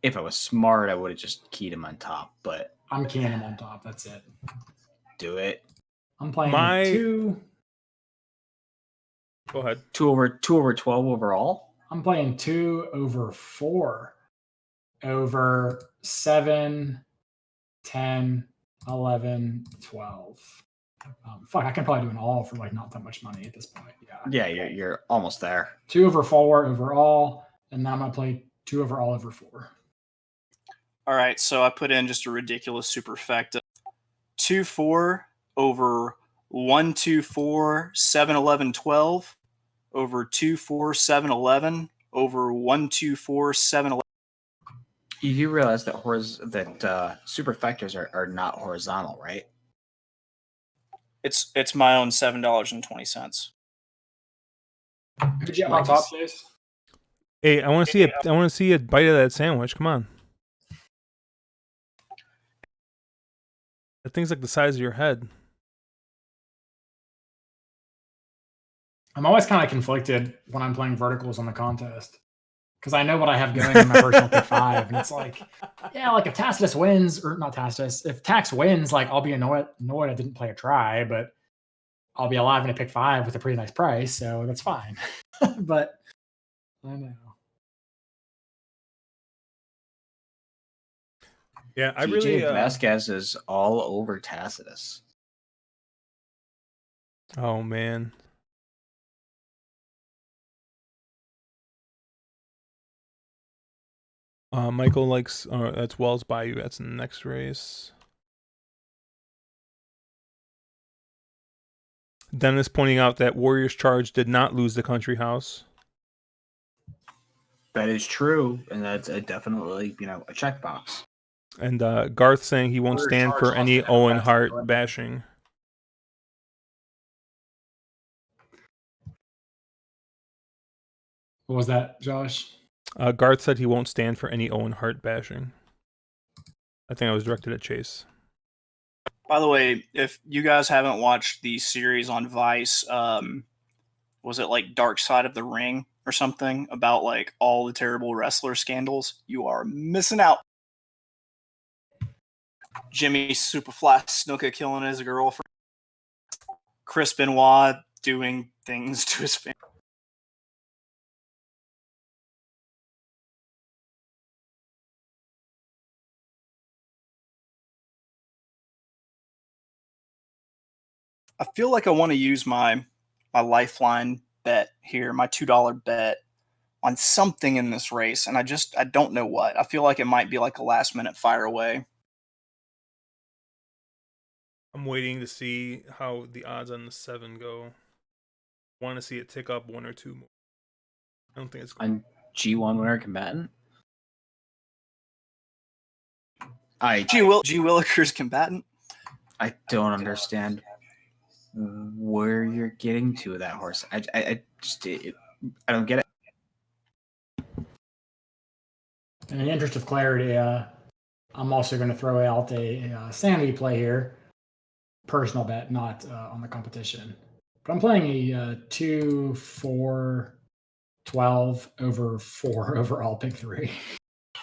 If I was smart, I would have just keyed him on top. But I'm keying him on top. That's it. do it. I'm playing My- 2. Go ahead. 2 over 12 overall. I'm playing 2 over 4 over 7, 10, 11, 12. Fuck, I can probably do an all for like not that much money at this point. Yeah. Yeah, you're almost there. 2 over 4 overall, and now I'm gonna play 2 over all over 4. All right, so I put in just a ridiculous superfecta. 2-4 over 1-2-4 7-11 12 over 2-4 7-11 over 1-2-4 7-11. You do realize that superfectors are not horizontal, right? It's my own $7.20. Who'd you have Like on top, this- Chase? Hey, I want to see it. I want to see a bite of that sandwich. Come on. That thing's like the size of your head. I'm always kind of conflicted when I'm playing verticals on the contest because I know what I have going in my personal pick 5, and it's like, yeah, like if Tacitus wins, or not Tacitus, if Tax wins, like I'll be annoyed I didn't play a try, but I'll be alive in a pick 5 with a pretty nice price, so that's fine. But I know. Yeah, I TJ really. Vasquez is all over Tacitus. Oh man. Michael likes. That's Wells Bayou. That's in the next race. Dennis pointing out that Warriors Charge did not lose the country house. That is true, and that's definitely a checkbox. And Garth saying he won't Warriors stand Charge for lost any to Owen Halifax, Hart correct? bashing. What was that, Josh? Garth said he won't stand for any Owen Hart bashing. I think I was directed at Chase. By the way, if you guys haven't watched the series on Vice, was it like Dark Side of the Ring or something about like all the terrible wrestler scandals? You are missing out. Jimmy Superfly Snuka killing his girlfriend. Chris Benoit doing things to his family. I feel like I want to use my lifeline bet here, my $2 bet on something in this race, and I don't know what. I feel like it might be like a last minute fire away. I'm waiting to see how the odds on the 7 go. Want to see it tick up 1 or 2 more. I don't think it's going. On G1 winner combatant. G Willikers combatant. I don't understand where you're getting to with that horse. I don't get it. In the interest of clarity, I'm also going to throw out a sanity play here. Personal bet, not on the competition. But I'm playing a 2, 4, 12 over 4 overall pick 3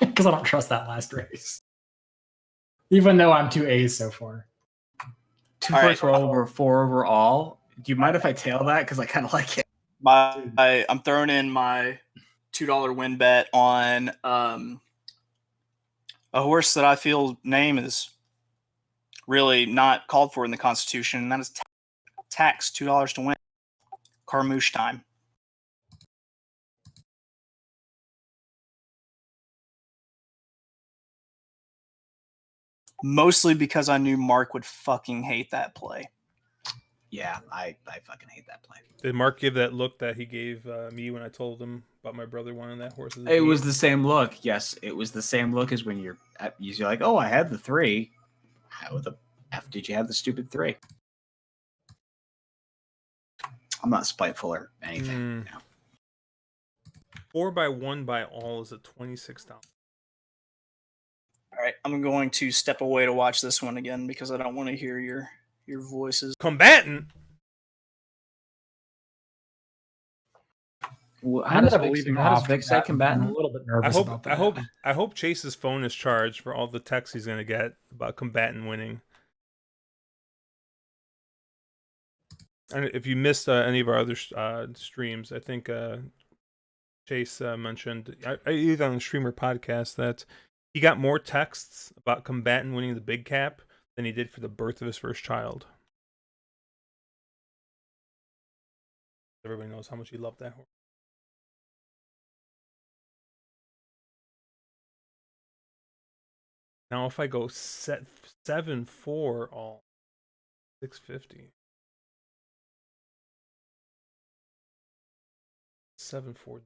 because I don't trust that last race. Even though I'm 2 A's so far. 2 All for right. 12 over 4 overall. Do you mind if I tail that? Because I kind of like it. I'm throwing in my $2 win bet on a horse that I feel name is really not called for in the Constitution, and that is Tax, $2 to win. Carmouche time. Mostly because I knew Mark would fucking hate that play. Yeah, I fucking hate that play. Did Mark give that look that he gave me when I told him about my brother wanting that horse? It was the same look. Yes, it was the same look as when you're like, oh, I had the 3. How the F did you have the stupid 3? I'm not spiteful or anything. No. 4 by 1 by all is at $26. All right, I'm going to step away to watch this one again because I don't want to hear your voices. Combatant. How does Vic say I'm a combatant? little bit nervous about that. I hope Chase's phone is charged for all the texts he's gonna get about combatant winning. And if you missed any of our other streams, I think Chase mentioned either on the streamer podcast that he got more texts about combatant winning the big cap than he did for the birth of his first child. Everybody knows how much he loved that horse. Now, if I go 7-4 all 650. 7-4.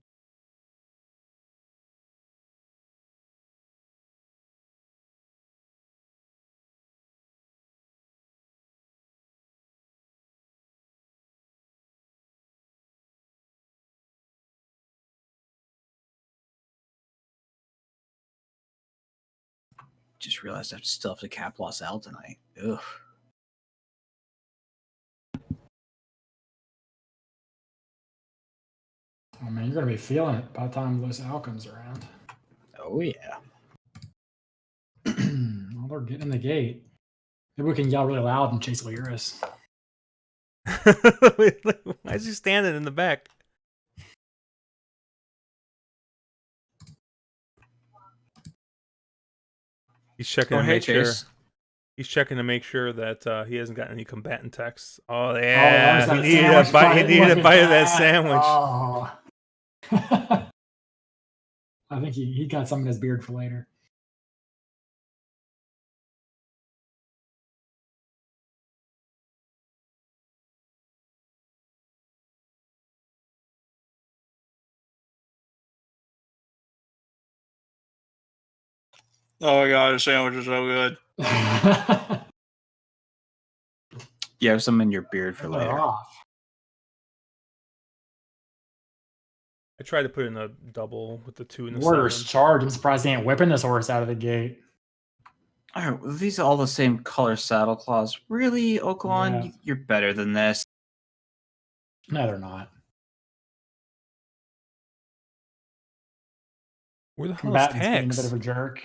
just realized I still have to cap Lost Al tonight. Ugh. Oh man, you're gonna be feeling it by the time Los Al comes around. Oh yeah. Well, they're getting in the gate. Maybe we can yell really loud and chase Lyris. Why is he standing in the back? He's checking Oh, to hey, make sure. Chase. He's checking to make sure that he hasn't got any combatant texts. Oh that yeah, was that he needed sandwich a bite. He bite. needed Look a at bite of that that. sandwich. Oh. I think he got some in his beard for later. Oh my god, the sandwich is so good. You have some in your beard for They're later. off. I tried to put in a double with the 2 and the Warriors 7. charge. I'm surprised he ain't whipping this horse out of the gate. All right, well, these are all the same color saddle claws. Really, Oaklawn? Yeah. You're better than this. No, they're not. Where the hell is Combatant's being a bit Tax? of a jerk.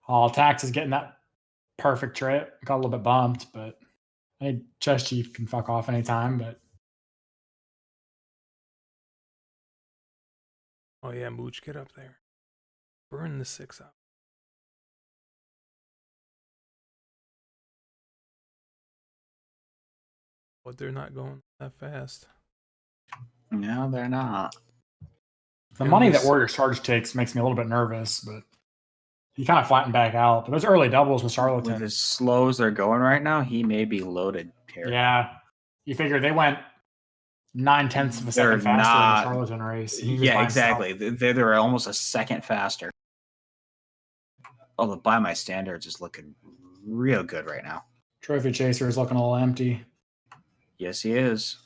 Oh, Tax is getting that perfect trip. Got a little bit bumped, but I think Chest Chief can fuck off anytime. But Oh yeah, Mooch, get up there. Burn the 6 out. But they're not going that fast. No, they're not. the Yeah, money this- that Warriors charge takes makes me a little bit nervous. But he kind of flattened back out. But those early doubles with With Charlatan. as slow as they're going right now, he may be loaded here. Yeah, you figure they went 9/10 of a second They're faster in not- the Charlatan race. and he was Yeah, by himself. exactly. They're almost a second faster. Although by my standards is looking real good right now. Trophy Chaser is looking a little empty. Yes, he is.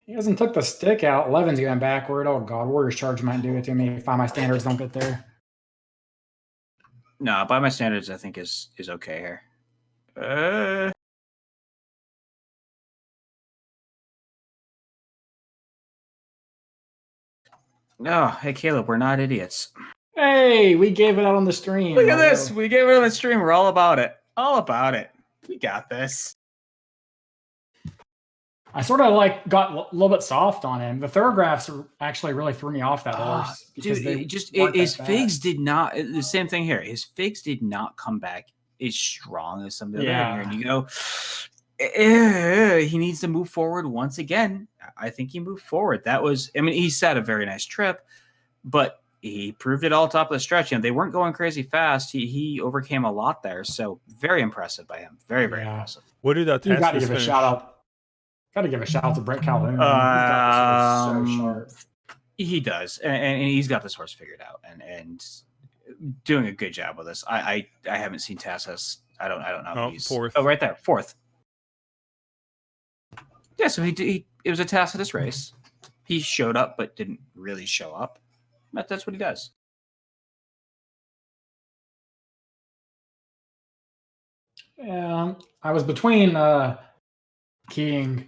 He hasn't took the stick out. 11's going backward. Oh god, Warriors charge might do it to me if my standards don't get there. No, by my standards, I think is okay here. No, hey Caleb, we're not idiots. Hey, we gave it out on the stream. Look at although- this. We gave it on the stream. We're all about it. All about it. We got this. I sort of got a little bit soft on him. The thoroughgraphs actually really threw me off that horse because Dude, they it just weren't that his fast. figs did not. The same thing here. His figs did not come back as strong as some of the other Yeah. here. And you go, he needs to move forward once again. I think he moved forward. That was, I mean, he set a very nice trip, but he proved it all top of the stretch. You know, they weren't going crazy fast. He overcame a lot there. So very impressive by him. Very, very Yeah. impressive. What did You got to Tacitus give a finish? shout out. Got to give a shout out to Brett Calhoun. He's got this horse so sharp. He does, and he's got this horse figured out, and doing a good job with this. I haven't seen Tassus. I don't know. Oh, He's, fourth. Oh, right there, fourth. Yeah, so it was a Tacitus race. He showed up, but didn't really show up. But that's what he does. I was between keying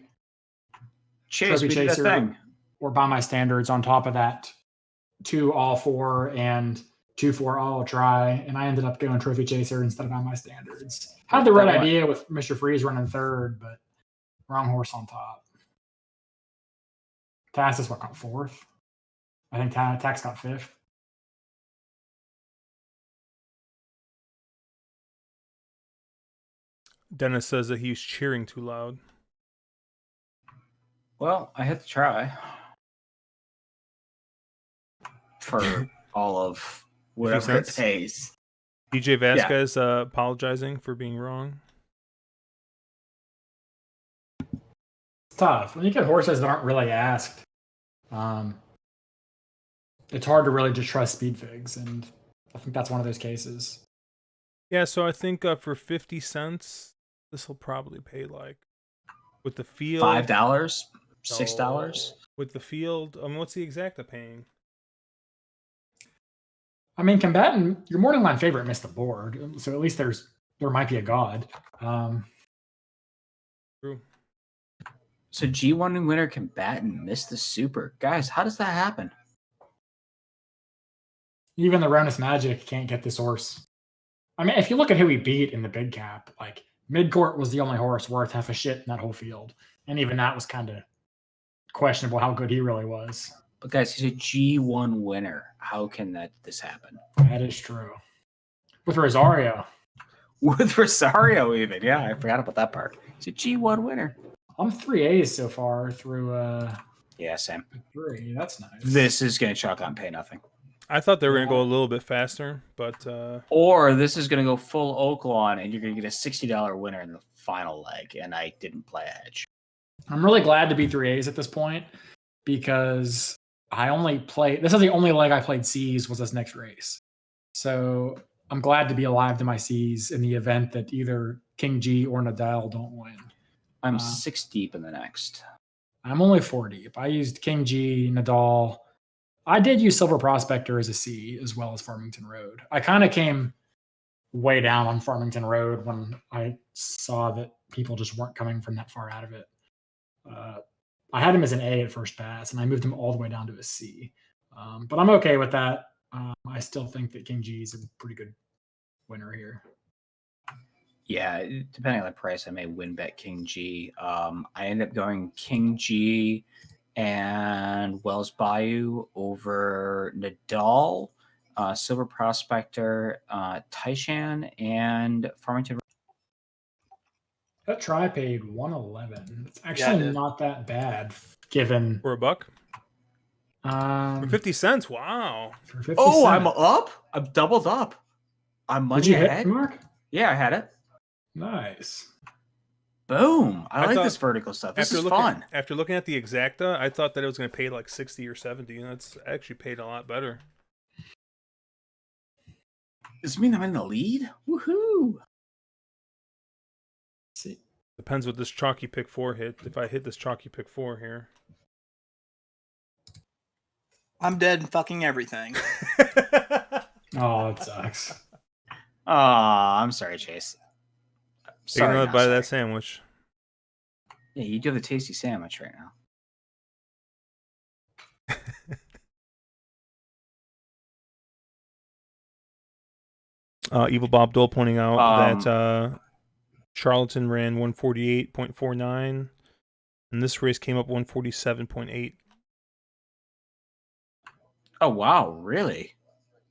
Chase, Trophy we did that Chaser thing. or by my standards on top of that 2 all 4 and 2-4 all try, and I ended up going Trophy Chaser instead of by my standards. Had the right That one. idea with Mr. Freeze running third, but wrong horse on top. Tassus got 4th. I think Tax got 5th. Dennis says that he's cheering too loud. Well, I had to try for all of whatever it cents? pays. DJ Vasquez apologizing for being wrong. It's tough. When you get horses that aren't really asked, it's hard to really just trust speed figs, and I think that's one of those cases. Yeah, so I think for 50 cents, this will probably pay like with the field $5, $6. With the field, what's the exacta paying? I mean, combatant, your morning line favorite missed the board, so at least there might be a god. True. So G1 winner combatant missed the super. Guys, how does that happen? Even the Ronus Magic can't get this horse. I mean, if you look at who he beat in the big cap, like Midcourt was the only horse worth half a shit in that whole field, and even that was kind of questionable how good he really was. But guys, he's a G1 winner. How can this happen? That is true. With Rosario, With Rosario, even. Yeah, I forgot about that part. He's a G1 winner. I'm 3 A's so far through Yeah, Sam. 3. That's nice. This is going to chalk on pay nothing. I thought they were going to go a little bit faster, but Or this is going to go full Oaklawn, and you're going to get a $60 winner in the final leg, and I didn't play a hedge. I'm really glad to be 3 A's at this point because I only played. This is the only leg I played C's was this next race. So I'm glad to be alive to my C's in the event that either King G or Nadal don't win. I'm 6 deep in the next. I'm only 4 deep. I used King G, Nadal. I did use Silver Prospector as a C as well as Farmington Road. I kind of came way down on Farmington Road when I saw that people just weren't coming from that far out of it. I had him as an A at first pass, and I moved him all the way down to a C. But I'm okay with that. I still think that King G is a pretty good winner here. Yeah, depending on the price, I may win bet King G. I ended up going King G and Wells Bayou over Nadal, Silver Prospector, Taishan, and Farmington. That try paid 111. It's actually not that bad given for $1. For 50 cents. Wow. For 50 Oh, cents. I'm up. I'm doubled up. I'm money Did you ahead. hit, Mark? Yeah, I had it. Nice. Boom. I like thought this vertical stuff. This is looking, fun. After looking at the exacta, I thought that it was going to pay like 60 or 70, and that's actually paid a lot better. Does it mean I'm in the lead? Woohoo. See. Depends what this chalky pick 4 hit. If I hit this chalky pick 4 here. I'm dead and fucking everything. Oh, it sucks. Oh, I'm sorry, Chase. Take another bite of that sandwich. Yeah, you do have a tasty sandwich right now. Evil Bob Dole pointing out that Charlatan ran 148.49, and this race came up 147.8. Oh, wow, really?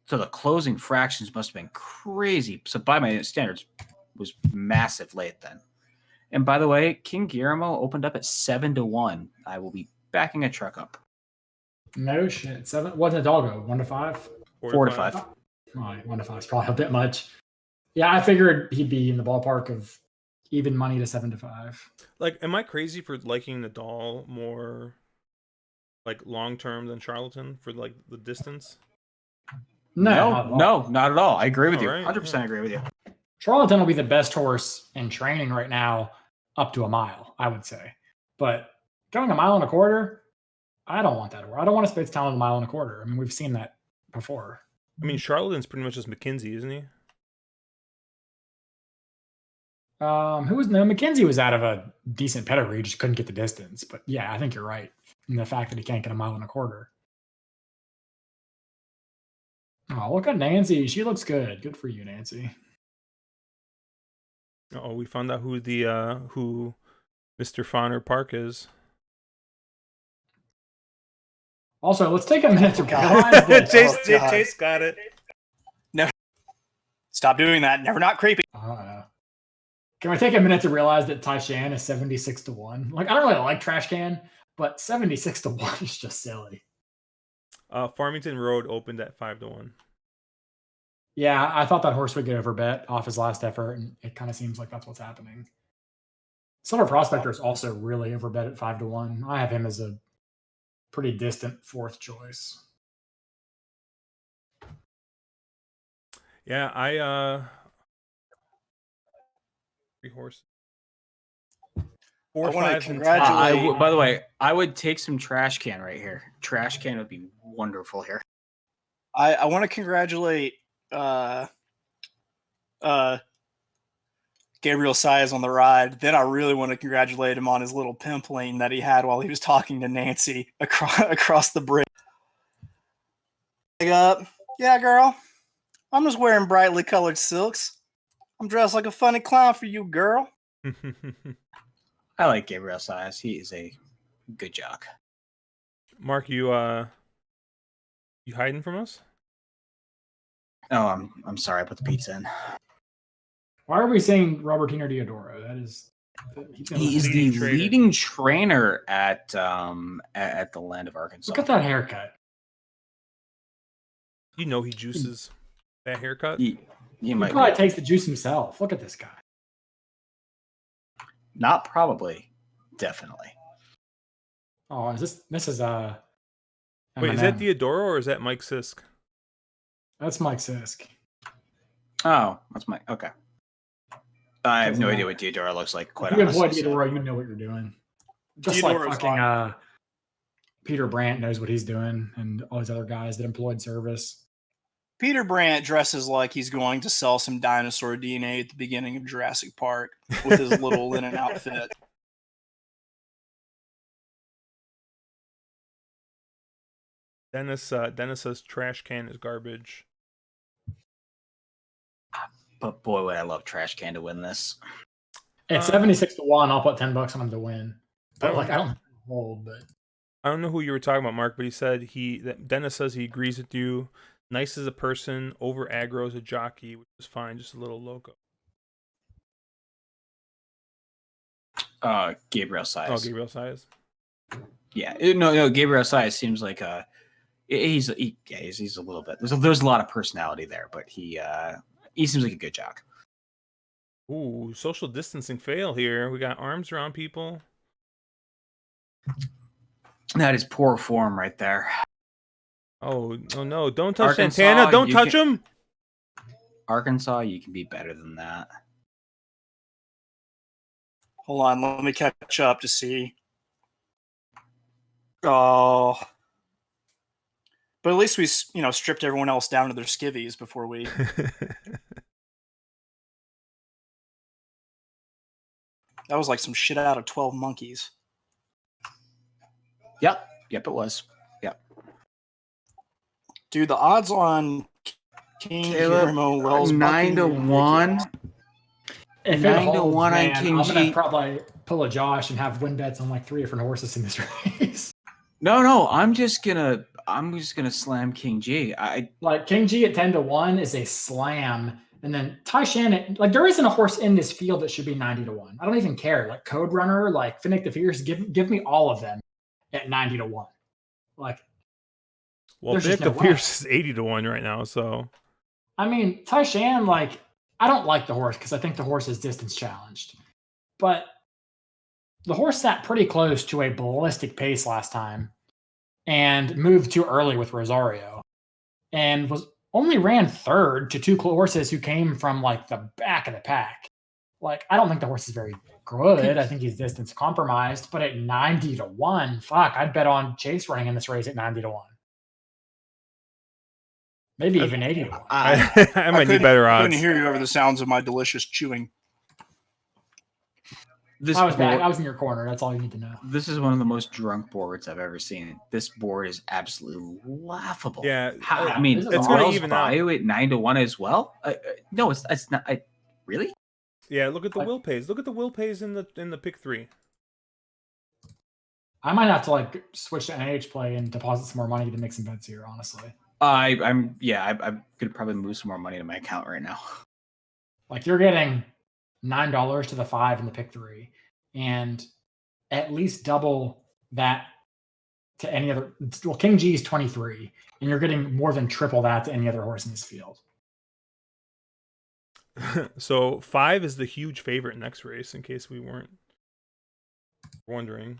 So the closing fractions must have been crazy. So by my standards, was massive late then. And by the way, King Guillermo opened up at 7-1. I will be backing a truck up. No shit. 7. What did Nadal go? 1 to 5? 4 to 5. Oh, 1 to 5 is probably a bit much. Yeah, I figured he'd be in the ballpark of even money to 7 to 5. Like, am I crazy for liking Nadal more, like, long term than Charlatan for like the distance? No, not at all. I agree with you. Right, 100% agree with you. Charlatan will be the best horse in training right now up to a mile, I would say. But going a mile and a quarter, I don't want that. I don't want to space talent a mile and a quarter. I mean, we've seen that before. I mean, Charlatan's pretty much just McKenzie, isn't he? McKenzie was out of a decent pedigree, just couldn't get the distance. But yeah, I think you're right in the fact that he can't get a mile and a quarter. Oh, look at Nancy. She looks good. Good for you, Nancy. Oh, we found out who Mr. Fauner Park is. Also, let's take a minute to realize that Chase got it. No, stop doing that. Never not creepy. Can we take a minute to realize that Taishan is 76 to 1? Like, I don't really like Trash Can, but 76 to 1 is just silly. Farmington Road opened at 5 to 1. Yeah, I thought that horse would get overbet off his last effort, and it kind of seems like that's what's happening. Silver Prospector is also really overbet at 5 to 1. I have him as a pretty distant 4th choice. Yeah, I 3 horses. 4, I wanna 5, and 10. congratulate- By the way, I would take some Trash Can right here. Trash Can would be wonderful here. I want to congratulate Gabriel Saez on the ride. Then I really want to congratulate him on his little pimpling that he had while he was talking to Nancy across the bridge. Yeah, girl. I'm just wearing brightly colored silks. I'm dressed like a funny clown for you, girl. I like Gabriel Saez. He is a good jock. Mark, you hiding from us? Oh, I'm sorry. I put the pizza in. Why are we saying Robertino Diodoro? That is, He's the leading trainer. leading trainer at the Land of Arkansas. Look at that haircut. You know he juices that haircut. He He might probably be. takes the juice himself. Look at this guy. Not probably. Definitely. Oh, this is Wait, is that Eminem. Diodoro or is that Mike Sisk? That's Mike Sisk. Oh, that's my okay. I have Doesn't no idea matter. what Diodoro looks like. Quite If you employ honestly. so- Diodoro, you know what you're doing. Just Diodoro's like fucking Peter Brandt knows what he's doing, and all these other guys that employed service. Peter Brandt dresses like he's going to sell some dinosaur DNA at the beginning of Jurassic Park with his little linen outfit. Dennis says trash can is garbage. But boy, would I love Trash Can to win this. At 76-1, I'll put $10 on him to win. But Oh. I don't hold. But I don't know who you were talking about, Mark, but he said that Dennis says he agrees with you. Nice as a person, over aggro as a jockey, which is fine, just a little loco. Gabriel Saez. Oh, Gabriel Saez. Yeah, no. Gabriel Saez seems like he's a little bit. There's a lot of personality there, but he seems like a good jock. Ooh, social distancing fail here. We got arms around people. That is poor form right there. Oh no! Don't touch Arkansas, Santana! Don't you touch can- him! Arkansas, you can be better than that. Hold on, let me catch up to see. Oh. But at least we, stripped everyone else down to their skivvies before we. That was like some shit out of 12 Monkeys. Yep, it was. Yep. Dude, the odds on King Guillermo Wells 9-1. if 9-1 on King I'm G. gonna probably pull a Josh and have win bets on like 3 different horses in this race. No, I'm just gonna slam King G. Like King G at 10-1 is a slam. And then Ty Shannon, like there isn't a horse in this field that should be 90-1. I don't even care. Like Code Runner, like Finnick the Fierce, give me all of them at 90-1. Like, Well, there's Vic just no the way. Pierce is 80-1 right now, so I mean, Ty Shan, like, I don't like the horse because I think the horse is distance challenged. But the horse sat pretty close to a ballistic pace last time and moved too early with Rosario and only ran third to 2 horses who came from like the back of the pack. Like, I don't think the horse is very good. I think he's distance compromised, but at 90-1, fuck, I'd bet on Chase running in this race at 90-1. Maybe even 80-1. I might need better I odds. couldn't hear you over the sounds of my delicious chewing. This I was back. board- I was in your corner. That's all you need to know. This is one of the most drunk boards I've ever seen. This board is absolutely laughable. Yeah, How, yeah, I mean, this is it's gonna Wells even out. Bayou at 9-1 as well. No, it's not. Really? Yeah, look at the Like- will pays. Look at the will pays in the pick 3. I might have to like switch to NH play and deposit some more money to make some bets here, honestly. I'm gonna probably move some more money to my account right now. Like you're getting $9 to the 5 in the pick 3 and at least double that to any other. Well, King G is 23 and you're getting more than triple that to any other horse in this field. So 5 is the huge favorite next race, in case we weren't wondering.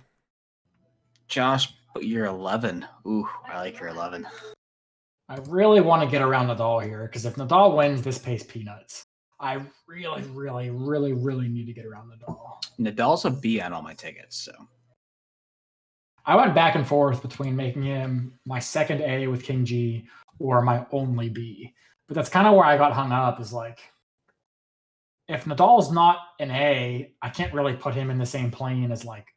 Josh, but you're 11. Ooh, I like your 11. I really want to get around Nadal here because if Nadal wins, this pays peanuts. I really, really, really, really need to get around Nadal. Nadal's a B on all my tickets, so I went back and forth between making him my second A with King G or my only B. But that's kind of where I got hung up is like, if Nadal's not an A, I can't really put him in the same plane as like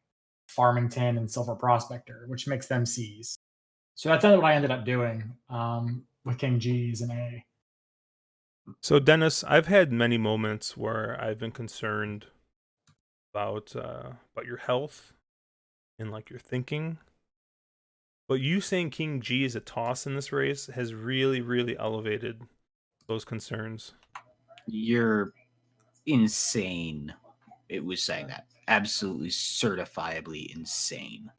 Farmington and Silver Prospector, which makes them C's. So that's what I ended up doing with King G as an A. So Dennis, I've had many moments where I've been concerned about your health and like your thinking. But you saying King G is a toss in this race has really, really elevated those concerns. You're insane. It was saying that. Absolutely certifiably insane.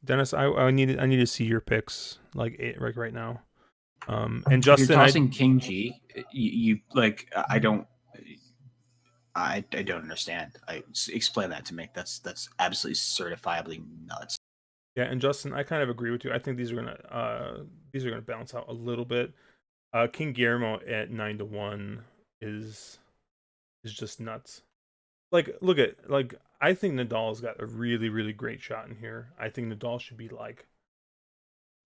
Dennis, I need to see your picks like right now. And Justin, you're tossing King G. You like I don't understand. Explain that to me. That's absolutely certifiably nuts. Yeah, and Justin, I kind of agree with you. I think these are gonna balance out a little bit. King Guillermo at 9-1 is just nuts. Like, look at like I think Nadal's got a really, really great shot in here. I think Nadal should be like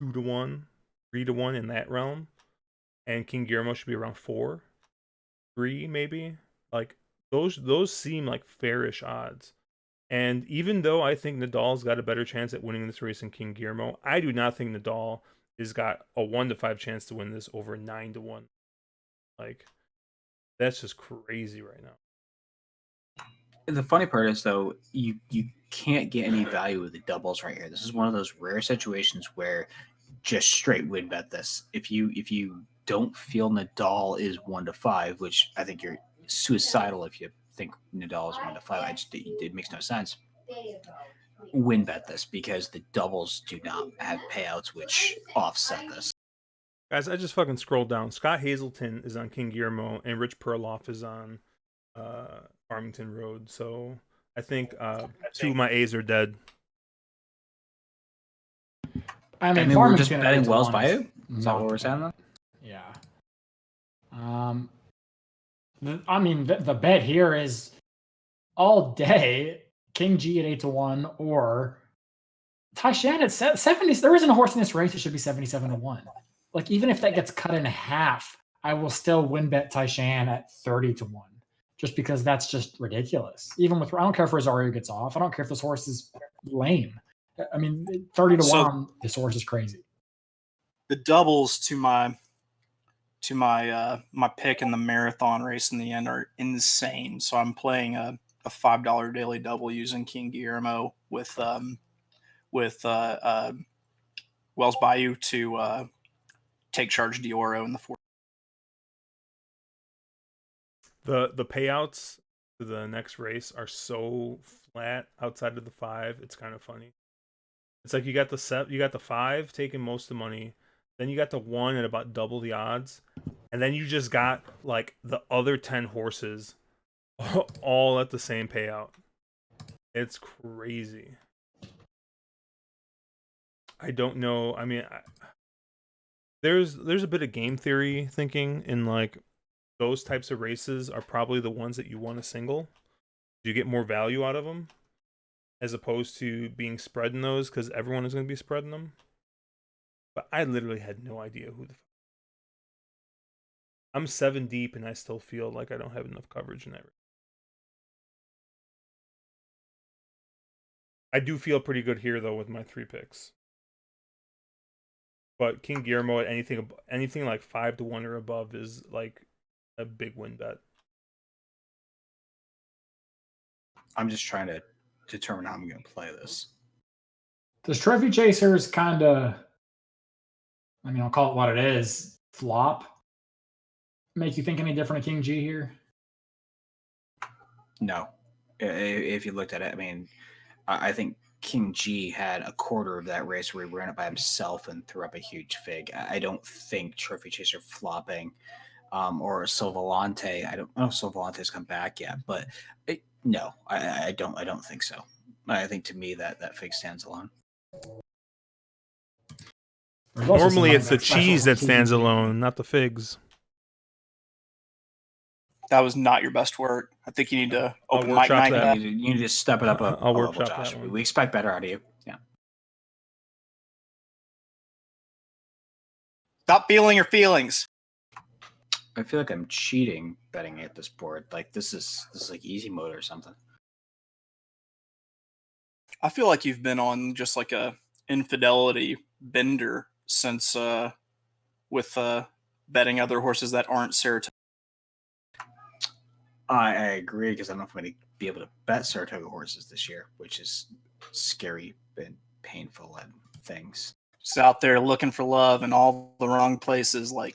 2-1, 3-1 in that realm, and King Guillermo should be around 4, 3 maybe. Like those seem like fairish odds. And even though I think Nadal's got a better chance at winning this race than King Guillermo, I do not think Nadal has got a 1-5 chance to win this over 9-1. Like, that's just crazy right now. The funny part is though, you can't get any value with the doubles right here. This is one of those rare situations where just straight win bet this. If you don't feel Nadal is 1-5, which I think you're suicidal if you think Nadal is 1-5. It makes no sense. Win bet this because the doubles do not have payouts which offset this. Guys, I just fucking scrolled down. Scott Hazelton is on King Guillermo, and Rich Perloff is on Farmington Road. So I think 2 of my A's are dead. I mean we're just betting Wells Bayou. Is that what we're saying? Yeah. I mean, the bet here is all day King G at 8-1 or Taishan at 70. There isn't a horse in this race that should be 77-1. Like, even if that gets cut in half, I will still win bet Taishan at 30-1, just because that's just ridiculous. Even with, I don't care if Rosario gets off. I don't care if this horse is lame. I mean, 30-1 on this horse is crazy. The doubles to my my pick in the marathon race in the end are insane. So I'm playing a $5 daily double using King Guillermo with Wells Bayou to take charge Dioro in the fourth. The payouts to the next race are so flat outside of the 5. It's kind of funny. It's like you got the 5 taking most of the money, then you got the 1 at about double the odds, and then you just got like the other 10 horses all at the same payout. It's crazy. I don't know. I mean, there's a bit of game theory thinking in like those types of races are probably the ones that you want to single. You get more value out of them as opposed to being spread in those because everyone is going to be spreading them. But I literally had no idea who the. I'm 7 deep and I still feel like I don't have enough coverage in that. I do feel pretty good here though with my 3 picks. But King Guillermo at anything like 5-1 or above is like a big win bet. I'm just trying to determine how I'm going to play this. Does Trophy Chasers kind of, I mean, I'll call it what it is, flop, make you think any different of King G here? No. If you looked at it, I mean, I think King G had a quarter of that race where he ran it by himself and threw up a huge fig. I don't think Trophy Chaser flopping or Silvolante. I don't know if Silvolante's come back yet, but no, I don't think so. I think to me that fig stands alone. Normally it's the cheese that stands alone, not the figs. That was not your best work. I think you need to open mic workshop night. that. You need to step it up a I'll level, workshop Josh. that one. We expect better out of you. Stop feeling your feelings. I feel like I'm cheating betting at this board. Like this is like easy mode or something. I feel like you've been on just like a infidelity bender since with betting other horses that aren't Saratoga. I agree because I don't know if I'm going to be able to bet Saratoga horses this year, which is scary and painful and things. Just out there looking for love in all the wrong places, like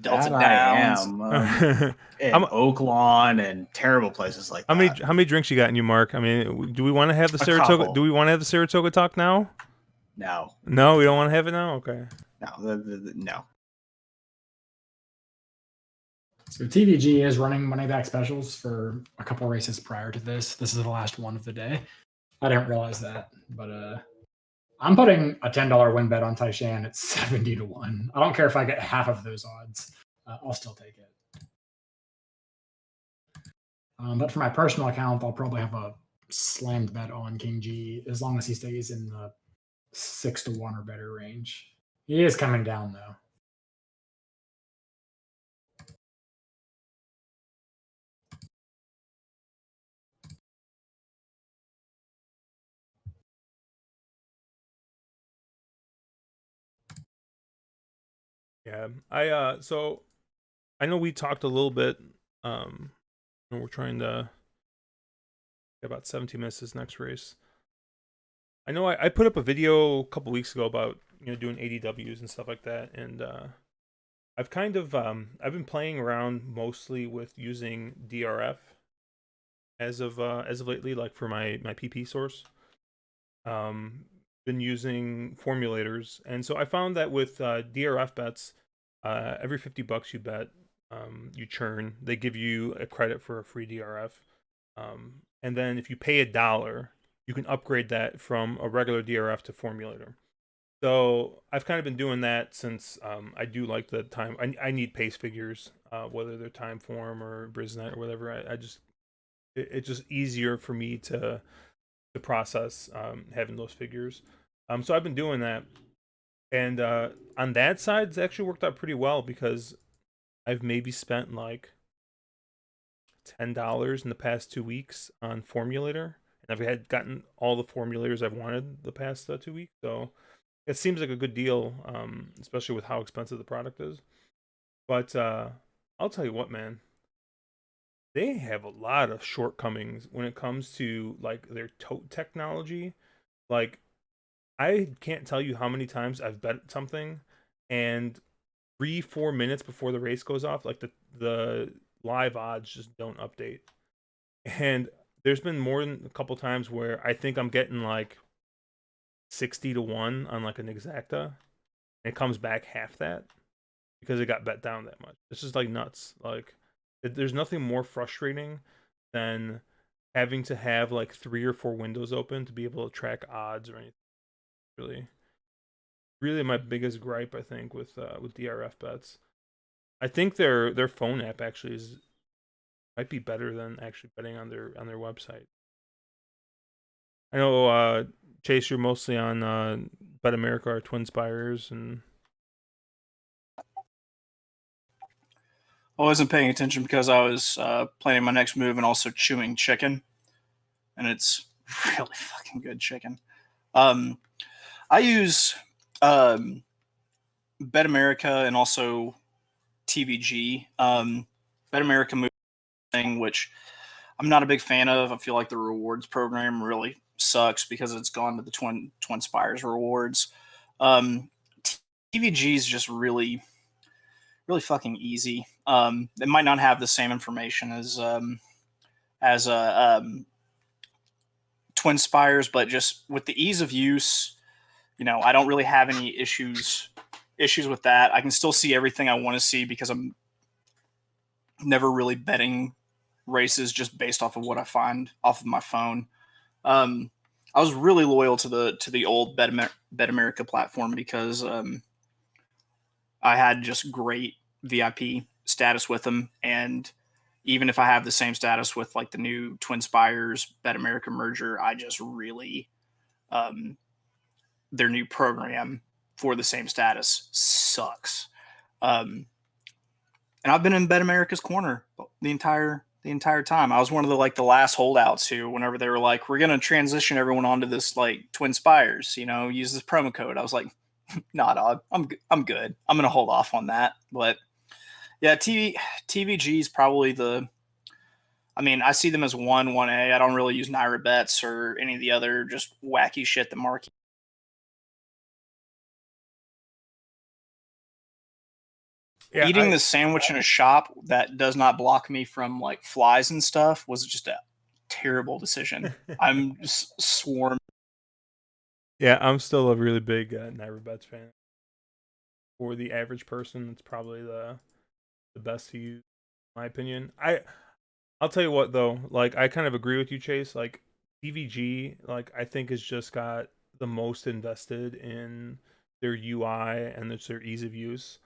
Delta That Downs. I am. And Oaklawn and terrible places like that. How many drinks you got in you, Mark? I mean, do we want to have the Saratoga? couple. Do we want to have the Saratoga talk now? No, No, we don't want to have it now. Okay. no. So TVG is running money back specials for a couple races prior to this. This is the last one of the day. I didn't realize that, but I'm putting a $10 win bet on Taishan at 70 to 1. I don't care if I get half of those odds. I'll still take it. But for my personal account, I'll probably have a slammed bet on King G as long as he stays in the 6 to 1 or better range. He is coming down though. Yeah. So I know we talked a little bit. And we're trying to get about 17 minutes this next race. I know I put up a video a couple weeks ago about doing ADWs and stuff like that, and I've kind of I've been playing around mostly with using DRF as of lately, like for my PP source. Been using formulators, and so I found that with DRF bets, every $50 you bet, you churn, they give you a credit for a free DRF, and then if you pay $1, you can upgrade that from a regular DRF to formulator. So I've kind of been doing that since I do like the time. I need pace figures, whether they're time form or Brisnet or whatever. It's just easier for me to process having those figures. So I've been doing that, and on that side, it's actually worked out pretty well because I've maybe spent like $10 in the past 2 weeks on formulator, and I've gotten all the formulators I've wanted the past 2 weeks. So it seems like a good deal, especially with how expensive the product is. But I'll tell you what, man, they have a lot of shortcomings when it comes to like their tote technology. Like, I can't tell you how many times I've bet something, and 3-4 minutes before the race goes off, like the live odds just don't update. And there's been more than a couple times where I think I'm getting like 60 to 1 on like an exacta, and it comes back half that because it got bet down that much. It's just like nuts. Like, there's nothing more frustrating than having to have like 3 or 4 windows open to be able to track odds or anything. Really my biggest gripe, I think, with DRF bets. I think their phone app actually might be better than actually betting on their website. I know Chase, you're mostly on Bet America or TwinSpires, and I wasn't paying attention because I was planning my next move and also chewing chicken, and it's really fucking good chicken. I use Bet America and also TVG. Bet America move thing, which I'm not a big fan of. I feel like the rewards program really sucks because it's gone to the TwinSpires rewards. TVG is just really fucking easy. It might not have the same information as TwinSpires, but just with the ease of use, I don't really have any issues with that. I can still see everything I want to see because I'm never really betting races just based off of what I find off of my phone. I was really loyal to the old Bet America platform because I had just great VIP status with them, and even if I have the same status with like the new TwinSpires Bet America merger, I just really their new program for the same status sucks. And I've been in Bet America's corner the entire time. I was one of the last holdouts who, whenever they were like, we're going to transition everyone onto this like Twin Spires, use this promo code. I was like, nah, dog, I'm good. I'm going to hold off on that. But yeah, TVG is probably I see them as 1A. I don't really use Naira Bets or any of the other just wacky shit that Mark. Yeah, eating the sandwich in a shop that does not block me from like flies and stuff was just a terrible decision. I'm just swarmed. Yeah, I'm still a really big Naira Bets fan. For the average person, it's probably the best to use, in my opinion. I'll tell you what though, like I kind of agree with you, Chase. Like TVG, like I think has just got the most invested in their UI and their ease of use.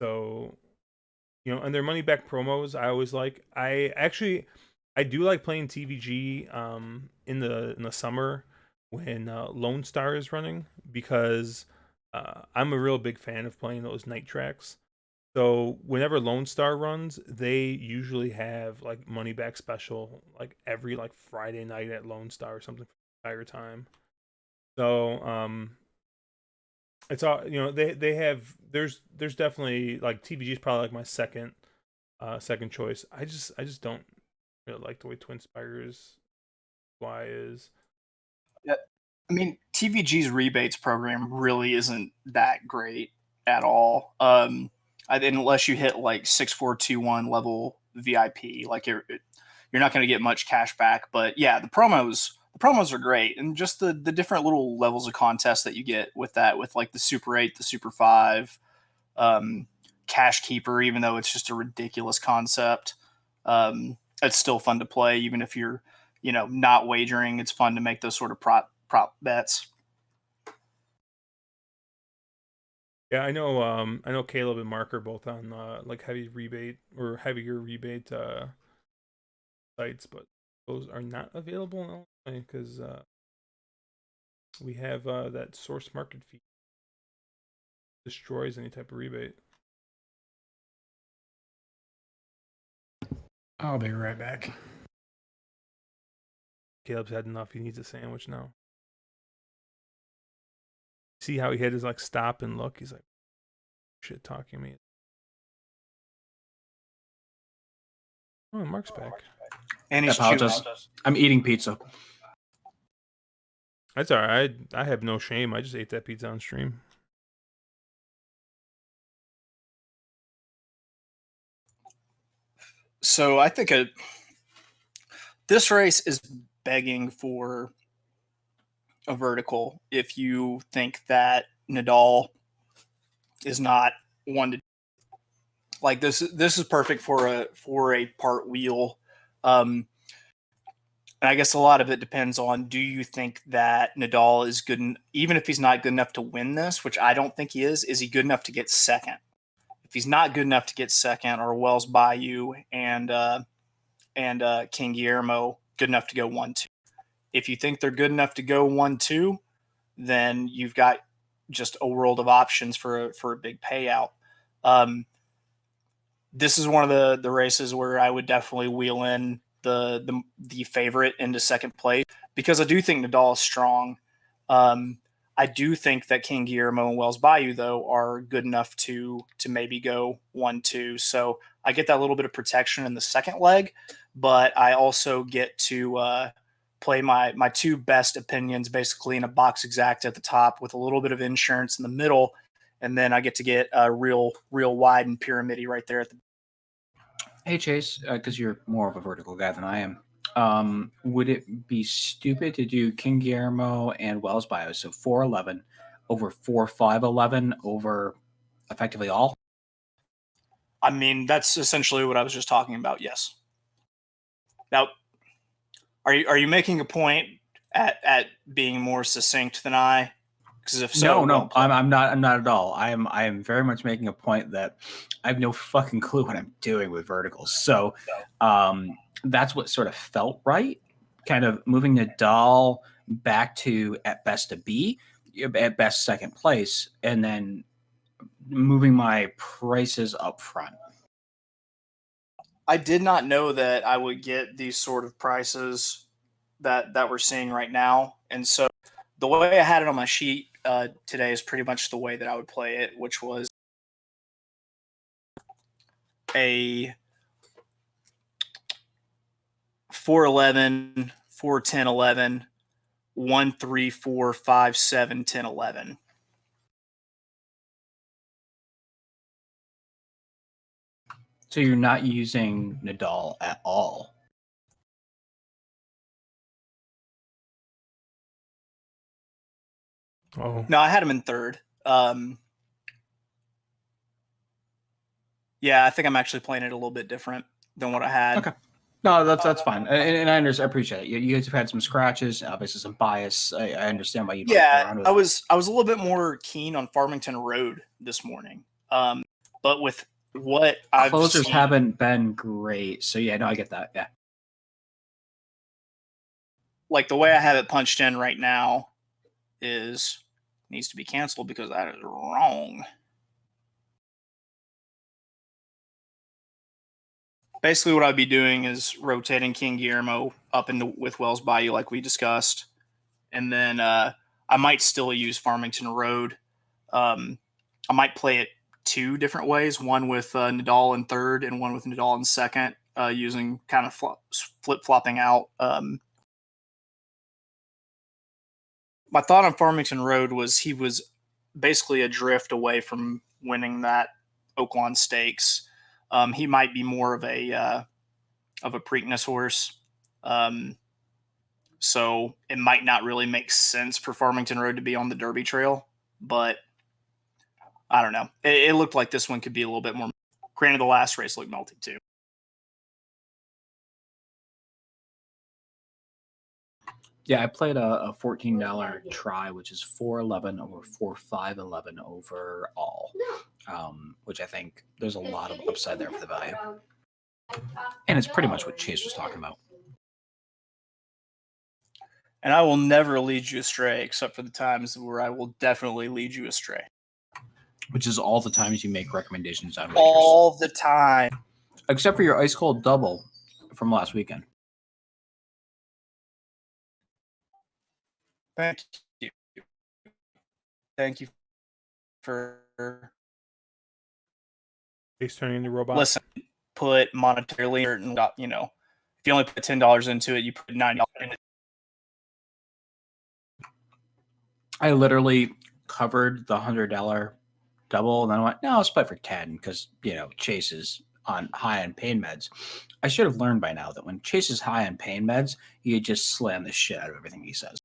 So, and their money back promos, I always like. I do like playing TVG in the summer when Lone Star is running, because I'm a real big fan of playing those night tracks. So whenever Lone Star runs, they usually have like money back special like every like Friday night at Lone Star or something for the entire time. So it's all they have. There's definitely like TVG is probably like my second choice. I just don't really like the way Twin Spires UI is. Yeah, I mean TVG's rebates program really isn't that great at all. Unless you hit like 6421 level VIP, like you're not going to get much cash back. But yeah, the promos are great, and just the different little levels of contest that you get with that, with like the Super 8, the Super 5, Cash Keeper, even though it's just a ridiculous concept. It's still fun to play, even if you're not wagering. It's fun to make those sort of prop bets. Yeah, I know Caleb and Mark are both on like heavier rebate sites, but those are not available in Illinois because we have that source market fee destroys any type of rebate. I'll be right back. Caleb's had enough. He needs a sandwich now. See how he had his like stop and look. He's like, shit talking me. Oh, Mark's back. And he's chewing. I'm eating pizza. That's all right. I have no shame. I just ate that pizza on stream. So I think this race is begging for a vertical. If you think that Nadal is not one to like this is perfect for a part wheel. And I guess a lot of it depends on, do you think that Nadal is good, even if he's not good enough to win this, which I don't think he is he good enough to get second? If he's not good enough to get second, or Wells Bayou and King Guillermo good enough to go 1-2. If you think they're good enough to go 1-2, then you've got just a world of options for a big payout. This is one of the races where I would definitely wheel in the favorite into second place, because I do think Nadal is strong. I do think that King Guillermo and Wells Bayou, though, are good enough to maybe go 1-2. So I get that little bit of protection in the second leg, but I also get to play my two best opinions basically in a box exact at the top with a little bit of insurance in the middle, and then I get to get a real wide and pyramidy right there at the. Hey Chase, because you're more of a vertical guy than I am. Would it be stupid to do King Guillermo and Wells Bayou, so 4-11 over 4-5-11 over effectively all? I mean, that's essentially what I was just talking about. Yes. Now, are you making a point at being more succinct than I? Because if so, no, I'm not at all. I am very much making a point that I have no fucking clue what I'm doing with verticals. So, that's what sort of felt right. Kind of moving Nadal back to at best a B, at best second place, and then moving my prices up front. I did not know that I would get these sort of prices that we're seeing right now, and so the way I had it on my sheet today is pretty much the way that I would play it, which was a 4-11, 4-10, 11, 1, 3, 4, 5, 7, 10, 11. So you're not using Nadal at all. Oh, No, I had him in third. Yeah, I think I'm actually playing it a little bit different than what I had. Okay. No, that's fine, and I appreciate it. You guys have had some scratches, obviously some bias. I understand why you play Yeah, around with I it. was a little bit more keen on Farmington Road this morning. But with what I've Closers seen, haven't been great, so yeah, no, I get that. Yeah, like the way I have it punched in right now needs to be canceled because that is wrong. Basically, what I'd be doing is rotating King Guillermo up into with Wells Bayou, like we discussed, and then I might still use Farmington Road. I might play it two different ways: one with Nadal in third, and one with Nadal in second, using kind of flip flopping out. My thought on Farmington Road was he was basically adrift away from winning that Oaklawn Stakes. He might be more of a Preakness horse. So it might not really make sense for Farmington Road to be on the Derby Trail, but I don't know. It looked like this one could be a little bit more. Granted, the last race looked melty too. yeah. I played a $14 try, which is 411 over 4511 overall, which I think there's a lot of upside there for the value, and it's pretty much what Chase was talking about. And I will never lead you astray, except for the times where I will definitely lead you astray. Which is all the times you make recommendations on wagers, All the time. except for your ice cold double from last weekend. Thank you. Thank you for he's turning into a robot. listen. Put monetarily, and if you only put $10 into it, you put $90 in it. I literally covered the $100 double, and then I went, no, I'll split for 10 because Chase is on high on pain meds. I should have learned by now that when Chase is high on pain meds, you just slam the shit out of everything he says.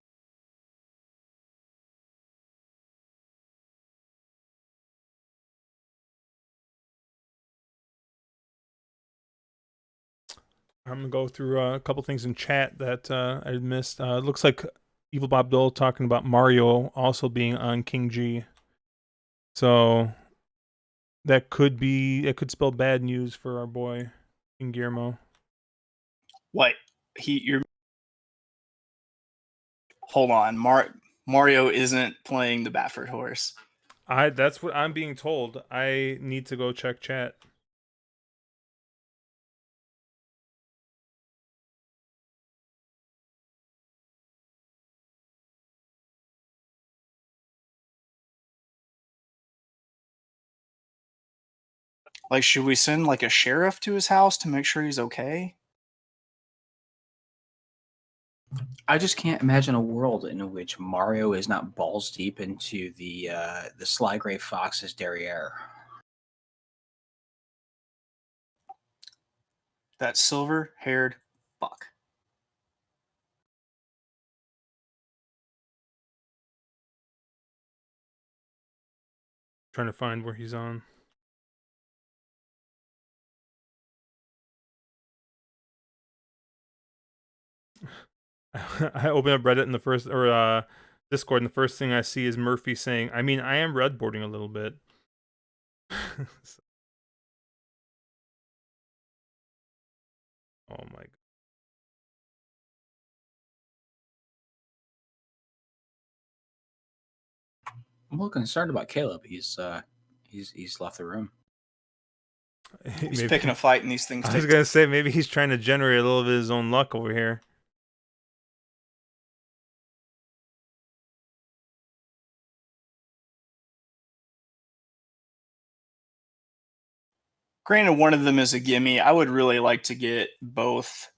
I'm gonna go through a couple things in chat that I missed. It looks like Evil Bob Dole talking about Mario also being on King G. So that could spell bad news for our boy King Guillermo. What hold on, Mario isn't playing the Baffert horse. That's what I'm being told. I need to go check chat. Like, should we send like a sheriff to his house to make sure he's okay? I just can't imagine a world in which Mario is not balls deep into the Sly Gray Fox's derriere. That silver-haired fuck. Trying to find where he's on. I open up Reddit in the first Discord, and the first thing I see is Murphy saying, "I mean, I am redboarding a little bit." Oh my god. I'm a little concerned about Caleb. He's He's left the room. He's Maybe- picking a fight, and these things I take. was gonna say maybe he's trying to generate a little bit of his own luck over here. Granted, one of them is a gimme. I would really like to get both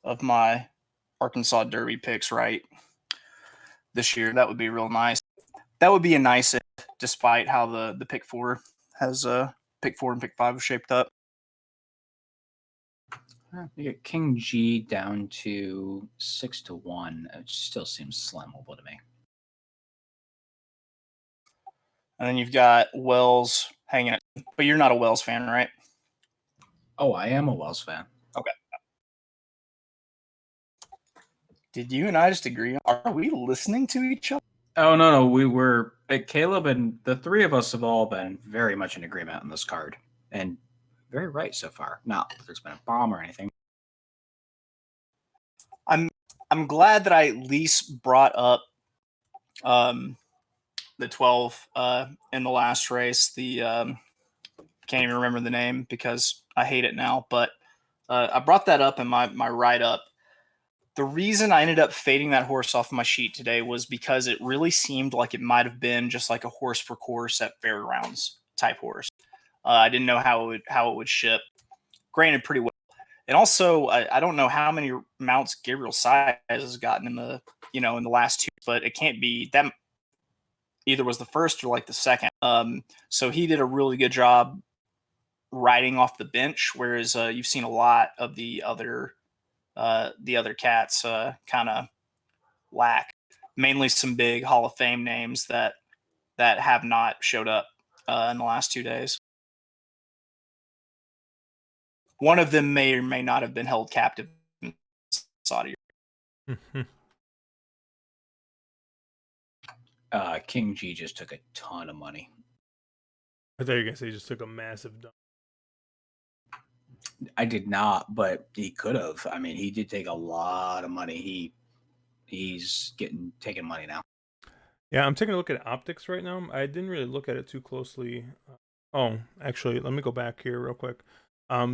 of my Arkansas Derby picks right this year. That would be real nice. That would be a nice, despite how the pick four has pick 4 and pick 5 have shaped up. You get King G down to 6-1, which still seems slimable to me. And then you've got Wells hanging it. But you're not a Wells fan, right? Oh, I am a Wells fan. Did you and I just agree? Are we listening to each other? Oh no, we were Caleb and the three of us have all been very much in agreement on this card, and very right so far. Not that there's been a bomb or anything. I'm glad that I at least brought up the 12 in the last race. The can't even remember the name because I hate it now, but I brought that up in my write up. The reason I ended up fading that horse off my sheet today was because it really seemed like it might have been just like a horse for course at fairgrounds type horse. I didn't know how it would ship. Granted, pretty well. And also, I don't know how many mounts Gabriel Size has gotten in the last two, but it can't be that. Either was the first or like the second. So he did a really good job riding off the bench, whereas you've seen a lot of the other cats kind of lack. Mainly some big Hall of Fame names that have not showed up in the last 2 days. One of them may or may not have been held captive in Saudi. King G just took a ton of money. I thought you were gonna say he just took a massive dump. I did not, but he could have. I mean, he did take a lot of money. He's taking money now. Yeah, I'm taking a look at optics right now. I didn't really look at it too closely. Oh, actually, let me go back here real quick.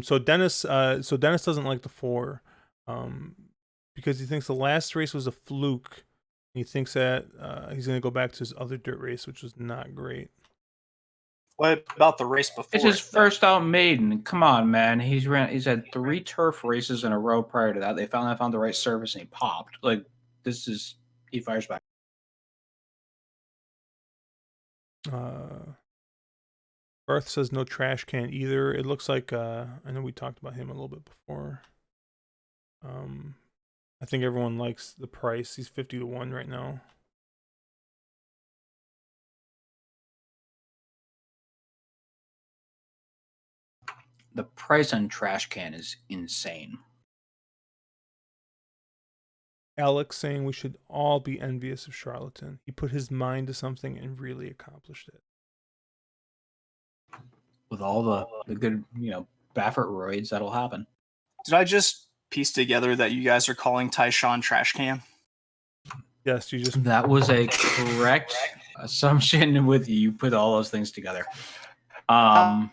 So Dennis doesn't like the 4, because he thinks the last race was a fluke. He thinks that he's going to go back to his other dirt race, which was not great. What about the race before? It's his first out maiden. Come on, man. He's had 3 turf races in a row prior to that. They finally found the right surface and he popped. Like he fires back. Garth says no trash can either. It looks like I know we talked about him a little bit before. I think everyone likes the price. He's 50-1 right now. The price on trash can is insane. Alex saying we should all be envious of Charlatan. He put his mind to something and really accomplished it. With all the good, Baffert roids, that'll happen. Did I just piece together that you guys are calling Tyshawn trash can? Yes, you just That was a correct assumption with you put all those things together. Oh,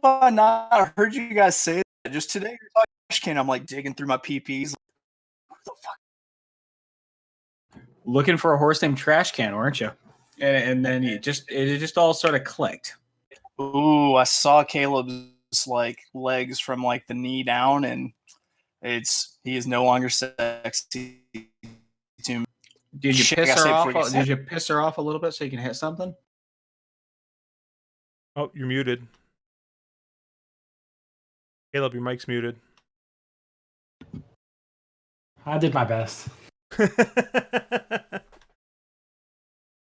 I not heard you guys say that just today. You're talking trash can. I'm like digging through my PPs. What the fuck? Looking for a horse named Trash Can, weren't you? And then it just all sort of clicked. Ooh, I saw Caleb's like legs from like the knee down, and he is no longer sexy to me. Did you Shit, I piss gotta her say it off? before you Did you piss her off a little bit so you can hit something? Oh, you're muted. Caleb, your mic's muted. I did my best.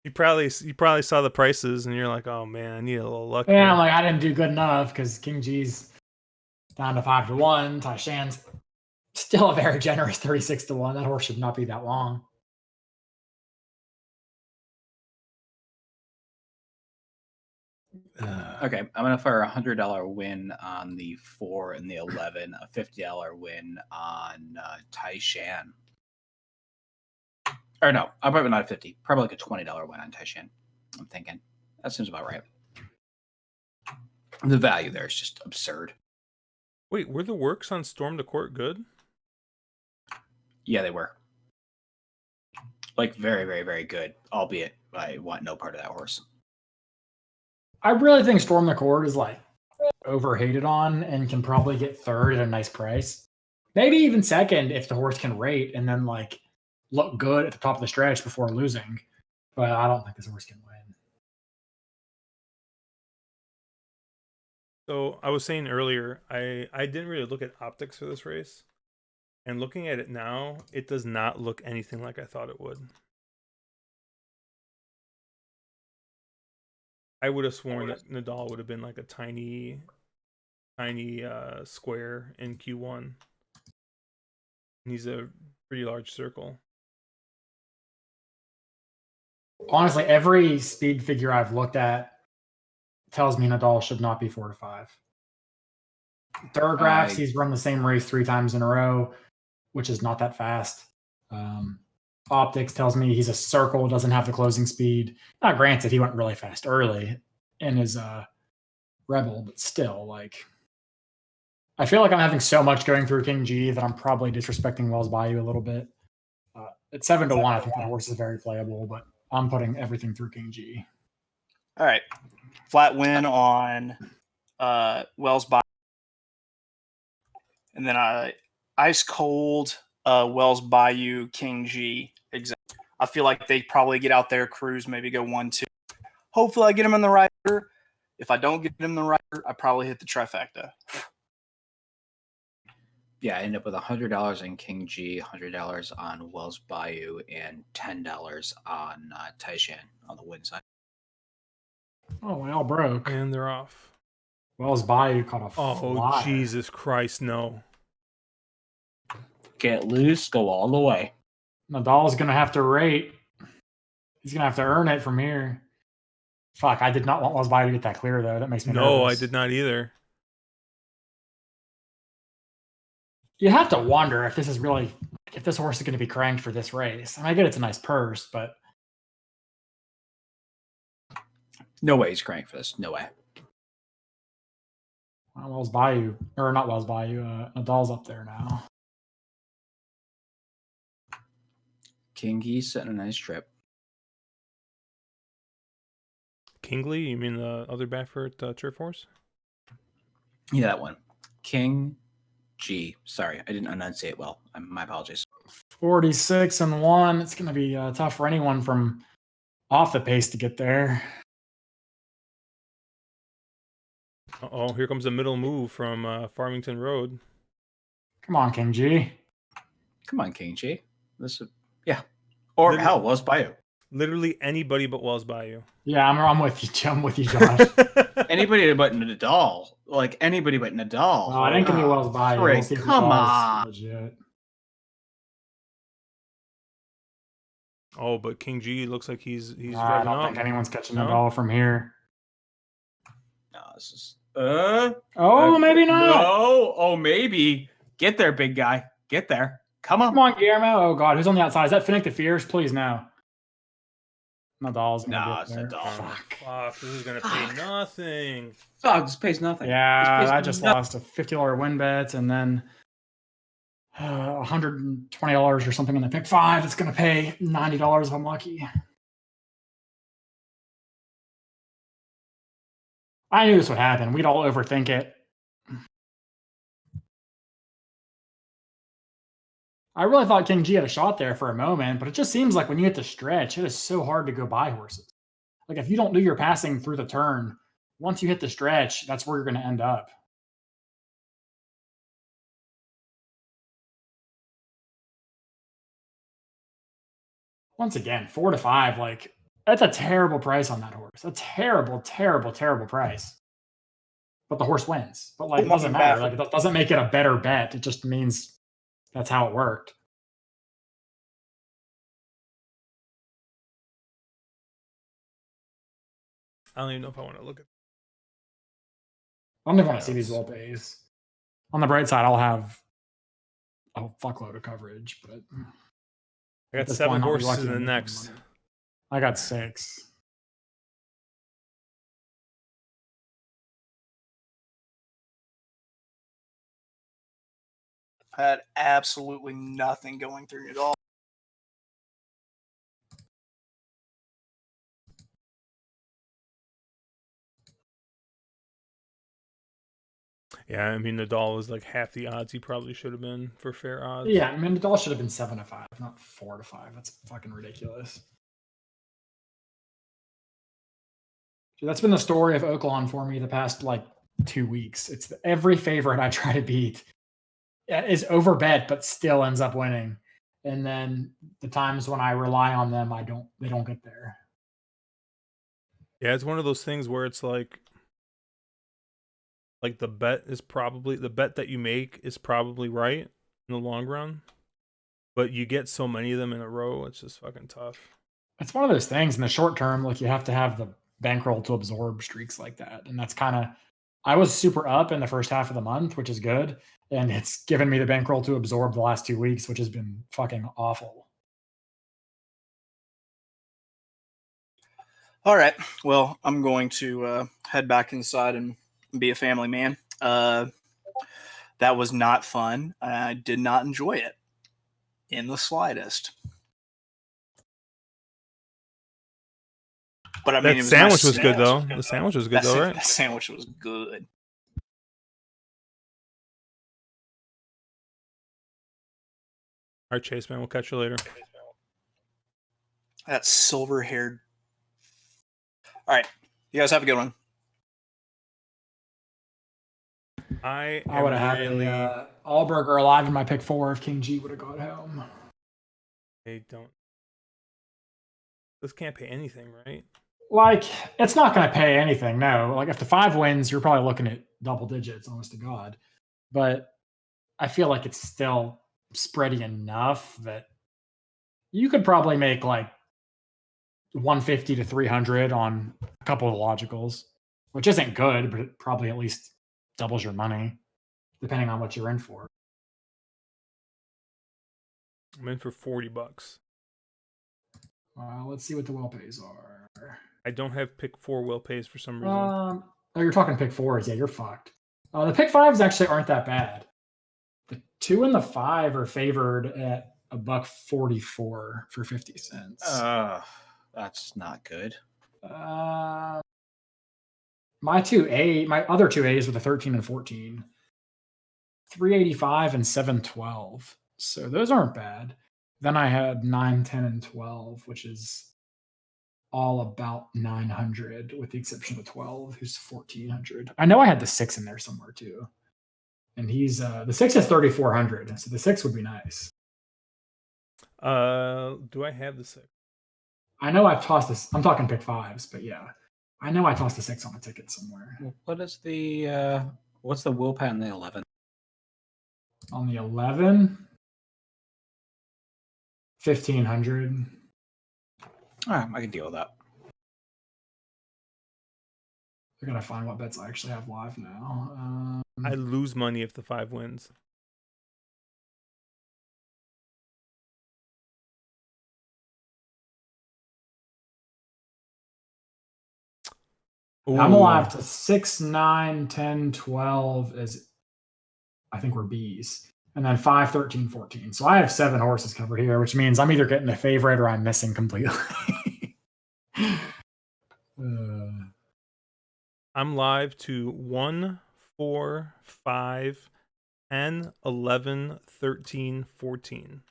You probably saw the prices and you're like, oh man, I need a little luck. Yeah, here." I'm like, I didn't do good enough because King G's down to 5-1. Tyshan's still a very generous 36-1. That horse should not be that long. Okay, I'm gonna fire $100 win on the 4 and the 11, a $50 win on Tyshan. Or no, I'm probably not a 50. Probably like a $20 win on Tyshan. I'm thinking. That seems about right. The value there is just absurd. Wait, were the works on Storm to Court good? Yeah, they were. Like, very, very, very good. Albeit, I want no part of that horse. I really think Storm the Court is like overhated on and can probably get third at a nice price. Maybe even second if the horse can rate and then like look good at the top of the stretch before losing. But I don't think this horse can win. So I was saying earlier, I didn't really look at optics for this race. And looking at it now, it does not look anything like I thought it would. I would have sworn that Nadal would have been like a tiny square in Q1. And he's a pretty large circle. Honestly, every speed figure I've looked at tells me Nadal should not be 4 to 5. Thorographs, he's run the same race 3 times in a row, which is not that fast. Optics tells me he's a circle, doesn't have the closing speed. Now, granted, he went really fast early in his Rebel, but still, like, I feel like I'm having so much going through King G that I'm probably disrespecting Wells Bayou a little bit. At 7 to 1, I think that horse is very playable, but I'm putting everything through King G. All right. Flat win on Wells Bayou. And then ice cold Wells Bayou King G. Exactly. I feel like they probably get out there, cruise, maybe go 1-2. Hopefully I get him in the rider. If I don't get him in the rider, I probably hit the trifecta. Yeah, I end up with $100 in King G, $100 on Wells Bayou, and $10 on Taishan on the win side. Oh, we all broke. And they're off. Wells Bayou caught a flyer. Jesus Christ, no. Get loose, go all the way. Nadal's going to have to rate. He's going to have to earn it from here. Fuck, I did not want Wells Bayou to get that clear, though. That makes me nervous. No, I did not either. You have to wonder if this is really, if this horse is going to be cranked for this race. And I get it's a nice purse, but No way he's cranked for this. No way. Wells Bayou, or not Wells Bayou, Nadal's up there now. King G's setting a nice trip. Kingley? You mean the other Baffert turf horse? Yeah, that one. King G. Sorry, I didn't enunciate well. My apologies. 46-1. It's going to be tough for anyone from off the pace to get there. Uh-oh, here comes a middle move from Farmington Road. Come on, King G. Come on, King G. This is, yeah. Or Literally- hell, Wells Bayou. Literally anybody but Wells Bayou. Yeah, I'm with you. I'm with you, Josh. Anybody but Nadal. Like, anybody but Nadal. No, I didn't give me Wells Bayou. Frick, We'll see if come Nadal's on. legit. Oh, but King G looks like he's I driving don't up. think anyone's catching No? Nadal from here. No, this is. Oh, maybe not. No. Oh, maybe. Get there, big guy. Get there. Come on. Come on, Guillermo. Oh, God. Who's on the outside? Is that Finnick the Fierce? Please, no. Nadal's going to Nah, be up it's there. Nadal. Fuck. Fuck, this is gonna pay nothing. Fuck, this pays nothing. Yeah, This pays I just lost a $50 win bet and then $120 or something in the pick 5. It's going to pay $90 if I'm lucky. I knew this would happen. We'd all overthink it. I really thought King G had a shot there for a moment, but it just seems like when you hit the stretch, it is so hard to go by horses. Like if you don't do your passing through the turn, once you hit the stretch, that's where you're going to end up. Once again, 4 to 5, like that's a terrible price on that horse. A terrible, terrible, terrible price. But the horse wins. But like it doesn't matter. Like it doesn't make it a better bet. It just means that's how it worked. I don't even know if I want to look at. I don't even want to see these well pays. On the bright side, I'll have a fuckload of coverage, but I got this 7 point, I'll be horses lucky in to the make next. money. I got 6. I had absolutely nothing going through at all. Yeah, I mean Nadal was like half the odds he probably should have been for fair odds. Yeah, I mean, Nadal should have been 7-5, not 4-5. That's fucking ridiculous. So that's been the story of Oaklawn for me the past like 2 weeks. It's every favorite I try to beat is overbet, but still ends up winning. And then the times when I rely on them, they don't get there. Yeah, it's one of those things where it's like the bet that you make is probably right in the long run, but you get so many of them in a row, it's just fucking tough. It's one of those things in the short term, like you have to have the bankroll to absorb streaks like that. And that's kind of, I was super up in the first half of the month, which is good. And it's given me the bankroll to absorb the last 2 weeks, which has been fucking awful. All right. Well, I'm going to head back inside and be a family man. That was not fun. I did not enjoy it in the slightest. But I mean, That it was sandwich nice was good though. The sandwich was good though, right? That sandwich was good. All right, Chase, man, we'll catch you later. That silver-haired. All right, you guys have a good one. I would have had Allberger alive in my pick 4 if King G would have got home. They don't. This can't pay anything, right? Like, it's not going to pay anything, no. Like, if the 5 wins, you're probably looking at double digits, honest to God. But I feel like it's still spready enough that you could probably make like 150 to 300 on a couple of logicals, which isn't good, but it probably at least doubles your money, depending on what you're in for. I'm in for $40. Let's see what the will pays are. I don't have pick 4 will pays for some reason. Oh, you're talking pick 4s. Yeah, you're fucked. The pick 5s actually aren't that bad. The 2 and the 5 are favored at $1.44 for 50 cents. That's not good. My other two A's were the 13 and 14, 385 and 712. So those aren't bad. Then I had 9, 10, and 12, which is all about 900, with the exception of 12, who's 1400. I know I had the 6 in there somewhere too, and he's the 6 is 3400, so the 6 would be nice. Do I have the 6? I know I've tossed this. I'm talking pick 5s, but yeah, I know I tossed the 6 on a ticket somewhere. What is the what's the will pay on the 11? On the 11, 1500. All right, I can deal with that. I gotta find what bets I actually have live now. I lose money if the 5 wins. I'm alive to 6, 9, 10, 12 as I think we're B's. And then 5, 13, 14. So I have 7 horses covered here, which means I'm either getting the favorite or I'm missing completely. I'm live to 1, 4, 5, 10, 11, 13, 14.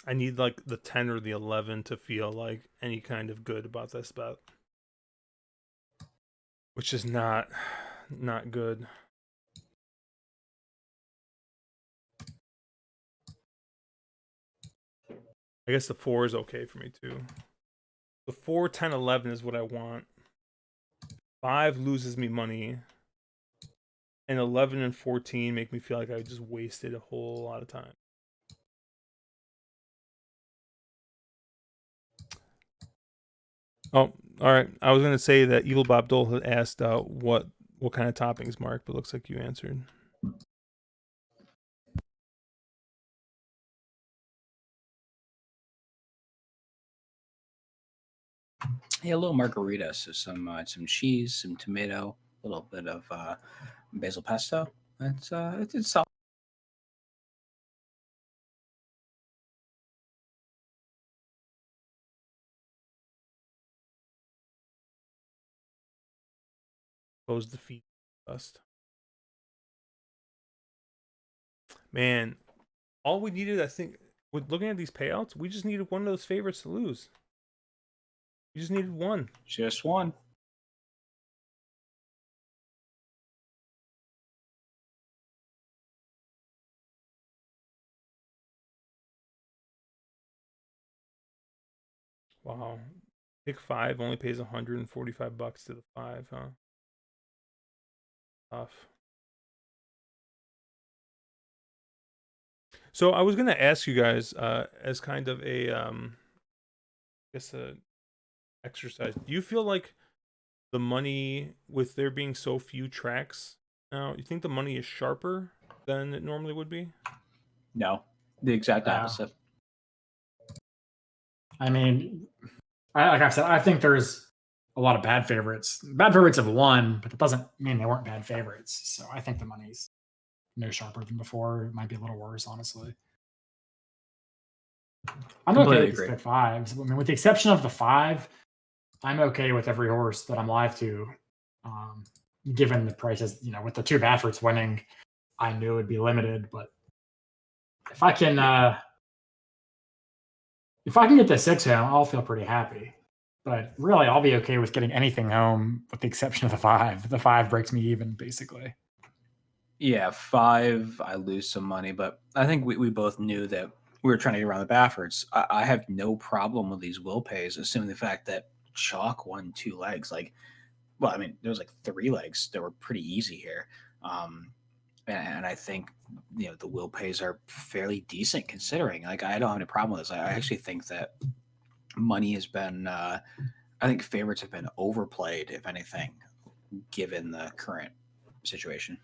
I need like the 10 or the 11 to feel like any kind of good about this bet, which is not good. I guess the 4 is okay for me too. The 4, 10, 11 is what I want. 5 loses me money, and 11 and 14 make me feel like I just wasted a whole lot of time. Oh, all right. I was gonna say that Evil Bob Dole had asked what kind of toppings, Mark, but looks like you answered. Yeah, a little margarita, so some cheese, some tomato, a little bit of basil pesto. It's solid. Close the feet dust. Man, all we needed, I think, with looking at these payouts, we just needed one of those favorites to lose. We just needed one. Just one. Wow. Pick 5 only pays $145 to the 5, huh? Tough. So I was gonna ask you guys, as kind of a, I guess a exercise. Do you feel like the money, with there being so few tracks now, you think the money is sharper than it normally would be? No, the exact No. opposite. I mean, like I've said, I think there's a lot of bad favorites. Bad favorites have won, but that doesn't mean they weren't bad favorites. So I think the money's no sharper than before. It might be a little worse, honestly. I'm okay Completely with these agree. pick 5s. I mean, with the exception of the 5, I'm okay with every horse that I'm live to, given the prices. You know, with the 2 Bafferts winning, I knew it would be limited. But if I can get the 6 home, I'll feel pretty happy. But really, I'll be okay with getting anything home, with the exception of the 5. The 5 breaks me even, basically. Yeah, 5, I lose some money, but I think we both knew that we were trying to get around the Baffords. I have no problem with these will pays, assuming the fact that Chalk won 2 legs. Like, well, I mean, there was like 3 legs that were pretty easy here. And I think, the will pays are fairly decent considering. Like, I don't have any problem with this. I actually think that money has been, I think favorites have been overplayed, if anything, given the current situation.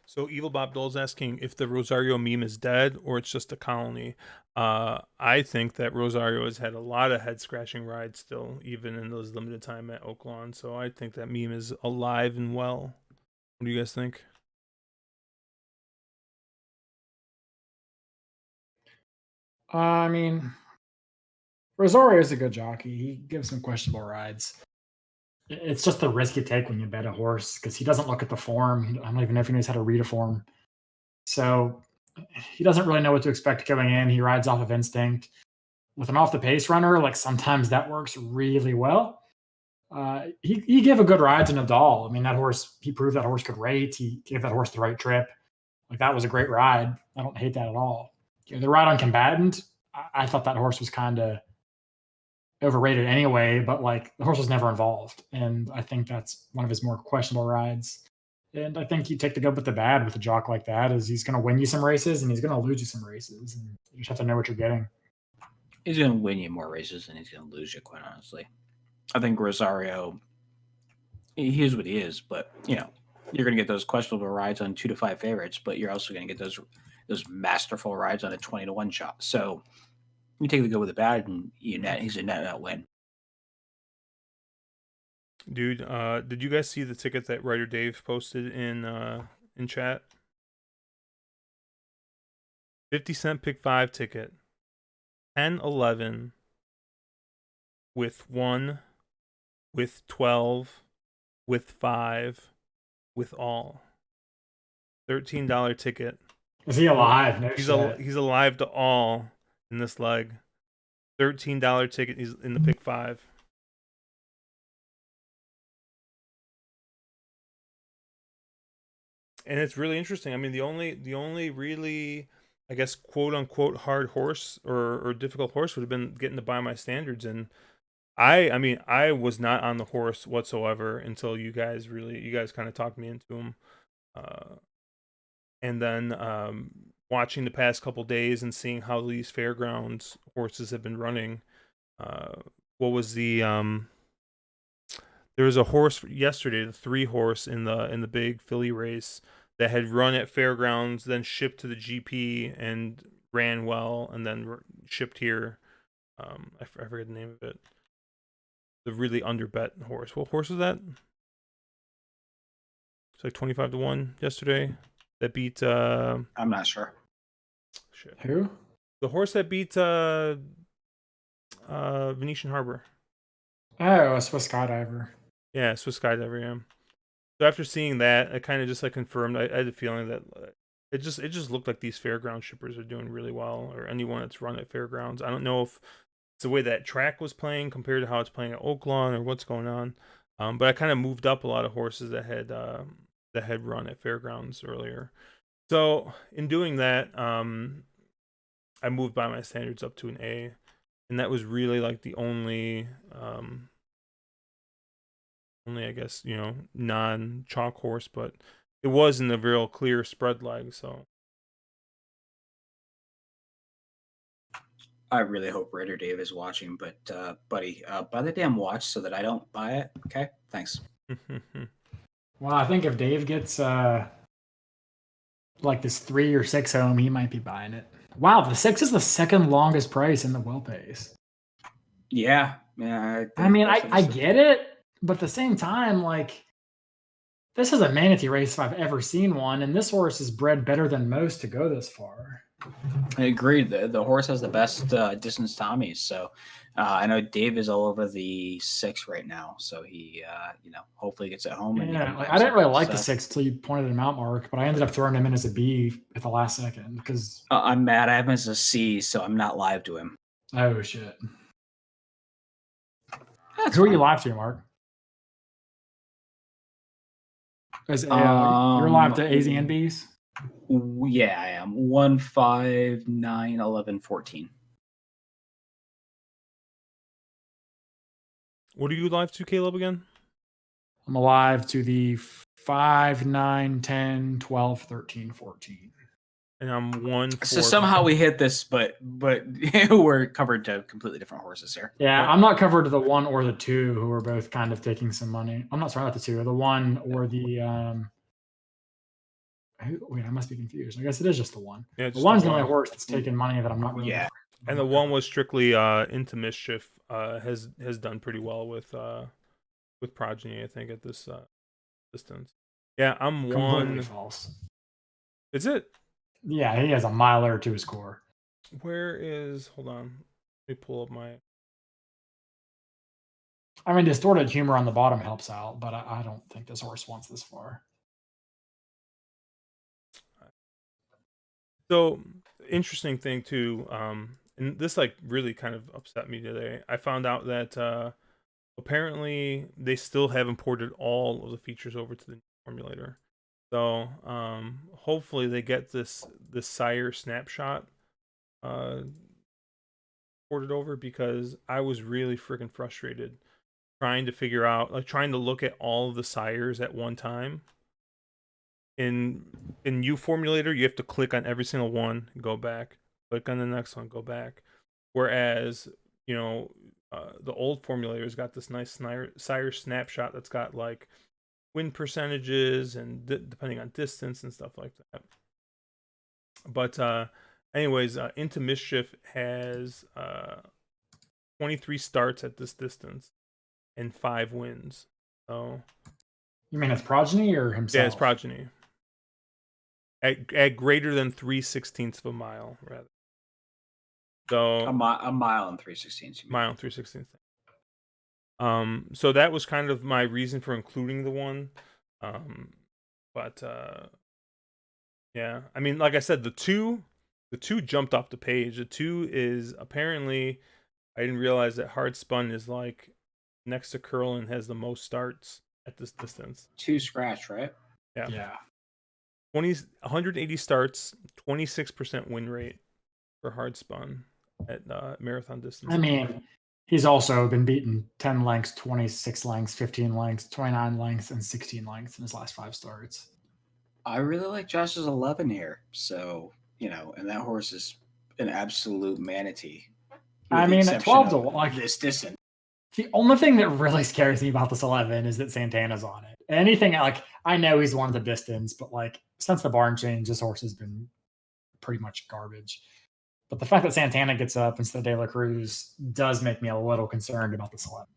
So Evil Bob Dole's asking if the Rosario meme is dead or it's just a colony. I think that Rosario has had a lot of head scratching rides still, even in those limited time at Oaklawn. So I think that meme is alive and well. What do you guys think? I mean, Rosario is a good jockey. He gives some questionable rides. It's just the risk you take when you bet a horse, because he doesn't look at the form. I don't even know if he knows how to read a form. So he doesn't really know what to expect going in. He rides off of instinct. With an off the pace runner, like sometimes that works really well. He gave a good ride to Nadal. I mean, that horse, he proved that horse could rate. He gave that horse the right trip. Like, that was a great ride. I don't hate that at all. The ride on Combatant, I thought that horse was kind of overrated anyway, but like the horse was never involved. And I think that's one of his more questionable rides. And I think you take the good with the bad with a jock like that, is he's going to win you some races and he's going to lose you some races. And you just have to know what you're getting. He's going to win you more races than he's going to lose you, quite honestly. I think Rosario, he is what he is, but you're going to get those questionable rides on 2 to 5 favorites, but you're also going to get those masterful rides on a 20 to 1 shot. So you take the good with the bad, and he's a net win. Dude, did you guys see the ticket that Writer Dave posted in chat? 50-cent pick 5 ticket. 10, 11 with 1, with 12, with 5, with all. $13 ticket. Is he alive? No he's shit. he's alive to all in this leg. $13 ticket. He's in the pick 5. And it's really interesting. I mean, the only really, I guess, quote unquote hard horse or difficult horse would have been getting to By My Standards. And I mean, I was not on the horse whatsoever until you guys kind of talked me into him. And then watching the past couple days and seeing how these fairgrounds horses have been running. What was the there was a horse yesterday, the 3-horse in the big Philly race that had run at Fairgrounds, then shipped to the GP and ran well, and then shipped here. I forget the name of it. The really underbet horse. What horse was that? It's like 25-1 yesterday. That beat I'm not sure. shit. Who? The horse that beat Venetian Harbor. Oh, a Swiss skydiver. Yeah, Swiss Skydiver. Yeah. So after seeing that, I kind of just like confirmed. I had a feeling that it just looked like these fairground shippers are doing really well, or anyone that's run at fairgrounds. I don't know if it's the way that track was playing compared to how it's playing at Oaklawn or what's going on. But I kind of moved up a lot of horses that had run at fairgrounds earlier. So in doing that, I moved by my standards up to an A, and that was really like the only I guess, non-chalk horse, but it was in a real clear spread leg. So I really hope Raider Dave is watching, but buddy, buy the damn watch so that I don't buy it. Okay, thanks. Well, I think if Dave gets like this 3 or 6 home, he might be buying it. Wow, the 6 is the second longest price in the Will Pace. Yeah. I mean, I get it, but at the same time, like, this is a manatee race if I've ever seen one, and this horse is bred better than most to go this far. I agree. The horse has the best distance Tommies. So I know Dave is all over the 6 right now. So he, hopefully gets it home. And Yeah, I didn't really like the 6 until you pointed him out, Mark, but I ended up throwing him in as a B at the last second because I'm mad. I have him as a C, so I'm not live to him. oh shit. That's Who are fine. you live to, Mark? You're live to AZ and Bs? Yeah, I am. 1, 5, 9, 11, 14. what are you live to, Caleb, again? I'm alive to the 5, 9, 10, 12, 13, 14. And I'm 1. 4. So somehow we hit this, but we're covered to completely different horses here. Yeah, I'm not covered to the 1 or the 2 who are both kind of taking some money. I'm not sorry, not the 2, the 1 or the wait, I must be confused. I guess it is just the 1. Yeah, The just 1's the one. only horse that's taking money that I'm not really. Yeah. And the 1 was strictly into mischief. Has done pretty well with Progeny, I think, at this distance. Yeah, I'm Completely 1. false. Is it? Yeah, he has a miler to his core. Where is? Hold on. Let me pull up my. I mean, distorted humor on the bottom helps out, but I don't think this horse wants this far. So interesting thing too, and this like really kind of upset me today. I found out that apparently they still haven't ported all of the features over to the new formulator. So hopefully they get this sire snapshot ported over, because I was really freaking frustrated trying to figure out, like, trying to look at all of the sires at one time. In U formulator, you have to click on every single one, go back, click on the next one, go back. Whereas, the old formulator's got this nice sire snapshot that's got like win percentages and depending on distance and stuff like that. But anyways, Into Mischief has 23 starts at this distance and 5 wins. So You mean it's Progeny or himself? yeah, it's Progeny. At greater than 3/16 of a mile, rather. So A mile and 3/16. mile and 3/16. So that was kind of my reason for including the 1. But yeah, I mean, like I said, the two jumped off the page. The 2 is apparently, I didn't realize that Hard Spun is like next to Curlin has the most starts at this distance. 2 scratch, right? Yeah. 180 starts, 26% win rate for Hard Spun at marathon distance. I mean, he's also been beaten 10 lengths, 26 lengths, 15 lengths, 29 lengths, and 16 lengths in his last 5 starts. I really like Josh's 11 here. So, and that horse is an absolute manatee. I with the mean, at exception 12 to of 1, like this distance. The only thing that really scares me about this 11 is that Santana's on it. Anything like I know he's won the distance, but like since the barn change, this horse has been pretty much garbage. But the fact that Santana gets up instead of De La Cruz does make me a little concerned about this 11.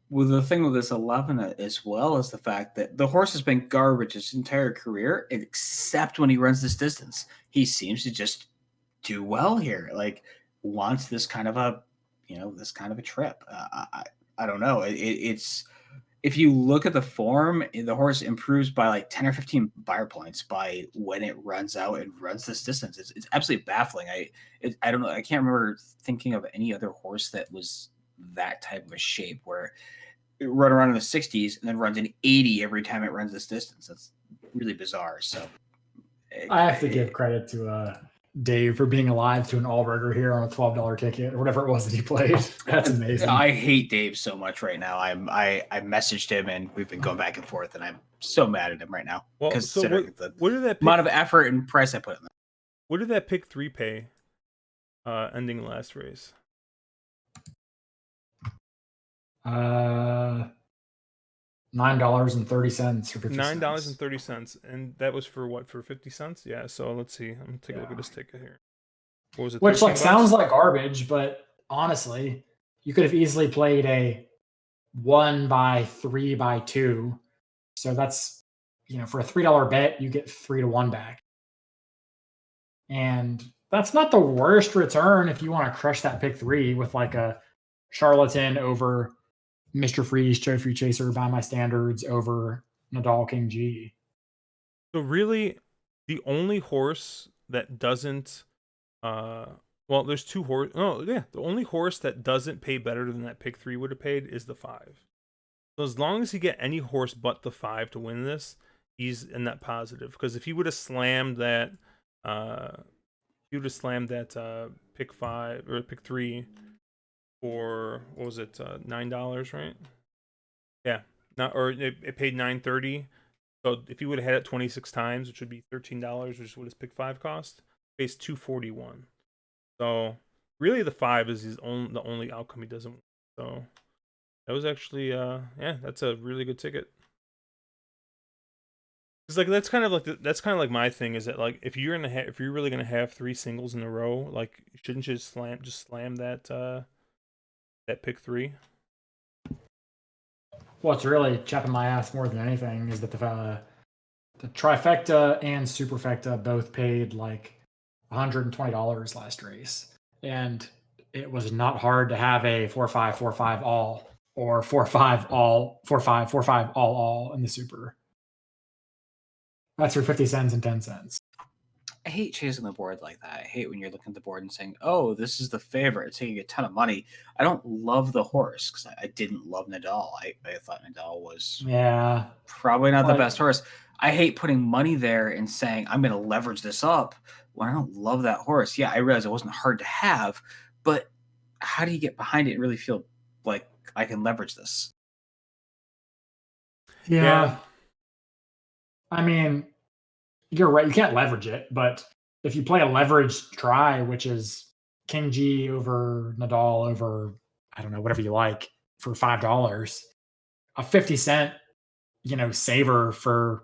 Well, the thing with this 11 as well is the fact that the horse has been garbage his entire career, except when he runs this distance. He seems to just do well here. Like, wants this kind of a, this kind of a trip. I don't know. It's if you look at the form, the horse improves by like 10 or 15 buyer points by when it runs out and runs this distance. It's absolutely baffling. I don't know. I can't remember thinking of any other horse that was that type of a shape where it run around in the 60s and then runs an 80 every time it runs this distance. That's really bizarre. So I have to give credit to Dave for being alive to an Allburger here on a $12 ticket or whatever it was that he played. That's amazing. I hate Dave so much right now. I messaged him and we've been going back and forth, and I'm so mad at him right now. Well, so what did that amount of effort and price I put in that? What did that pick 3 pay? Ending the last race. $9.30 or 50 $9.30, and that was for what? For 50 cents? Yeah. So let's see. I'm gonna take a look at this ticket here. What was it? Which like $13? sounds like garbage, but honestly, you could have easily played a 1x3x2. So that's for a $3 bet, you get 3-1 back, and that's not the worst return if you want to crush that pick 3 with like a Charlatan over Mr. Freeze, Trophy Chaser by my standards over Nadal King G. So really, the only horse that doesn't, there's 2 horse. Oh yeah, the only horse that doesn't pay better than that pick 3 would have paid is the 5. So as long as he get any horse but the 5 to win this, he's in that positive. Because if he would have slammed that, pick 5 or pick 3. For what was it, $9, right? Yeah, it paid $9.30. So if you would have had it 26 times, which would be $13, which is what his pick 5 cost, pays $241. So really, the 5 is the only outcome he doesn't win. So that was actually that's a really good ticket. It's like that's kind of like my thing is that like if you're really gonna have 3 singles in a row, like shouldn't you just slam that pick 3? What's really chapping my ass more than anything is that the trifecta and superfecta both paid like $120 last race, and it was not hard to have a 4-5 4-5 all or 4-5 all 4-5 4-5 all in the super. That's for 50 cents and 10 cents. I hate chasing the board like that. I hate when you're looking at the board and saying, oh, this is the favorite. It's taking a ton of money. I don't love the horse because I didn't love Nadal. I thought Nadal was probably not the best horse. I hate putting money there and saying, I'm going to leverage this up when I don't love that horse. Yeah, I realize it wasn't hard to have, but how do you get behind it and really feel like I can leverage this? Yeah. I mean, you're right. You can't leverage it, but if you play a leveraged try, which is King G over Nadal over, I don't know, whatever you like, for $5, a 50 cent, saver for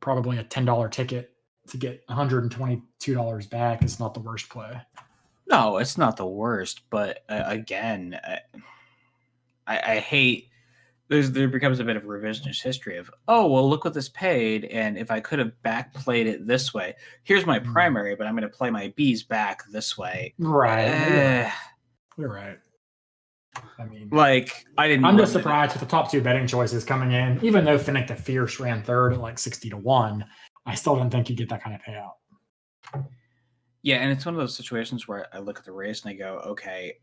probably a $10 ticket to get $122 back is not the worst play. No, it's not the worst, but again, I hate. There becomes a bit of revisionist history of, oh, well, look what this paid, and if I could have backplayed it this way, here's my primary, but I'm going to play my Bs back this way. Right. You're right. I mean, like, I'm just surprised with the top 2 betting choices coming in, even though Finnick the Fierce ran 3rd at like 60-1, I still don't think you get that kind of payout. Yeah, and it's one of those situations where I look at the race and I go, okay,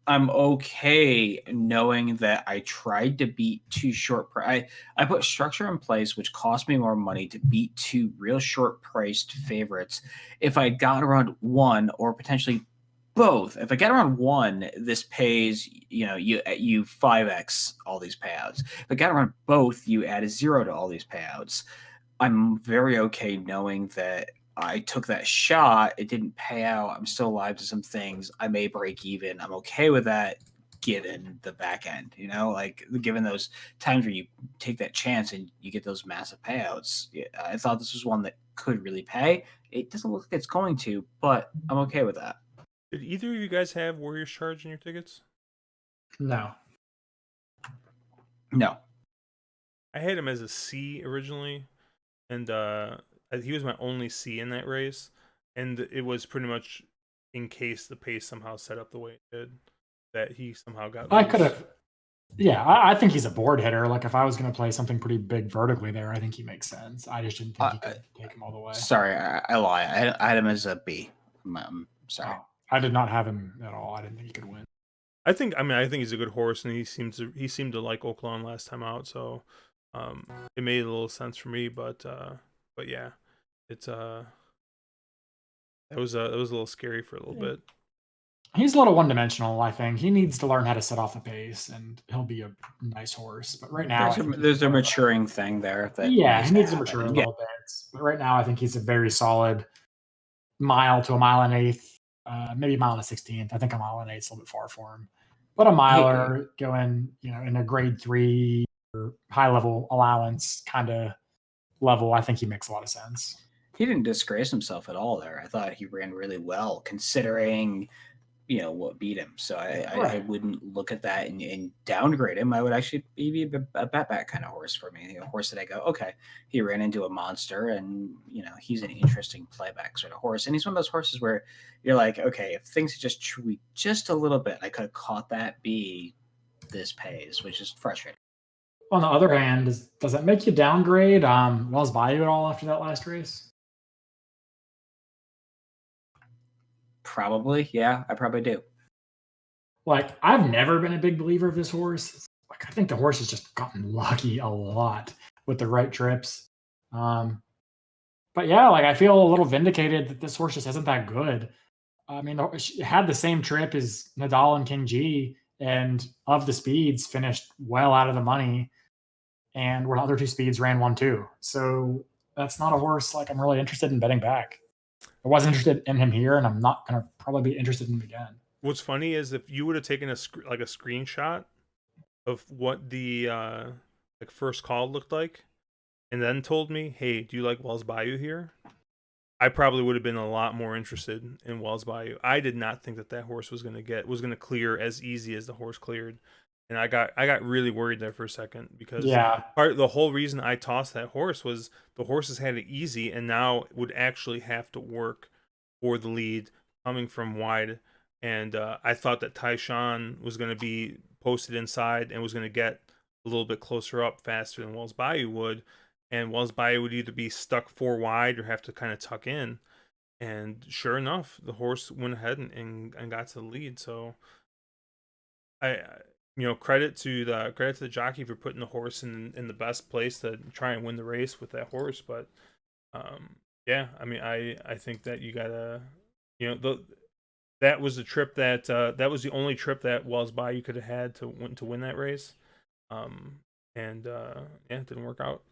I'm okay knowing that I tried to beat 2 short. I put structure in place, which cost me more money to beat 2 real short priced favorites. If I got around 1 or potentially both, if I get around 1, this pays, you 5x all these payouts. If I got around both, you add a 0 to all these payouts. I'm very okay knowing that I took that shot. It didn't pay out. I'm still alive to some things. I may break even. I'm okay with that. given the back end, like given those times where you take that chance and you get those massive payouts. I thought this was one that could really pay. It doesn't look like it's going to, but I'm okay with that. Did either of you guys have Warriors Charge in your tickets? No. No. I had him as a C originally, and he was my only C in that race, and it was pretty much in case the pace somehow set up the way it did, that he somehow got I loose. could have. Yeah, I think he's a board hitter. Like if I was going to play something pretty big vertically there, I think he makes sense. I just didn't think he could take him all the way. Sorry, I lie. I had him as a B. I'm sorry. Oh, I did not have him at all. I didn't think he could win. I think he's a good horse, and he seemed to like Oaklawn last time out, so it made a little sense for me. But yeah, it's it was a little scary for a little bit. He's a little one-dimensional. I think he needs to learn how to set off the pace, and he'll be a nice horse. But right now, there's a maturing thing there. That he needs to mature a little bit. But right now, I think he's a very solid mile to a mile and eighth, maybe a mile and a 16th. I think a mile and eighth is a little bit far for him. But a miler going, in a grade 3 or high level allowance kind of level, I think he makes a lot of sense. He didn't disgrace himself at all there. I thought he ran really well considering, what beat him. So I wouldn't look at that and downgrade him. I would actually be a bet back kind of horse for me. A horse that I go, okay, he ran into a monster and, he's an interesting playback sort of horse. And he's one of those horses where you're like, okay, if things had just tweaked just a little bit, I could have caught that B. This pays, which is frustrating. On the other hand, does that make you downgrade Wells Bayou at all after that last race? Probably, yeah, I probably do. Like, I've never been a big believer of this horse. Like, I think the horse has just gotten lucky a lot with the right trips. But yeah, like I feel a little vindicated that this horse just isn't that good. I mean, she had the same trip as Nadal and King G, and of the speeds, finished well out of the money. And where the other two speeds ran 1-2. So that's not a horse like I'm really interested in betting back. I wasn't interested in him here, and I'm not going to probably be interested in him again. What's funny is if you would have taken a screenshot of what the first call looked like, and then told me, "Hey, do you like Wells Bayou here?" I probably would have been a lot more interested in Wells Bayou. I did not think that horse was going to clear as easy as the horse cleared. And I got really worried there for a second because the whole reason I tossed that horse was the horses had it easy and now would actually have to work for the lead coming from wide. And I thought that Tyshawn was going to be posted inside and was going to get a little bit closer up faster than Wells Bayou would. And Wells Bayou would either be stuck 4 wide or have to kind of tuck in. And sure enough, the horse went ahead and got to the lead. So credit to the jockey for putting the horse in the best place to try and win the race with that horse. But I think that you gotta, that was the trip that was the only trip that Wells Bayou could have had to win that race. It didn't work out.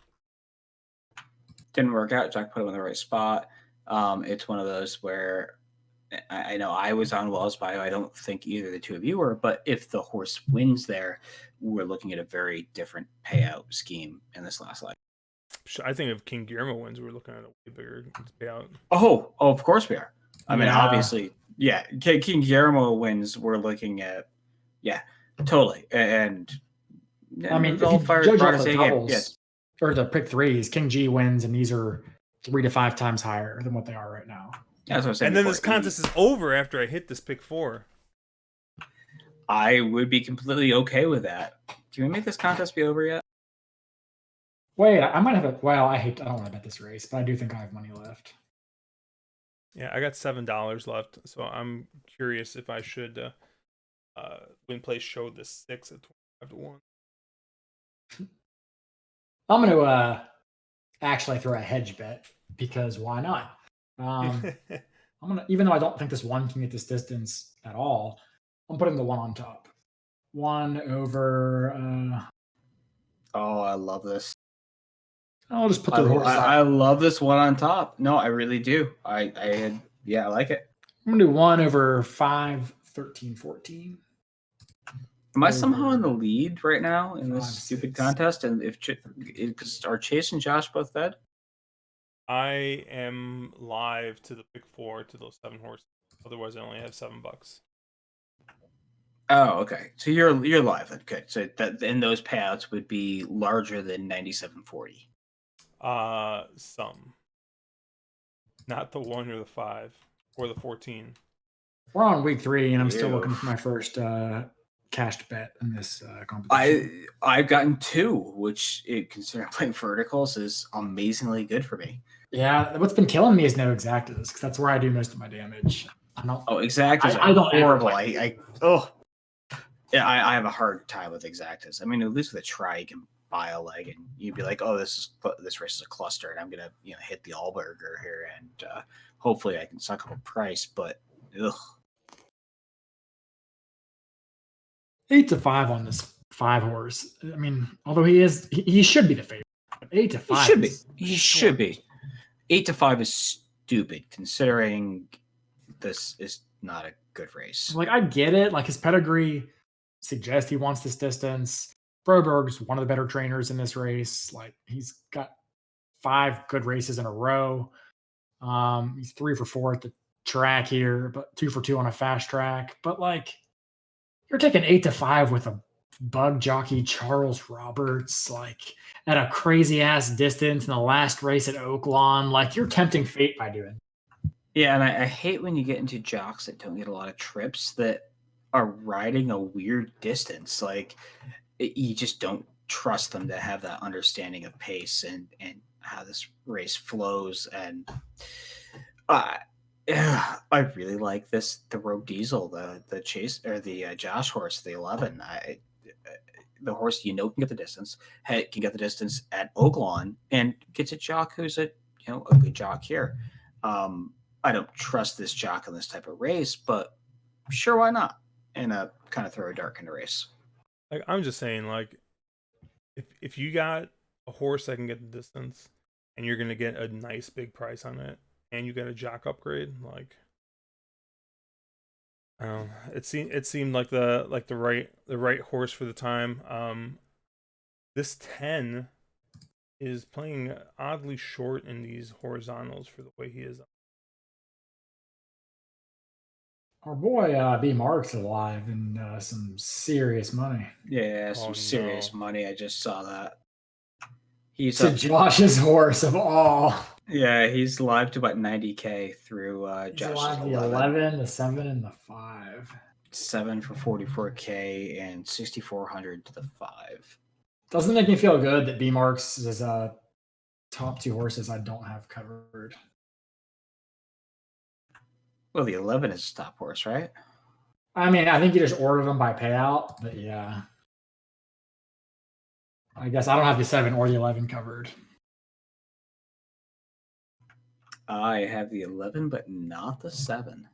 Didn't work out. Jack put him in the right spot. It's one of those where I know I was on Wells Bayou. I don't think either of the two of you were, but if the horse wins there, we're looking at a very different payout scheme in this last leg. I think if King Guillermo wins, we're looking at a way bigger payout. Oh, of course we are. I mean, obviously, yeah. King Guillermo wins, we're looking at, totally. And I mean, if you judge off the doubles or the pick threes, King G wins, and these are 3 to 5 times higher than what they are right now. That's what I'm saying. And then this contest is over after I hit this pick 4. I would be completely okay with that. Can we make this contest be over yet? Wait, I might have it. Well, I don't want to bet this race, but I do think I have money left. Yeah, I got $7 left, so I'm curious if I should win place showed the 6 at 25-1. I'm going to actually throw a hedge bet because why not? I'm gonna, even though I don't think this one can get this distance at all, I'm putting the 1 on top. 1 over. Oh, I love this. I'll just put the horse. I love this 1 on top. No, I really do. I like it. I'm gonna do 1 over 5, 13, 14. Am I somehow in the lead right now in this 5, stupid 6. contest? And if because are Chase and Josh both dead? I am live to the pick 4 to those 7 horses. Otherwise, I only have $7. Oh, okay. So you're live then. Good. So that and those payouts would be larger than 97.40. Some, not the 1 or the 5 or the 14. We're on week 3, and I'm still Ew. looking for my first cashed bet in this competition. I've gotten 2, which considering playing verticals is amazingly good for me. Yeah, what's been killing me is no exactas because that's where I do most of my damage. I don't. Oh, exactas I are don't ever horrible. play- I have a hard time with exactas. I mean, at least with a try, you can buy a leg, and you'd be like, "Oh, this race is a cluster, and I'm gonna hit the Allberger here, and hopefully I can suck up a price." But ugh. 8 to 5 on this 5 horse. I mean, although he should be the favorite. 8 to 5. He should be. is He short. should be. 8 to 5 is stupid, considering this is not a good race. Like, I get it. Like, his pedigree suggests he wants this distance. Broberg's one of the better trainers in this race. Like, he's got 5 good races in a row. He's 3 for 4 at the track here, but 2 for 2 on a fast track. But like, you're taking 8 to 5 with a bug jockey Charles Roberts, like at a crazy ass distance in the last race at Oaklawn. Like, you're tempting fate by doing. Yeah, and I hate when you get into jocks that don't get a lot of trips that are riding a weird distance. Like, you just don't trust them to have that understanding of pace and how this race flows. And I really like the Rogue Diesel, the Chase or the Josh horse, the 11. The horse can get the distance, can get the distance at Oaklawn, and gets a jock who's a good jock here. I don't trust this jock in this type of race, but sure, why not? And kind of throw a dart in the race. Like, I'm just saying, like, if you got a horse that can get the distance, and you're gonna get a nice big price on it, and you get a jock upgrade, like, it seemed like the right horse for the time. This 10 is playing oddly short in these horizontals for the way he is. Our boy B Mark's alive and some serious money. Yeah, some Oh, serious no. money. I just saw that. He's To up, Josh's horse of all. yeah, he's live to about 90K through He's Josh's alive the 11, the 7, and the 5. 7 for 44K and 6,400 to the 5. Doesn't make me feel good that B Marks is top 2 horses I don't have covered. Well, the 11 is a top horse, right? I mean, I think you just ordered them by payout, but yeah. I guess I don't have the 7 or the 11 covered. I have the 11, but not the 7.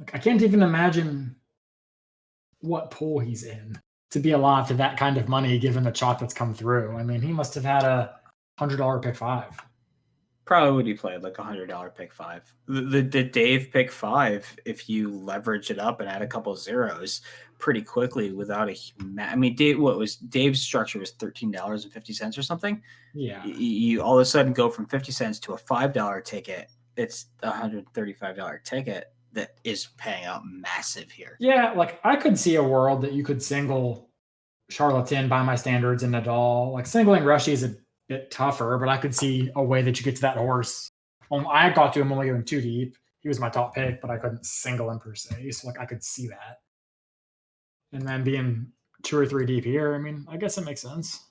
Like, I can't even imagine what pool he's in to be alive to that kind of money given the chalk that's come through. I mean, he must have had a $100 pick 5. Probably would he played like $100 pick 5. The Dave pick 5, if you leverage it up and add a couple of zeros pretty quickly without I mean, Dave's structure was $13.50 or something. Yeah. You all of a sudden go from 50 cents to a $5 ticket. It's a $135 ticket that is paying out massive here. Yeah, like, I could see a world that you could single Charlatan by my standards and Nadal. Like, singling Rushy is a bit tougher, but I could see a way that you get to that horse. I got to him only going 2 deep. He was my top pick, but I couldn't single him per se. So like, I could see that. And then being 2 or 3 deep here, I mean, I guess it makes sense.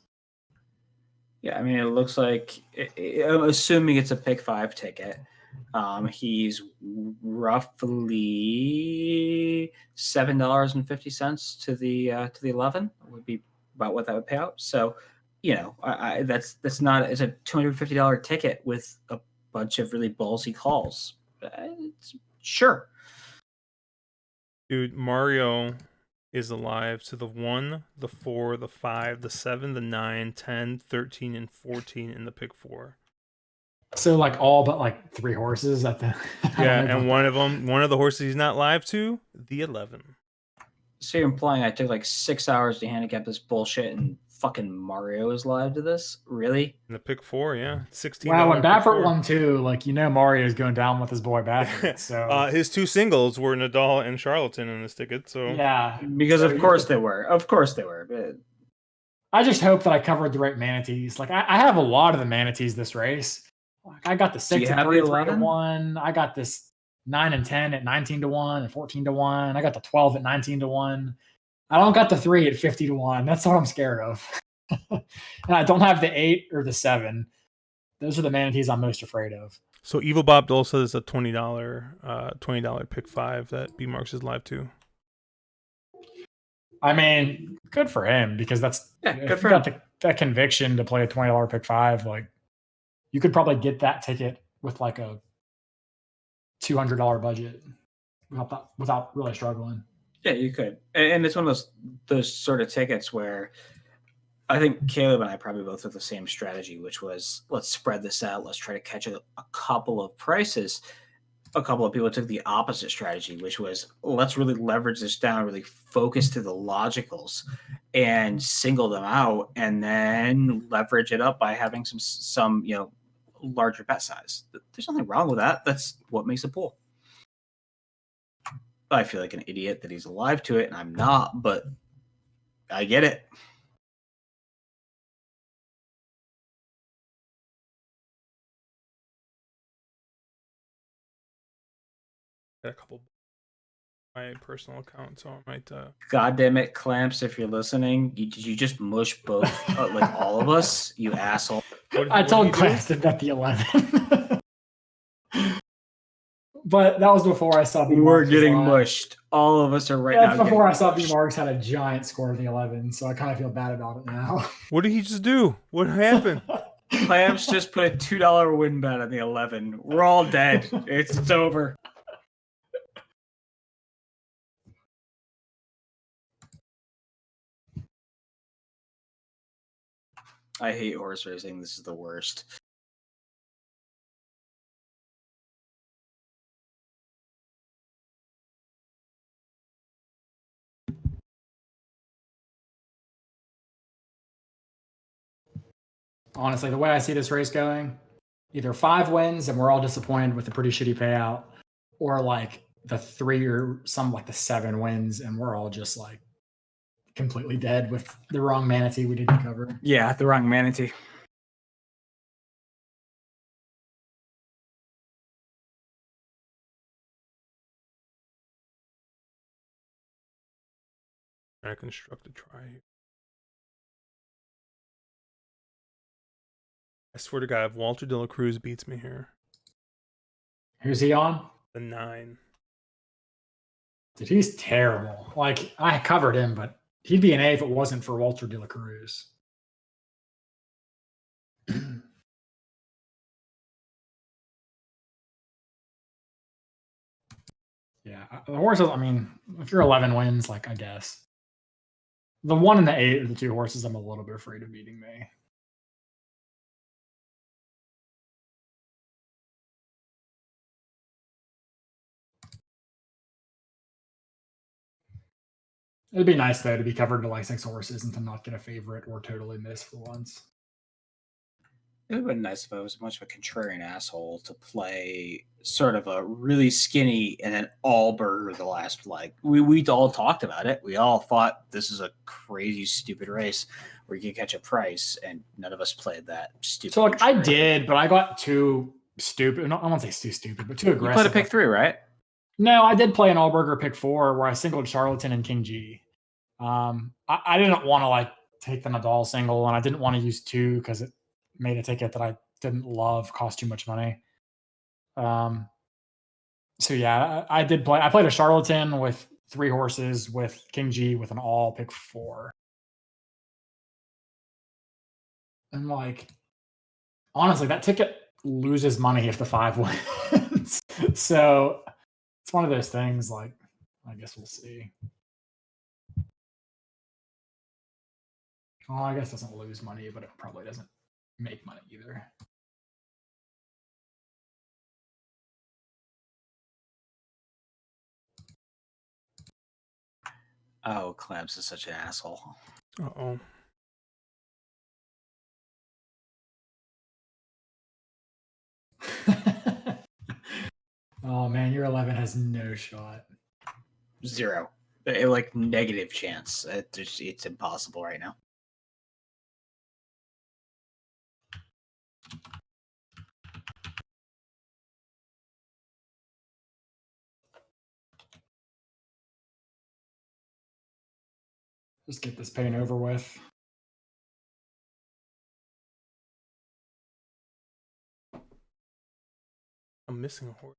Yeah, I mean, it looks like, I'm assuming it's a pick 5 ticket. He's roughly $7.50 to the 11 would be about what that would pay out. So, that's not, it's a $250 ticket with a bunch of really ballsy calls. Sure. Dude, Mario is alive to the 1, the 4, the 5, the 7, the 9, 10, 13, and 14 in the pick 4. So like all but like 3 horses at the I don't Yeah, know and about one of the horses he's not live to, the 11. So you're implying I took like 6 hours to handicap this bullshit and fucking Mario is live to this? Really? And the pick 4, yeah, $16. Wow, when pick Baffert 4. won too, like Mario's going down with his boy Baffert. So His 2 singles were Nadal and Charlatan in this ticket. So yeah, Because so of course they were. Of course they were. But I just hope that I covered the right manatees. Like I have a lot of the manatees this race. Like I got the Do you 6 at have the 33 to 11? 1. I got this 9 and 10 at 19 to 1 and 14 to 1. I got the 12 at 19 to 1. I don't got the 3 at 50 to 1. That's what I'm scared of. And I don't have the 8 or the 7. Those are the manatees I'm most afraid of. So Evil Bob Dole says a $20 pick 5 that B Marks is live to. I mean, good for him because that's Yeah, if good for you got him. that conviction to play a $20 pick 5. Like you could probably get that ticket with like a $200 budget without really struggling. Yeah, you could. And it's one of those sort of tickets where I think Caleb and I probably both took the same strategy, which was let's spread this out. Let's try to catch a couple of prices. A couple of people took the opposite strategy, which was let's really leverage this down, really focus to the logicals and single them out, and then leverage it up by having some larger bet size. There's nothing wrong with that. That's what makes a pool. I feel like an idiot that he's alive to it, and I'm not, but I get it. Got a couple my personal account, so I might. God damn it, Clamps! If you're listening, did you just mush both, like all of us? You asshole! I told Clamps to bet the 11. But that was before I saw B We're Marks getting live. mushed. All of us are right That's now. before I saw getting B Marks had a giant score of the 11, so I kind of feel bad about it now. What did he just do? What happened? Clamps just put a $2 win bet on the 11. We're all dead. It's over. I hate horse racing. This is the worst. Honestly, the way I see this race going, either 5 wins and we're all disappointed with a pretty shitty payout, or like the 3 or some like the 7 wins and we're all just like completely dead with the wrong manatee we didn't cover. Yeah, the wrong manatee. I construct a try. I swear to God, if Walter De La Cruz beats me here, Who's he on? the 9. Dude, he's terrible. Like I covered him, but he'd be an A if it wasn't for Walter De La Cruz. Yeah, the horses. I mean, if you're 11 wins, like I guess the 1 and the 8 are the 2 horses I'm a little bit afraid of beating me. It'd be nice though to be covered to like 6 horses and to not get a favorite or totally miss for once. It would have been nice if I was much of a contrarian asshole to play sort of a really skinny and then all burger the last leg. We all talked about it. We all thought this is a crazy, stupid race where you can catch a price, and none of us played that stupid. So like I did, but I got too stupid. No, I won't say too stupid, but too You aggressive. played a pick 3, right? No, I did play an Allburger pick 4 where I singled Charlatan and King G. I didn't want to like take the Nadal single, and I didn't want to use 2 because it made a ticket that I didn't love, cost too much money. So yeah, I did play. I played a Charlatan with 3 horses with King G with an all pick 4. And like, honestly, that ticket loses money if the 5 wins. So it's one of those things. Like, I guess we'll see. Well, I guess it doesn't lose money, but it probably doesn't make money either. Oh, Clamps is such an asshole. Uh-oh. Oh man, your 11 has no shot. 0. Negative chance. It's impossible right now. Just get this pain over with. I'm missing a horse.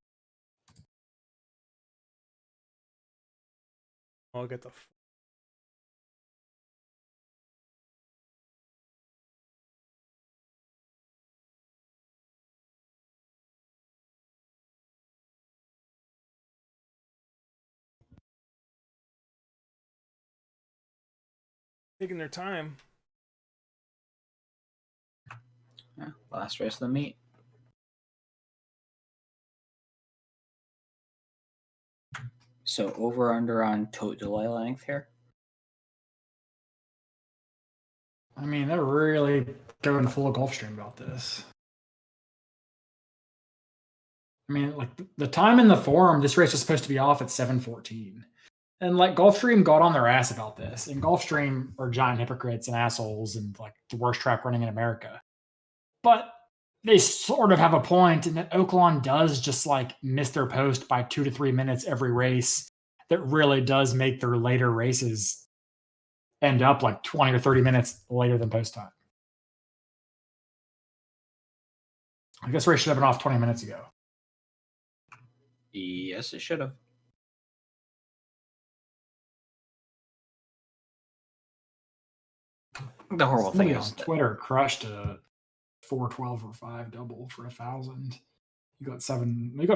I'll get the. Taking their time. Yeah, last race of the meet. So over under on tote delay length here. I mean, they're really going full of Gulfstream about this. I mean, like the time in the forum, this race was supposed to be off at 7:14. And like Gulfstream got on their ass about this. And Gulfstream are giant hypocrites and assholes and like the worst track running in America. But they sort of have a point in that Oaklawn does just like miss their post by 2 to 3 minutes every race. That really does make their later races end up like 20 or 30 minutes later than post time. I guess race should have been off 20 minutes ago. Yes, it should have. The horrible thing Somebody is on Twitter crushed a 412 or 5 double for 1,000. You got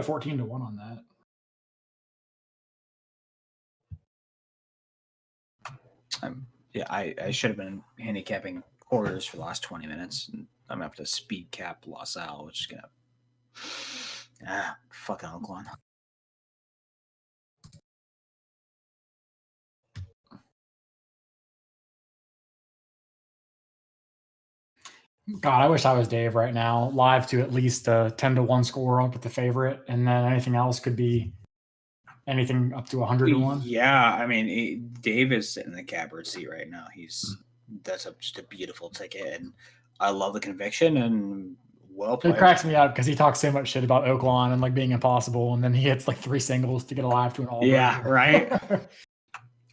14 to 1 on that. I should have been handicapping quarters for the last 20 minutes. And I'm gonna have to speed cap LaSalle, which is gonna fucking Oaklawn. God, I wish I was Dave right now, live to at least a 10 to 1 score up at the favorite, and then anything else could be anything up to 100 to 1. Yeah, I mean, Dave is sitting in the catbird seat right now. That's just a beautiful ticket, and I love the conviction and well played. It cracks me up because he talks so much shit about Oaklawn and like being impossible, and then he hits like 3 singles to get alive to an all. Yeah, right.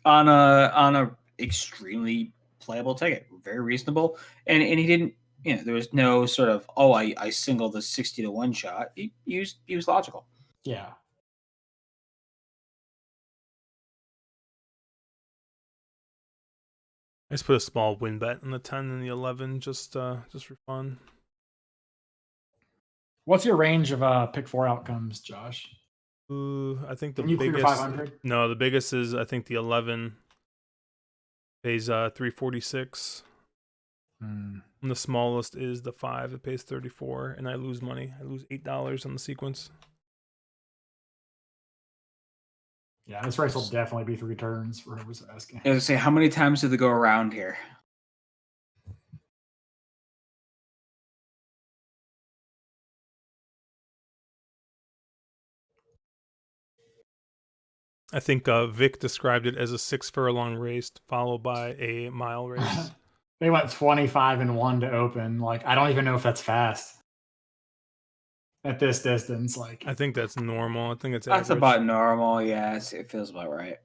on a extremely playable ticket, very reasonable, and he didn't. There was no sort of I singled the 60 to 1 shot. He was logical. Yeah. I just put a small win bet on the 10 and the 11 just for fun. What's your range of pick 4 outcomes, Josh? I think the Can you biggest. clear 500? No, the biggest is I think the 11 pays 346. And the smallest is the 5. It pays 34, and I lose money. I lose $8 on the sequence. Yeah, this race will definitely be 3 turns for whoever's asking. I was gonna say, how many times did they go around here? I think Vic described it as a 6 furlong race followed by a mile race. They went 25 and 1 to open. Like, I don't even know if that's fast at this distance. Like, I think that's normal. I think it's That's average. about normal. Yeah, it feels about right.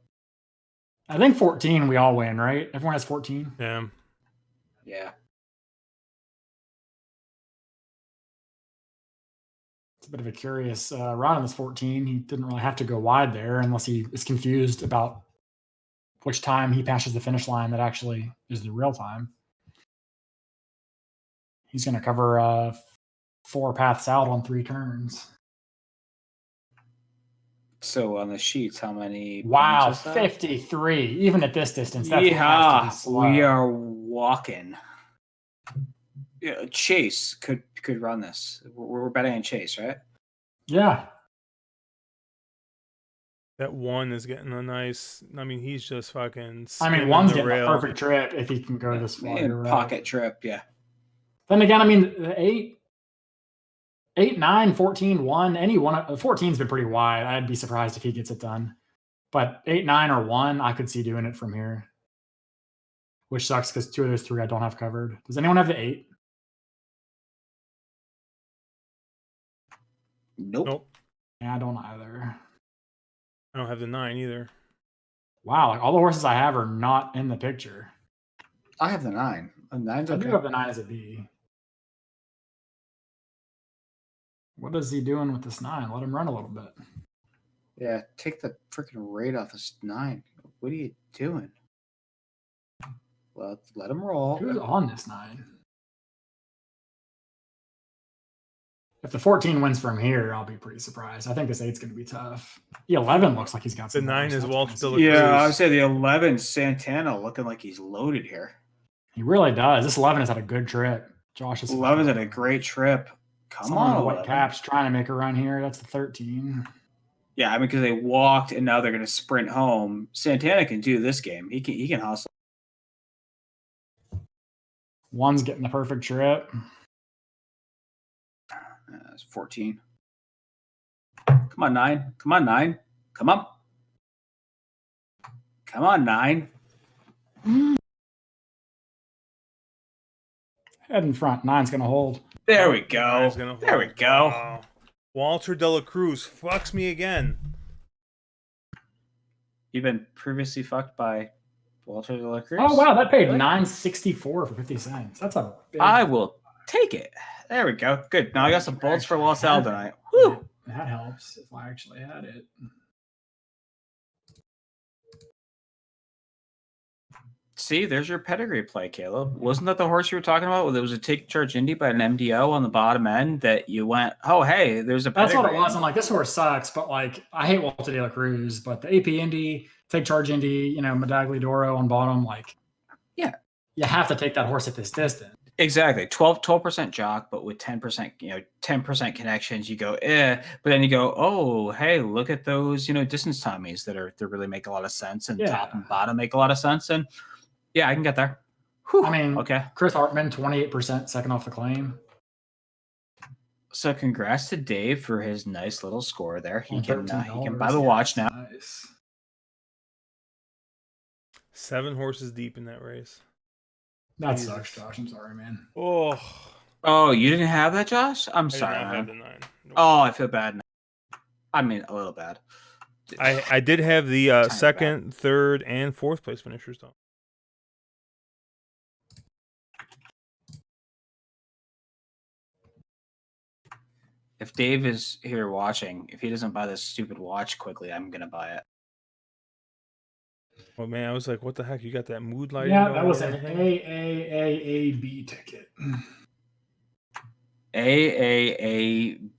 I think 14 we all win, right? Everyone has 14. Yeah. Yeah. It's a bit of a curious run on this 14. He didn't really have to go wide there unless he is confused about which time he passes the finish line that actually is the real time. He's going to cover 4 paths out on 3 turns. So on the sheets, how many? Wow, points is that? 53. Even at this distance, that's Yeah, slow. we are walking. Yeah, Chase could run this. We're betting on Chase, right? Yeah. That one is getting a nice. I mean, he's just fucking. I mean, spinning one's the getting rail. a perfect trip if he can go this far. And you're right. pocket trip, yeah. Then again, I mean, the 8, 9, 14, 1, any one. 14's been pretty wide. I'd be surprised if he gets it done. But 8, 9, or 1, I could see doing it from here. Which sucks because 2 of those 3 I don't have covered. Does anyone have the 8? Nope. Yeah, I don't either. I don't have the 9 either. Wow, like all the horses I have are not in the picture. I have the 9. The 9's I okay. do have the 9 as a B. What is he doing with this 9? Let him run a little bit. Yeah, take the freaking rate off this 9. What are you doing? Well, let him roll. Who's on this 9? If the 14 wins from here, I'll be pretty surprised. I think this 8's going to be tough. The 11 looks like he's got some. The 9 numbers. is That's Walsh nice. De La Cruz. Yeah, I would say the 11 Santana looking like he's loaded here. He really does. This 11 has had a good trip. Josh is 11's had a great trip. Come Someone in on, the white 11. caps trying to make a run here. That's the 13. Yeah, I mean, because they walked and now they're going to sprint home. Santana can do this game. He can hustle. 1's getting the perfect trip. It's 14. Come on, 9. Come on, 9. Come on. Come on, 9. Head in front. 9's going to hold. There we go. 9's gonna There we hold. go. Wow. Walter De La Cruz fucks me again. You've been previously fucked by Walter De La Cruz? Oh, wow. That paid Really? $9.64 for 50 cents. That's a big. I will take it. There we go. Good. Now I got some bolts for Los Al tonight. Woo! That helps if I actually had it. See, there's your pedigree play, Caleb. Wasn't that the horse you were talking about? There was a take charge Indy by an MDO on the bottom end that you went, oh, hey, there's a That's pedigree. what it was. I'm like, this horse sucks, but like, I hate Walter De La Cruz, but the AP Indy, take charge Indy, Medaglia d'Oro on bottom, like, yeah, you have to take that horse at this distance. Exactly. 12% jock, but with 10%, 10% connections, you go, but then you go, oh, hey, look at those, distance Tommies that really make a lot of sense, and top and bottom make a lot of sense. And yeah, I can get there. Whew. I mean, okay. Chris Hartman, 28% second off the claim. So congrats to Dave for his nice little score there. He can $13. buy the watch now. Nice. 7 horses deep in that race. That Jesus. sucks, Josh. I'm sorry, man. Oh, you didn't have that, Josh? I'm sorry. I did not have man. the 9. Nope. Oh, I feel bad now. I mean, a little bad. I did have the second, third, and fourth place finishers though. If Dave is here watching, if he doesn't buy this stupid watch quickly, I'm gonna buy it. Oh man, I was like, what the heck? You got that mood lighting? Yeah, going that was and an everything? AAAAB ticket. AAABB.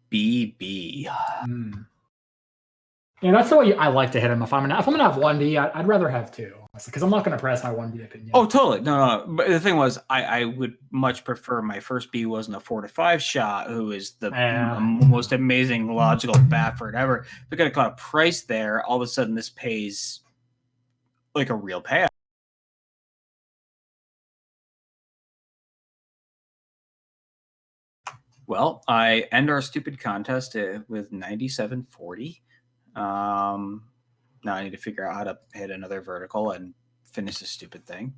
Yeah, that's the way I like to hit him. If I'm gonna have 1B, I'd rather have 2 because I'm not gonna press my 1B opinion. Oh, totally. No. But the thing was, I would much prefer my first B wasn't a 4 to 5 shot, who is the most amazing logical Baffert ever. If I could have caught a price there, all of a sudden this pays like a real payout. Well, I end our stupid contest with 97.40. Now I need to figure out how to hit another vertical and finish this stupid thing.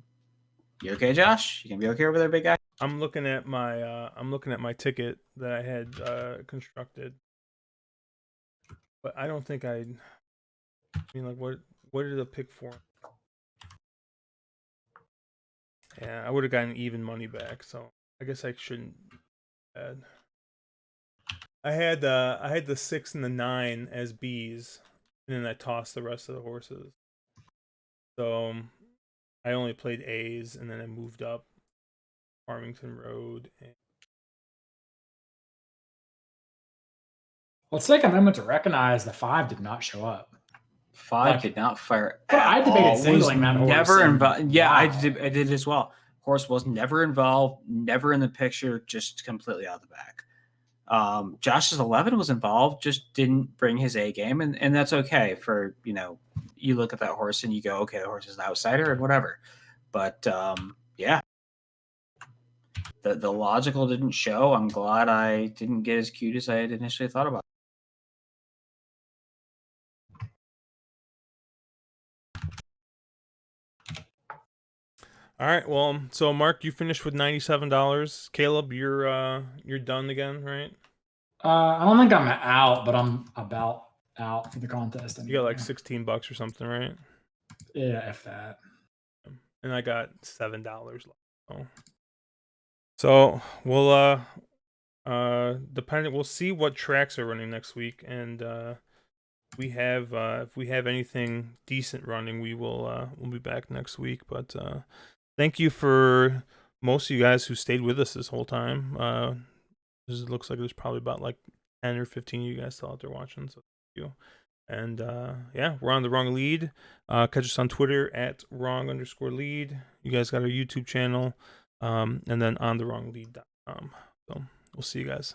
You okay, Josh? You can be okay over there, big guy? I'm looking at my ticket that I had constructed, but I don't think I mean, like, what did it pick for? Yeah, I would have gotten even money back, so I guess I shouldn't. I had the 6 and the 9 as B's, and then I tossed the rest of the horses. So I only played A's, and then I moved up Farmington Road. Let's take a moment to recognize the 5 did not show up. 5 did not fire. I debated singling that horse. Never involved. Yeah, Wow. I did as well. Horse was never involved, never in the picture, just completely out of the back. Josh's 11 was involved, just didn't bring his A game, and that's okay. For you look at that horse and you go, okay, the horse is an outsider and whatever. But yeah, the logical didn't show. I'm glad I didn't get as cute as I had initially thought about. All right. Well, so Mark, you finished with $97. Caleb, you're done again, right? I don't think I'm out, but I'm about out for the contest. You got like anyway. $16 or something, right? Yeah, if that. And I got $7 left. So we'll we'll see what tracks are running next week, and if we have anything decent running, we'll be back next week. But thank you for most of you guys who stayed with us this whole time. It looks like there's probably about like 10 or 15 of you guys still out there watching, so thank you. And yeah, we're on The Wrong Lead. Catch us on Twitter at wrong_lead. You guys got our YouTube channel, and then on thewronglead.com. So we'll see you guys.